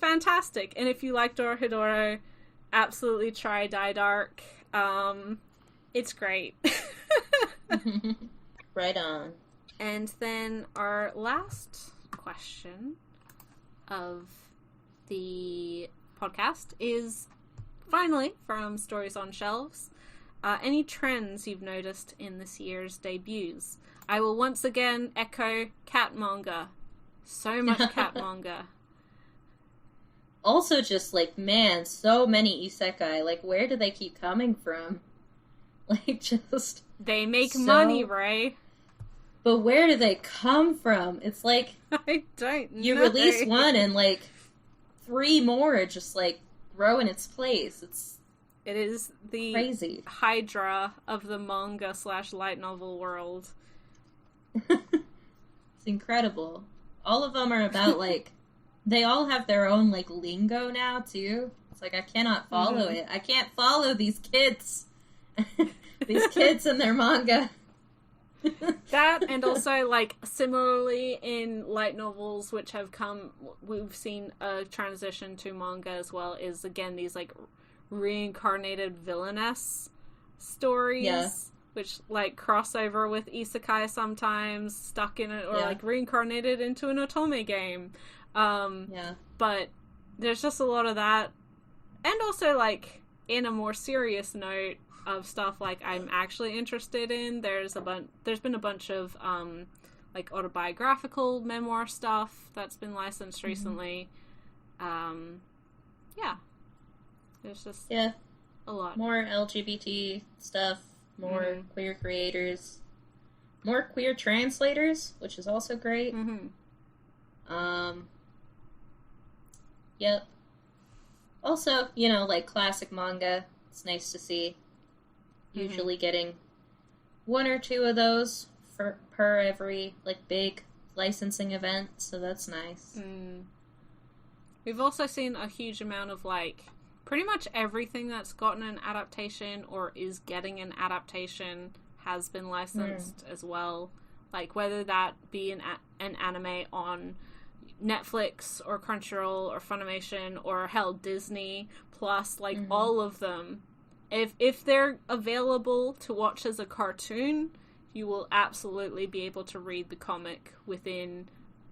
fantastic. And if you like Dorohedoro, absolutely try Die Dark. It's great. Right on. And then our last question of the podcast is, finally, from Stories on Shelves. Any trends you've noticed in this year's debuts? I will once again echo cat manga. So much cat manga. Also just, like, man, so many isekai. Like, where do they keep coming from? Like, just... They make money, Ray. But where do they come from? It's like... I don't know. You release one and, like, 3 more just, like, grow in its place. It is the crazy Hydra of the manga / light novel world. It's incredible. All of them are about, like... They all have their own, like, lingo now, too. It's like, I cannot follow it. I can't follow these kids. These kids and their manga. That, and also, like, similarly in light novels, which have come, we've seen a transition to manga as well, is, again, these, like, reincarnated villainess stories. Yeah. Which, like, crossover with isekai sometimes, stuck in it, or, like, reincarnated into an otome game. But there's just a lot of that. And also, like, in a more serious note of stuff, like, I'm actually interested in, there's been a bunch of, like, autobiographical memoir stuff that's been licensed recently. There's just a lot. More LGBT stuff, more queer creators, more queer translators, which is also great. Yep. Also, you know, like, classic manga, it's nice to see. Usually getting 1 or 2 of those per every, like, big licensing event, so that's nice. We've also seen a huge amount of, like, pretty much everything that's gotten an adaptation or is getting an adaptation has been licensed as well. Like, whether that be an anime on Netflix or Crunchyroll or Funimation or hell, Disney Plus, like, all of them. if they're available to watch as a cartoon, you will absolutely be able to read the comic within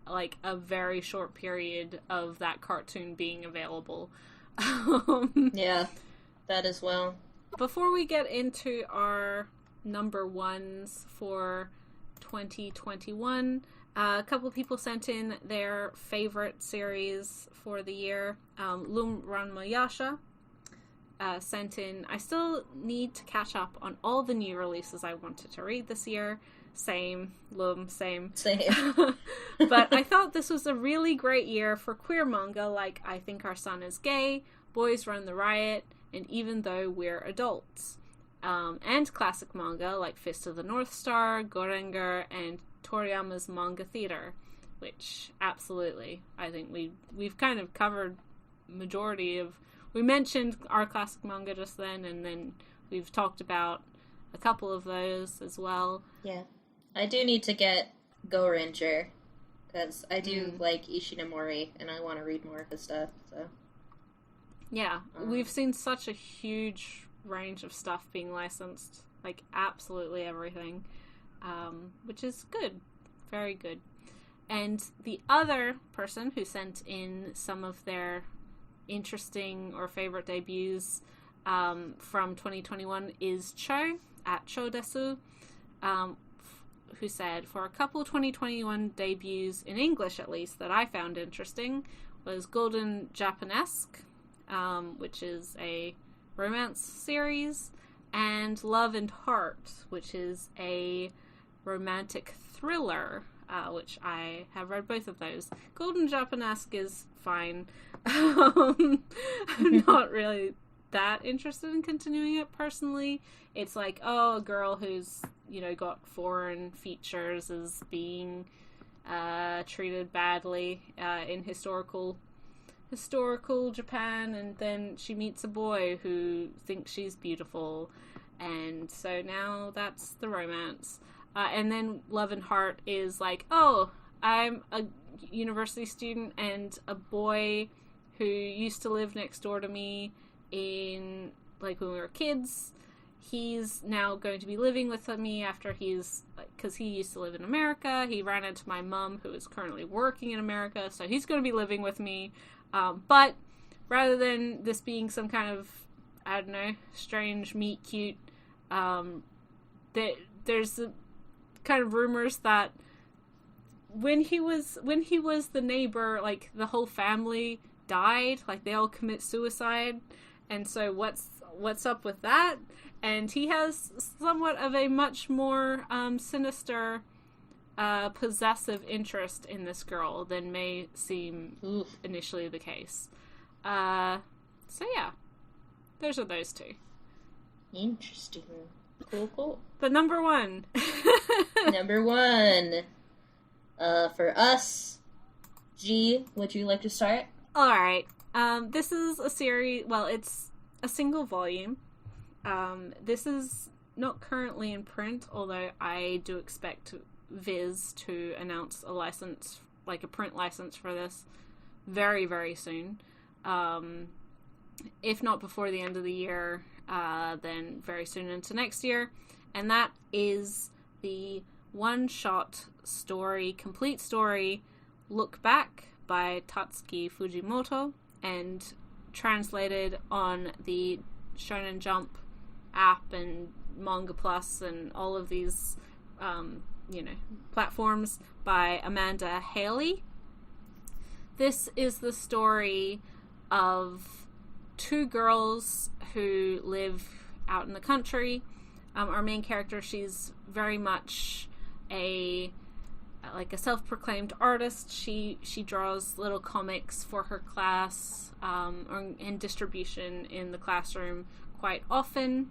like a very short period of that cartoon being available. Yeah, that as well. Before we get into our number ones for 2021, a couple of people sent in their favorite series for the year. Lum Ranmayasha sent in, I still need to catch up on all the new releases I wanted to read this year. Same, Lum, same. But I thought this was a really great year for queer manga like I Think Our Son is Gay, Boys Run the Riot, and Even Though We're Adults. And classic manga like Fist of the North Star, Gorenger, and Toriyama's Manga Theater, which absolutely, I think we've kind of covered majority of. We mentioned our classic manga just then, and then we've talked about a couple of those as well. Yeah, I do need to get Gorenger because I do like Ishinomori, and I want to read more of his stuff. So yeah, we've seen such a huge range of stuff being licensed, like absolutely everything, which is good, very good. And the other person who sent in some of their interesting or favorite debuts from 2021 is Cho at Cho Desu, who said, for a couple 2021 debuts in English at least that I found interesting was Golden Japanesque, which is a romance series, and Love and Heart, which is a romantic thriller, which I have read both of those. Golden Japanesque is fine. I'm not really that interested in continuing it personally. It's like, oh, a girl who's, got foreign features is being treated badly in historical Japan, and then she meets a boy who thinks she's beautiful, and so now that's the romance. And then Love and Heart is like, oh, I'm a university student, and a boy who used to live next door to me in, like, when we were kids, he's now going to be living with me after because he used to live in America. He ran into my mom, who is currently working in America, so he's going to be living with me. But rather than this being some kind of, I don't know, strange meet cute, there's kind of rumors that when he was the neighbor, like, the whole family died, like, they all commit suicide, and so what's up with that? And he has somewhat of a much more sinister, possessive interest in this girl than may seem initially the case. So yeah, those are those two. Interesting. Cool. But number one. Number one. For us, G, would you like to start? Alright. This is a series, well, it's a single volume. This is not currently in print, although I do expect Viz to announce a license, like a print license for this very, very soon. If not before the end of the year, then very soon into next year. And that is the one-shot story, complete story, Look Back by Tatsuki Fujimoto, and translated on the Shonen Jump app and Manga Plus and all of these, platforms by Amanda Haley. This is the story of two girls who live out in the country. Our main character, she's very much a self-proclaimed artist. She draws little comics for her class, and distribution in the classroom quite often,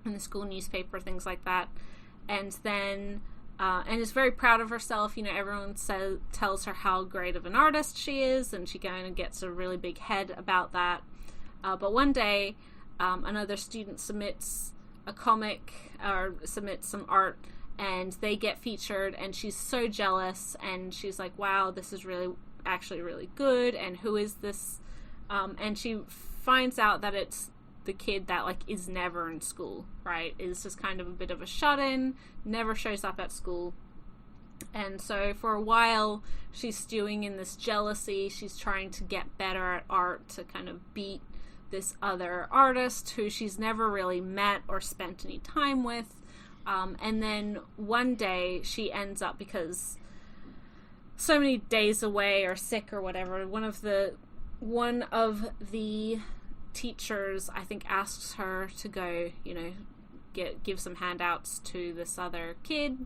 in the school newspaper, things like that. And then, and is very proud of herself. Everyone tells her how great of an artist she is, and she kind of gets a really big head about that. But one day, another student submits a comic, or submits some art, and they get featured, and she's so jealous, and she's like, wow, this is actually really good, and who is this? And she finds out that it's the kid that, like, is never in school, right? Is just kind of a bit of a shut-in, never shows up at school. And so for a while, she's stewing in this jealousy. She's trying to get better at art to kind of beat this other artist who she's never really met or spent any time with. And then one day she ends up, because so many days away or sick or whatever, one of the teachers, I think, asks her to go, you know, give some handouts to this other kid.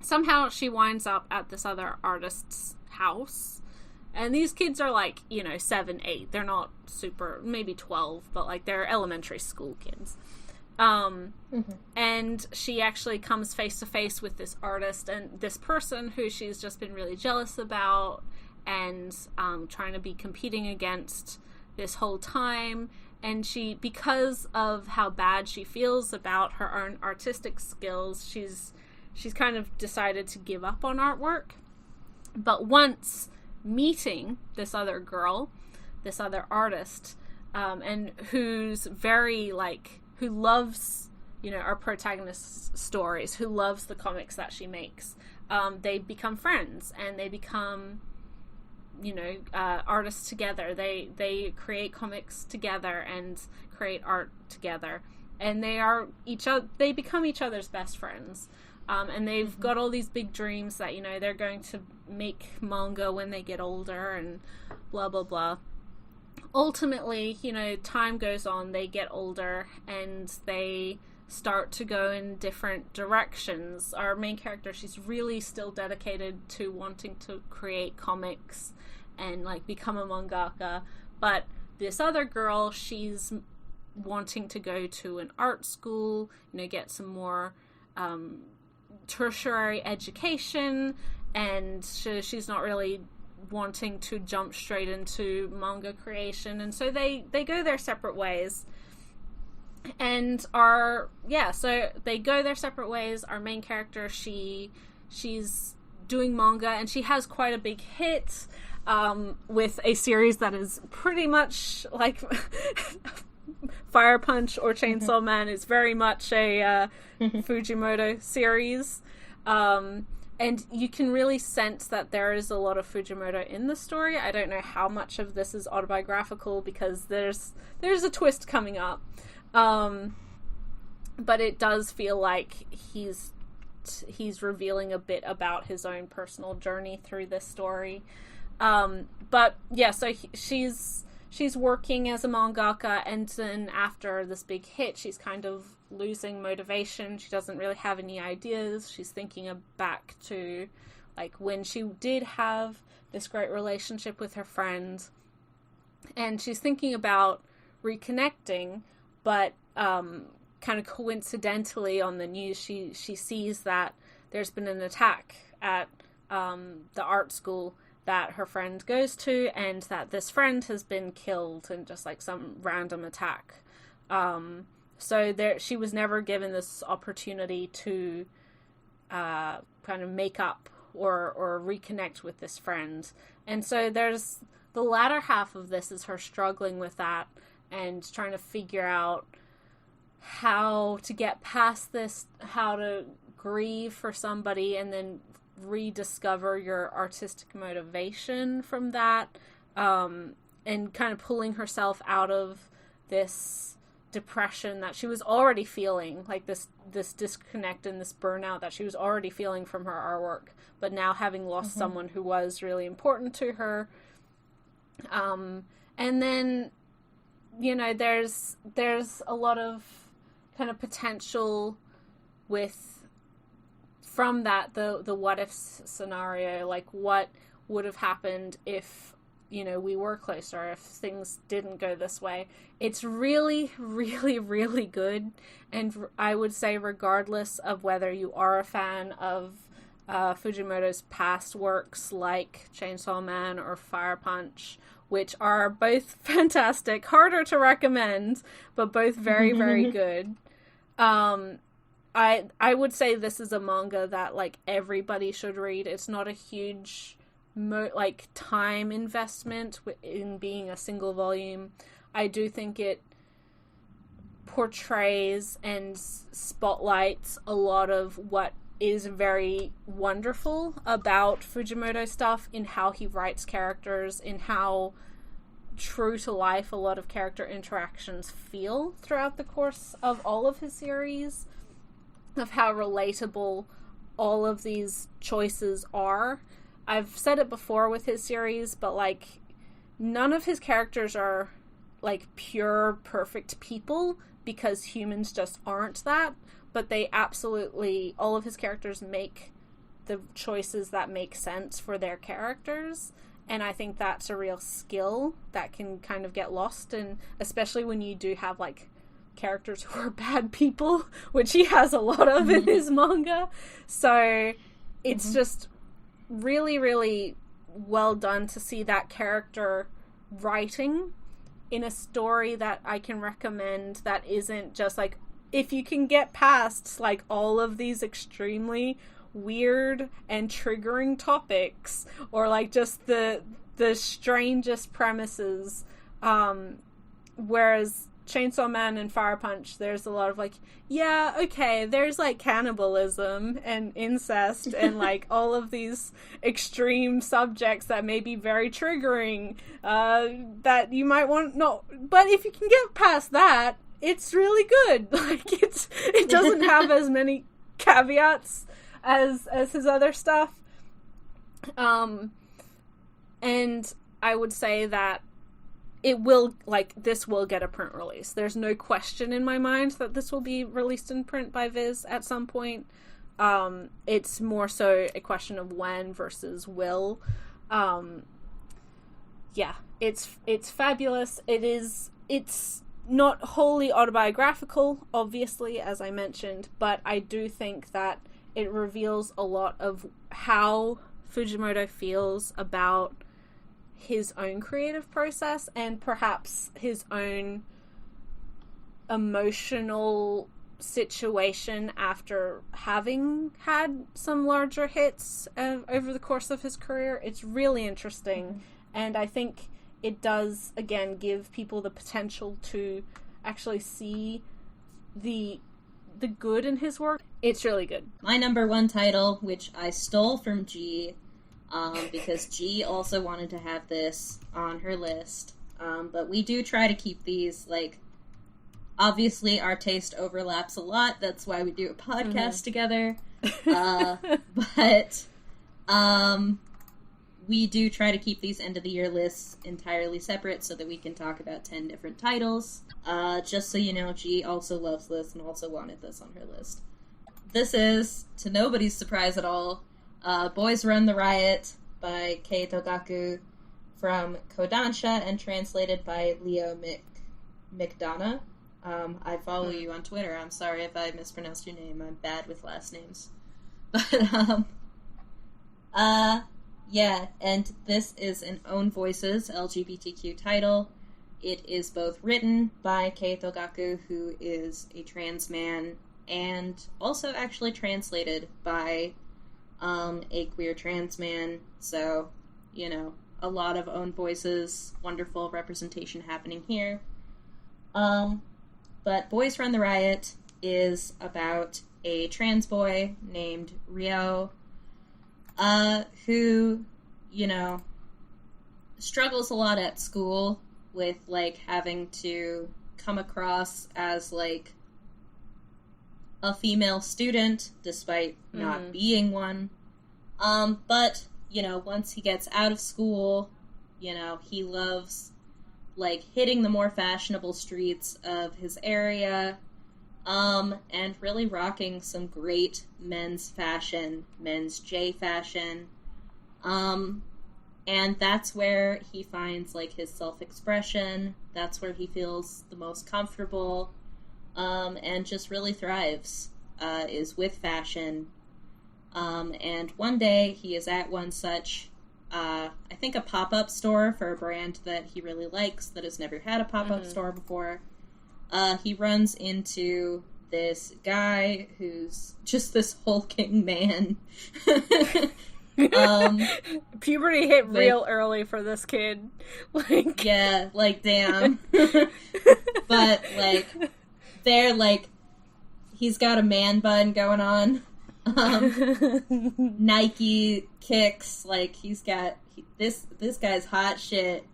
Somehow she winds up at this other artist's house. And these kids are like, you know, 7, 8. They're not super, maybe 12, but like they're elementary school kids. And she actually comes face to face with this artist and this person who she's just been really jealous about and trying to be competing against this whole time. And she, because of how bad she feels about her own artistic skills, she's kind of decided to give up on artwork. But once meeting this other girl, this other artist, and who's very, like, who loves, you know, our protagonist's stories, who loves the comics that she makes, they become friends, and they become, you know, artists together. They create comics together and create art together, and they become each other's best friends. And they've got all these big dreams that, you know, they're going to make manga when they get older and blah, blah, blah. Ultimately, you know, time goes on, they get older, and they start to go in different directions. Our main character, she's really still dedicated to wanting to create comics and, like, become a mangaka. But this other girl, she's wanting to go to an art school, you know, get some more tertiary education, and she's not really wanting to jump straight into manga creation, and so they go their separate ways. And so they go their separate ways. Our main character, she's doing manga, and she has quite a big hit with a series that is pretty much like Fire Punch or Chainsaw Man is very much a Fujimoto series. And you can really sense that there is a lot of Fujimoto in the story. I don't know how much of this is autobiographical, because there's a twist coming up. But it does feel like he's revealing a bit about his own personal journey through this story. But yeah, so she's working as a mangaka, and then after this big hit, she's kind of losing motivation. She doesn't really have any ideas. She's thinking back to, like, when she did have this great relationship with her friend, and she's thinking about reconnecting, but kind of coincidentally on the news, she sees that there's been an attack at the art school that her friend goes to, and that this friend has been killed in just like some random attack. So she was never given this opportunity to kind of make up or reconnect with this friend. And so there's the latter half of this is her struggling with that and trying to figure out how to get past this, how to grieve for somebody and then rediscover your artistic motivation from that, and kind of pulling herself out of this depression that she was already feeling, like this disconnect and this burnout that she was already feeling from her artwork, but now having lost someone who was really important to her. And then, you know, there's a lot of kind of potential from that, the what if scenario, like what would have happened if, you know, we were closer, if things didn't go this way. It's really, really, really good. And I would say, regardless of whether you are a fan of Fujimoto's past works like Chainsaw Man or Fire Punch, which are both fantastic, harder to recommend, but both very, very good. I would say this is a manga that, like, everybody should read. It's not a huge time investment in being a single volume. I do think it portrays and spotlights a lot of what is very wonderful about Fujimoto stuff in how he writes characters, in how true to life a lot of character interactions feel throughout the course of all of his series, of how relatable all of these choices are. I've said it before with his series, but like none of his characters are like pure perfect people, because humans just aren't that, but they absolutely, all of his characters make the choices that make sense for their characters. And I think that's a real skill that can kind of get lost, and especially when you do have like characters who are bad people, which he has a lot of in his manga. So it's just really, really well done to see that character writing in a story that I can recommend that isn't just like, if you can get past like all of these extremely weird and triggering topics, or like just the strangest premises, whereas Chainsaw Man and Fire Punch, there's a lot of like, yeah, okay, there's like cannibalism and incest and like all of these extreme subjects that may be very triggering, that you might want, no, but if you can get past that, it's really good. Like it doesn't have as many caveats as his other stuff. And I would say that it will, like, this will get a print release. There's no question in my mind that this will be released in print by Viz at some point. It's more so a question of when versus will. Yeah, it's fabulous. It's not wholly autobiographical, obviously, as I mentioned, but I do think that it reveals a lot of how Fujimoto feels about his own creative process, and perhaps his own emotional situation after having had some larger hits over the course of his career. It's really interesting, and I think it does, again, give people the potential to actually see the good in his work. It's really good. My number one title, which I stole from G, because G also wanted to have this on her list. But we do try to keep these, like, obviously our taste overlaps a lot. That's why we do a podcast together. But we do try to keep these end of the year lists entirely separate so that we can talk about 10 different titles. Just so you know, G also loves this and also wanted this on her list. This is, to nobody's surprise at all, Boys Run the Riot by Kei Togaku, from Kodansha and translated by Leo McDonough. I follow you on Twitter. I'm sorry if I mispronounced your name. I'm bad with last names. But, yeah, and this is an Own Voices LGBTQ title. It is both written by Kei Togaku, who is a trans man, and also actually translated by a queer trans man. So, you know, a lot of Own Voices, wonderful representation happening here. But Boys Run the Riot is about a trans boy named Ryo, who, you know, struggles a lot at school with, like, having to come across as, like, a female student, despite not being one. But, you know, once he gets out of school, you know, he loves, like, hitting the more fashionable streets of his area, and really rocking some great men's fashion, men's J fashion. And that's where he finds, like, his self-expression. That's where he feels the most comfortable, and just really thrives, is with fashion. And one day he is at one such, I think a pop-up store for a brand that he really likes that has never had a pop-up store before. He runs into this guy who's just this hulking man. Puberty hit real early for this kid. Like, yeah, like, damn. But, like, there, like, he's got a man bun going on. Nike kicks, like, this guy's hot shit.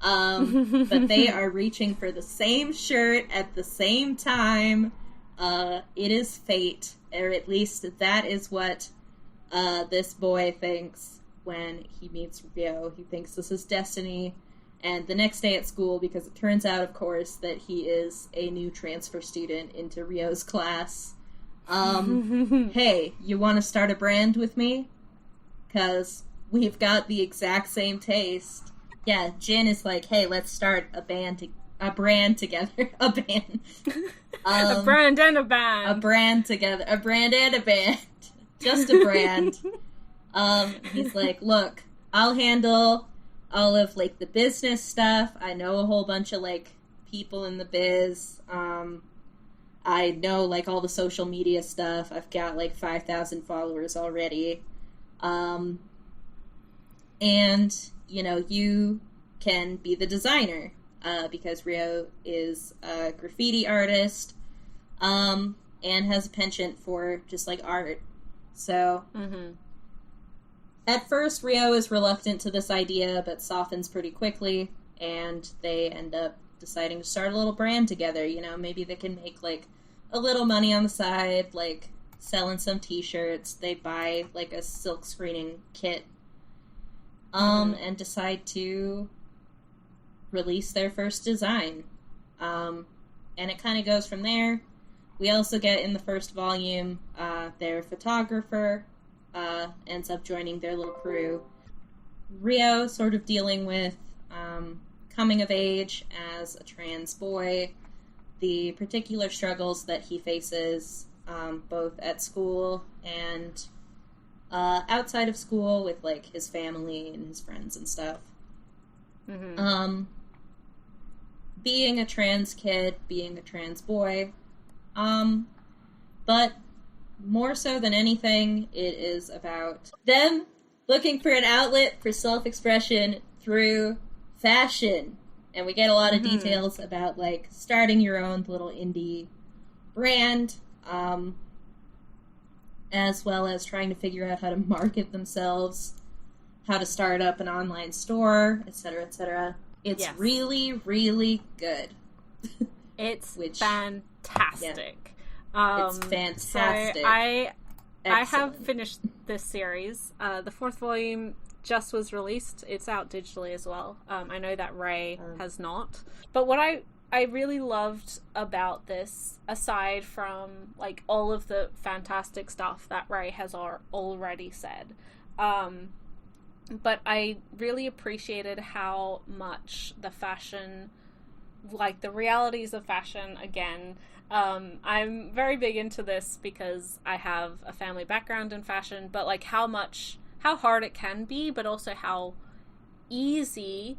But they are reaching for the same shirt at the same time. It is fate, or at least that is what this boy thinks when he meets Ryo. He thinks this is destiny. And the next day at school, because it turns out, of course, that he is a new transfer student into Ryo's class. Hey, you want to start a brand with me? Because we've got the exact same taste. Yeah, Jin is like, hey, let's start a brand together. A band. A brand and a band. A brand together. A brand and a band. Just a brand. He's like, look, I'll handle all of, like, the business stuff. I know a whole bunch of, like, people in the biz. I know, like, all the social media stuff. I've got, like, 5,000 followers already. And, you know, you can be the designer, because Ryo is a graffiti artist, and has a penchant for just, like, art. So, at first, Ryo is reluctant to this idea, but softens pretty quickly, and they end up deciding to start a little brand together. You know, maybe they can make, like, a little money on the side, like, selling some t-shirts. They buy, like, a silk screening kit, and decide to release their first design. And it kind of goes from there. We also get, in the first volume, their photographer ends up joining their little crew. Ryo sort of dealing with coming of age as a trans boy, the particular struggles that he faces both at school and outside of school with, like, his family and his friends and stuff. Being a trans kid, being a trans boy, but more so than anything, it is about them looking for an outlet for self-expression through fashion. And we get a lot of details about, like, starting your own little indie brand, as well as trying to figure out how to market themselves, how to start up an online store, etc., etc. It's really, really good. It's fantastic. It's fantastic. So I have finished this series. The fourth volume just was released. It's out digitally as well. I know that Ray has not. But what I really loved about this, aside from, like, all of the fantastic stuff that Ray has already said, but I really appreciated how much the fashion, like, the realities of fashion, again, I'm very big into this because I have a family background in fashion, but, like, how hard it can be, but also how easy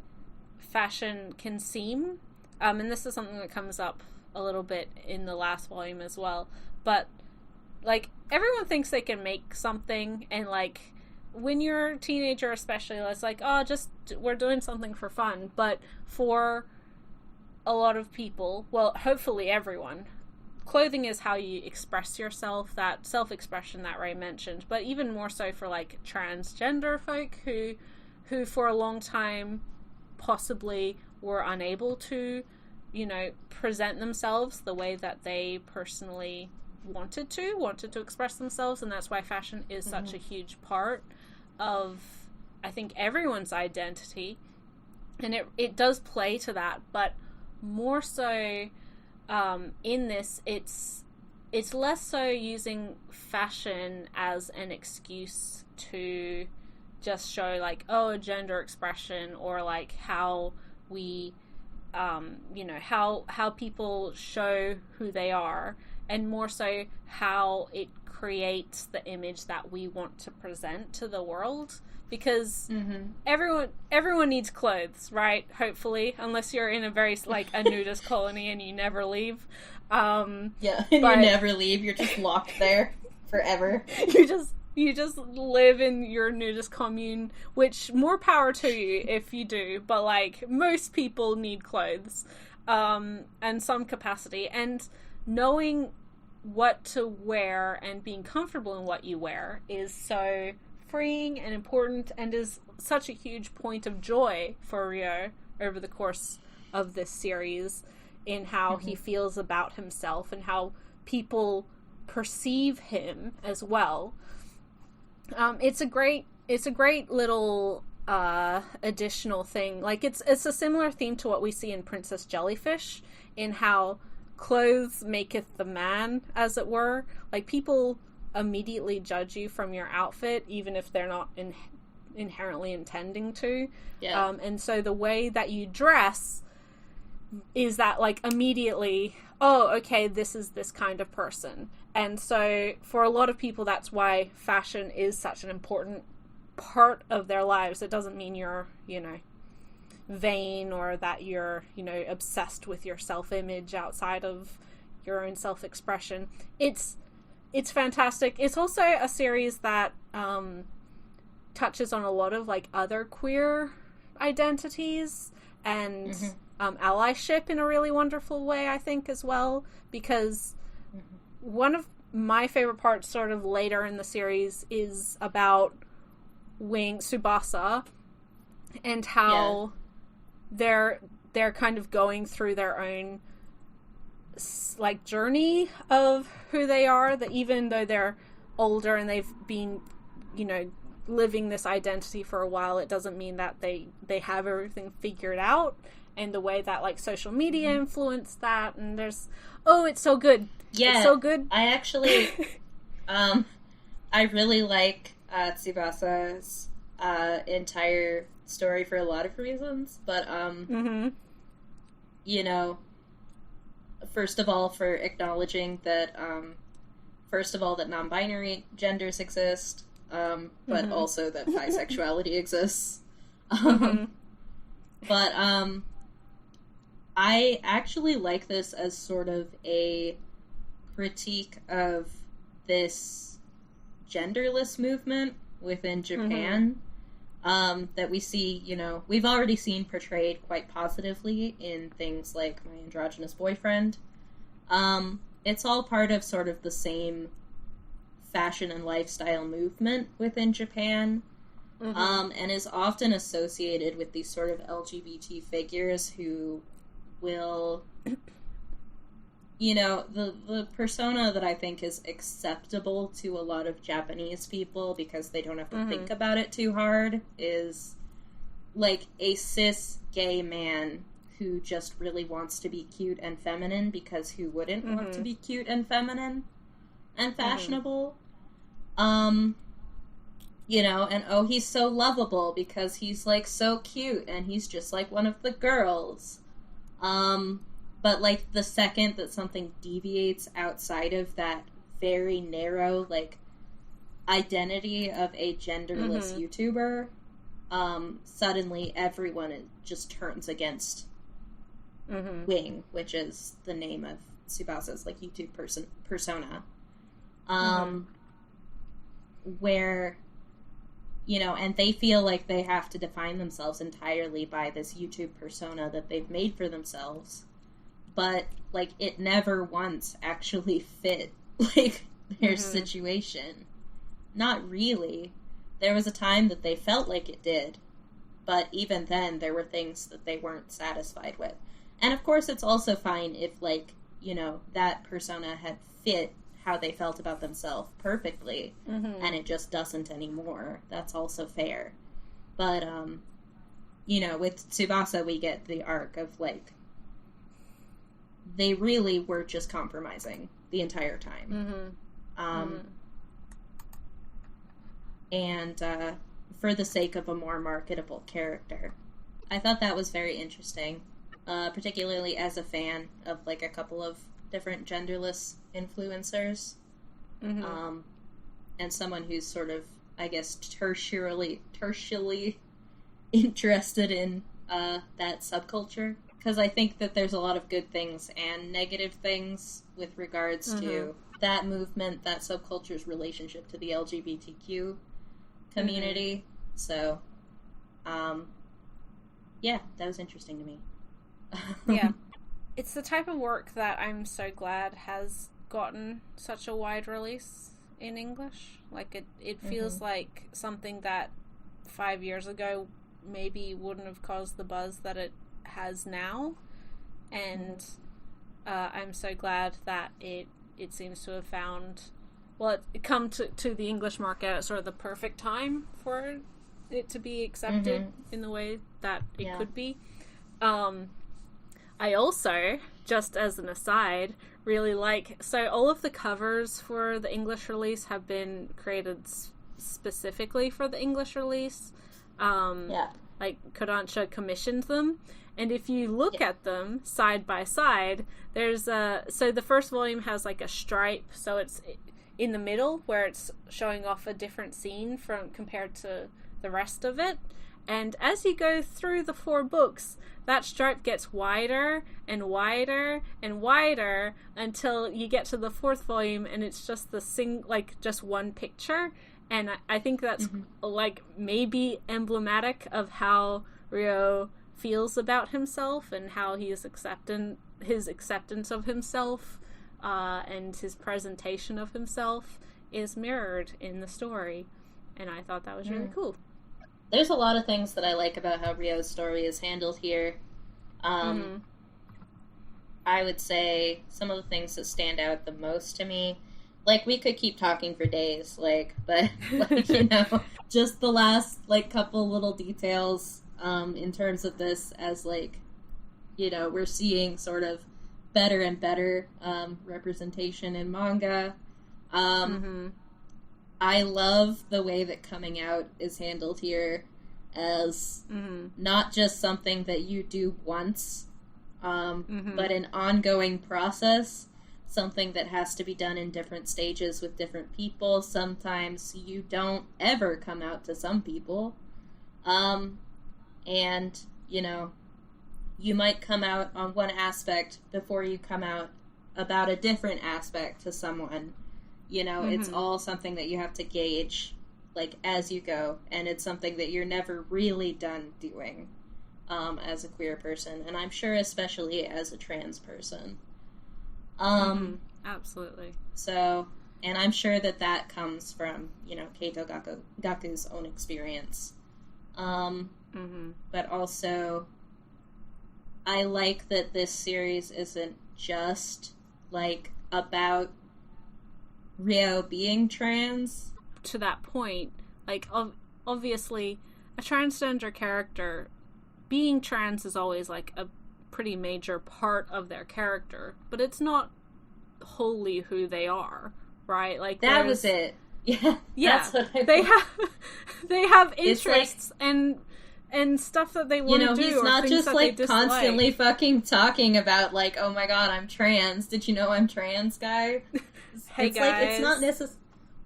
fashion can seem. And this is something that comes up a little bit in the last volume as well. But, like, everyone thinks they can make something, and, like, when you're a teenager especially, it's like, oh, just, we're doing something for fun. But for a lot of people, well, hopefully everyone, clothing is how you express yourself, that self-expression that Ray mentioned, but even more so for, like, transgender folk who for a long time possibly were unable to, you know, present themselves the way that they personally wanted to express themselves, and that's why fashion is such a huge part of, I think, everyone's identity, and it does play to that, but more so in this, it's less so using fashion as an excuse to just show, like, oh, a gender expression, or, like, how we, you know, how people show who they are, and more so how it creates the image that we want to present to the world. Because everyone needs clothes, right? Hopefully, unless you're in a very, like, a nudist colony and you never leave. You never leave. You're just locked there forever. You just live in your nudist commune, which, more power to you if you do. But, like, most people need clothes, and some capacity. And knowing what to wear and being comfortable in what you wear is so freeing and important, and is such a huge point of joy for Ryo over the course of this series, in how he feels about himself and how people perceive him as well. It's a great little additional thing. Like, it's a similar theme to what we see in Princess Jellyfish, in how clothes maketh the man, as it were. Like, people immediately judge you from your outfit, even if they're not inherently intending to. Yeah. And so the way that you dress is that, like, immediately, oh, okay, this is this kind of person. And so for a lot of people, that's why fashion is such an important part of their lives. It doesn't mean you're, vain, or that you're, obsessed with your self-image outside of your own self-expression. It's fantastic. It's also a series that touches on a lot of, like, other queer identities and allyship in a really wonderful way, I think, as well, because one of my favorite parts sort of later in the series is about Tsubasa, and how they're kind of going through their own, like, journey of who they are, that even though they're older and they've been, living this identity for a while, it doesn't mean that they have everything figured out, and the way that, like, social media influenced that, and there's, it's so good. Yeah. It's so good. I actually, I really like Tsubasa's entire story for a lot of reasons, but, first of all, for acknowledging that, that non-binary genders exist, but also that bisexuality exists. But, I actually like this as sort of a critique of this genderless movement within Japan, that we see, we've already seen portrayed quite positively in things like My Androgynous Boyfriend. It's all part of sort of the same fashion and lifestyle movement within Japan, and is often associated with these sort of LGBT figures who will, the persona that I think is acceptable to a lot of Japanese people because they don't have to think about it too hard is, like, a cis gay man who just really wants to be cute and feminine, because who wouldn't want to be cute and feminine and fashionable? And he's so lovable because he's, like, so cute and he's just like one of the girls. But, like, the second that something deviates outside of that very narrow, like, identity of a genderless YouTuber, suddenly everyone just turns against Wing, which is the name of Tsubasa's, like, YouTube persona. Where, and they feel like they have to define themselves entirely by this YouTube persona that they've made for themselves. But, like, it never once actually fit, like, their situation. Not really. There was a time that they felt like it did, but even then, there were things that they weren't satisfied with. And, of course, it's also fine if, like, that persona had fit how they felt about themselves perfectly, and it just doesn't anymore. That's also fair. But, with Tsubasa, we get the arc of, like, they really were just compromising the entire time. And for the sake of a more marketable character. I thought that was very interesting, particularly as a fan of, like, a couple of different genderless influencers, and someone who's sort of, I guess, tertiarily interested in that subculture. Because I think that there's a lot of good things and negative things with regards to that movement, that subculture's relationship to the LGBTQ community. So, yeah, that was interesting to me. Yeah. it's the type of work that I'm so glad has gotten such a wide release in English. Like, it feels like something that 5 years ago maybe wouldn't have caused the buzz that it has now. And I'm so glad that it seems to have found, well, it come to the English market at sort of the perfect time for it to be accepted in the way that it could be. I also, just as an aside, really so all of the covers for the English release have been created specifically for the English release. Like, Kodansha commissioned them. And if you look at them side by side, there's so the first volume has like a stripe, so it's in the middle where it's showing off a different scene compared to the rest of it. And as you go through the 4 books, that stripe gets wider and wider and wider until you get to the 4th volume, and it's just just one picture. And I think that's like maybe emblematic of how Ryo feels about himself and how he is his acceptance of himself and his presentation of himself is mirrored in the story. And I thought that was really cool. There's a lot of things that I like about how Ryo's story is handled here. I would say some of the things that stand out the most to me, like, we could keep talking for days, but just the last, couple little details, in terms of this as, we're seeing sort of better and better, representation in manga. I love the way that coming out is handled here as not just something that you do once, but an ongoing process, something that has to be done in different stages with different people. Sometimes you don't ever come out to some people. And, you might come out on one aspect before you come out about a different aspect to someone. It's all something that you have to gauge, as you go, and it's something that you're never really done doing, as a queer person, and I'm sure especially as a trans person. Absolutely. So, and I'm sure that comes from, Keito Gaku's own experience. But also, I like that this series isn't just, about Ryo being trans. To that point, obviously, a transgender character, being trans is always, a pretty major part of their character, but it's not wholly who they are, right? That was it. Yeah. That's what they have interests and stuff that they want to do. He's not just constantly fucking talking about oh my god, I'm trans. Did you know I'm trans, guy? Hey, guys. It's not necessary.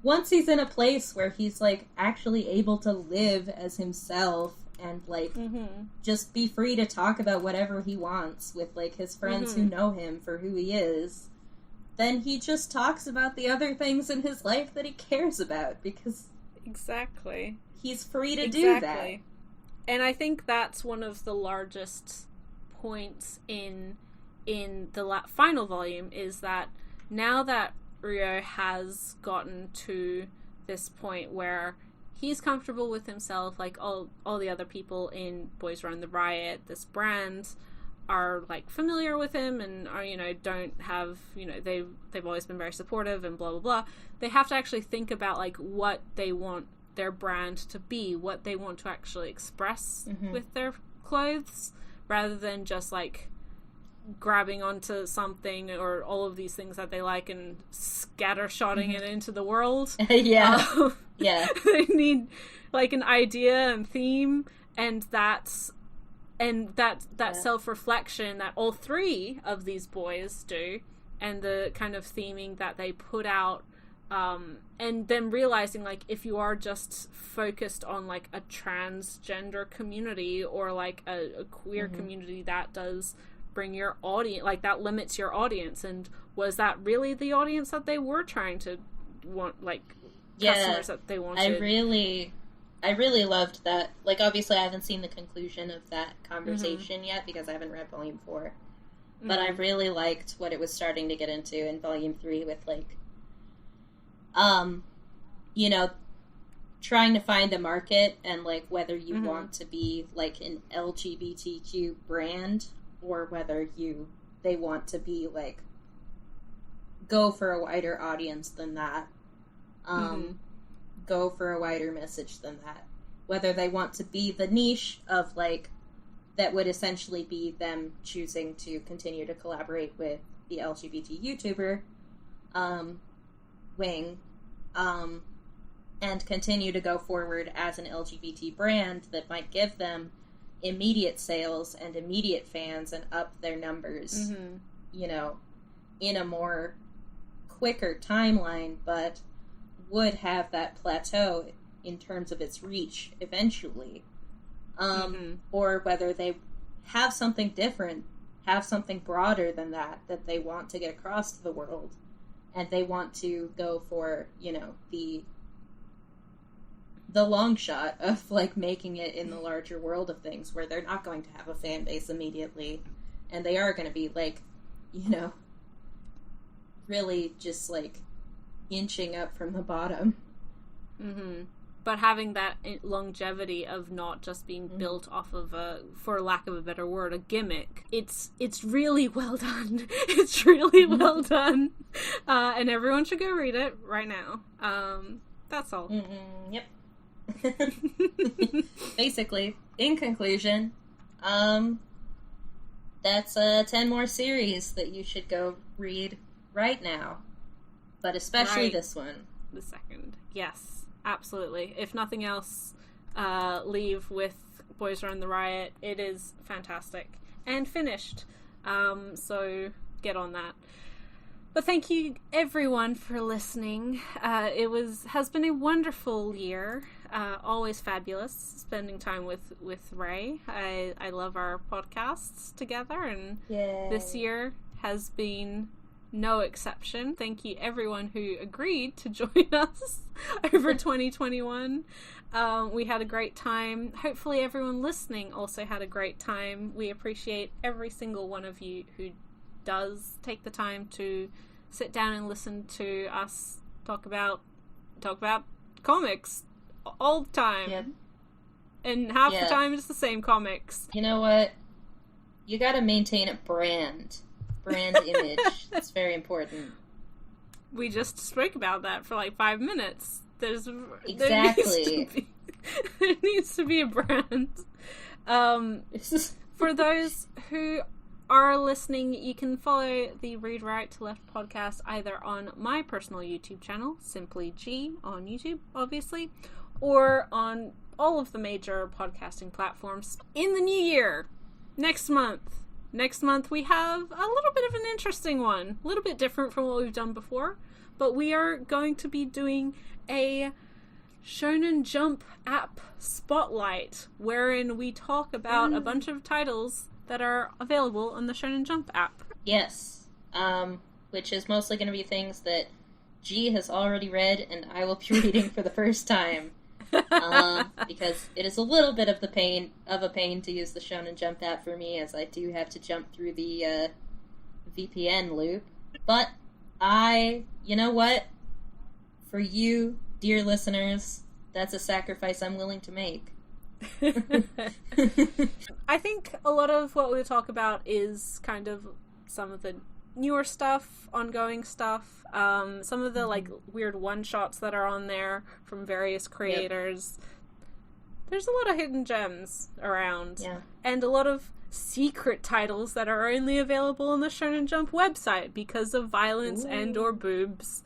Once he's in a place where he's actually able to live as himself and just be free to talk about whatever he wants with his friends who know him for who he is, then he just talks about the other things in his life that he cares about, because exactly he's free to do that. And I think that's one of the largest points in the final volume, is that now that Ryo has gotten to this point where he's comfortable with himself, all the other people in Boys Run the Riot, this brand, are familiar with him and are, don't have, they've always been very supportive and blah blah blah. They have to actually think about what they want their brand to be, what they want to actually express with their clothes, rather than just grabbing onto something or all of these things that they like and scattershotting it into the world. Yeah. They need an idea and theme, and that self-reflection that all 3 of these boys do, and the kind of theming that they put out, and then realizing if you are just focused on a transgender community or a queer community, that does bring your audience, that limits your audience. And was that really the audience that they were trying to want, customers that they wanted? I really loved that. Obviously I haven't seen the conclusion of that conversation yet, because I haven't read volume 4. But I really liked what it was starting to get into in Volume 3 with, like, you know, trying to find a market and, like, whether you want to be, like, an LGBTQ brand or whether they want to be, like, go for a wider audience than that. Go for a wider message than that. Whether they want to be the niche of, like, that would essentially be them choosing to continue to collaborate with the LGBT YouTuber, Wing, and continue to go forward as an LGBT brand that might give them immediate sales and immediate fans and up their numbers, you know, in a more quicker timeline, but would have that plateau in terms of its reach eventually. Or whether they have something different, have something broader than that they want to get across to the world, and they want to go for, you know, the long shot of, like, making it in the larger world of things, where they're not going to have a fan base immediately, and they are going to be, like, you know, really just, like, inching up from the bottom. But having that longevity of not just being built off of for lack of a better word, a gimmick. It's really well done. It's really well done. And everyone should go read it right now. That's all. Yep. Basically, in conclusion, that's 10 more series that you should go read right now. But especially this one. The second. Yes. Absolutely. If nothing else, leave with Boys Run the Riot. It is fantastic. And finished. So get on that. But thank you everyone for listening. Has been a wonderful year. Always fabulous spending time with Ray. I love our podcasts together, and this year has been no exception. Thank you everyone who agreed to join us over 2021. We had a great time. Hopefully everyone listening also had a great time. We appreciate every single one of you who does take the time to sit down and listen to us talk about comics all the time. Yep. And half the time it's the same comics. You know what? You gotta maintain a brand image. That's very important. We just spoke about that for like 5 minutes. There needs to be a brand. For those who are listening, you can follow the Read Right to Left podcast either on my personal YouTube channel, Simply G on YouTube, obviously, or on all of the major podcasting platforms. In the new year, next month we have a little bit of an interesting one. A little bit different from what we've done before. But we are going to be doing a Shonen Jump app spotlight, wherein we talk about a bunch of titles that are available on the Shonen Jump app. Yes. Which is mostly going to be things that G has already read and I will be reading for the first time. Because it is a little bit of a pain to use the Shonen Jump app for me, as I do have to jump through the VPN loop. But you know what? For you, dear listeners, that's a sacrifice I'm willing to make. I think a lot of what we talk about is kind of some of the newer stuff, ongoing stuff, some of the like weird one-shots that are on there from various creators. Yep. There's a lot of hidden gems around, and a lot of secret titles that are only available on the Shonen Jump website because of violence and or boobs.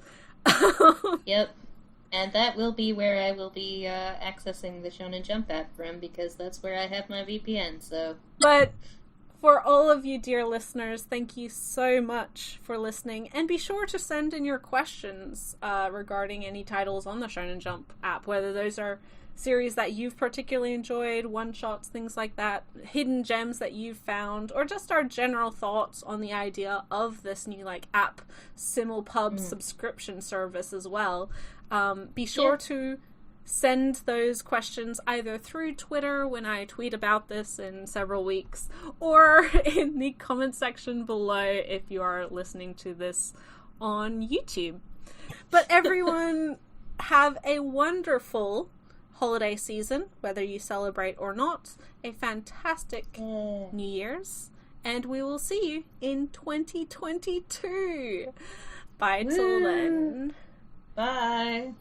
Yep. And that will be where I will be accessing the Shonen Jump app from, because that's where I have my VPN, so... But for all of you dear listeners, thank you so much for listening, and be sure to send in your questions regarding any titles on the Shonen Jump app, whether those are series that you've particularly enjoyed, one-shots, things like that, hidden gems that you've found, or just our general thoughts on the idea of this new like app simulpub subscription service as well. Be sure to send those questions either through Twitter when I tweet about this in several weeks, or in the comment section below if you are listening to this on YouTube. But everyone, have a wonderful holiday season, whether you celebrate or not. A fantastic New Year's, and we will see you in 2022. Bye till then. Bye.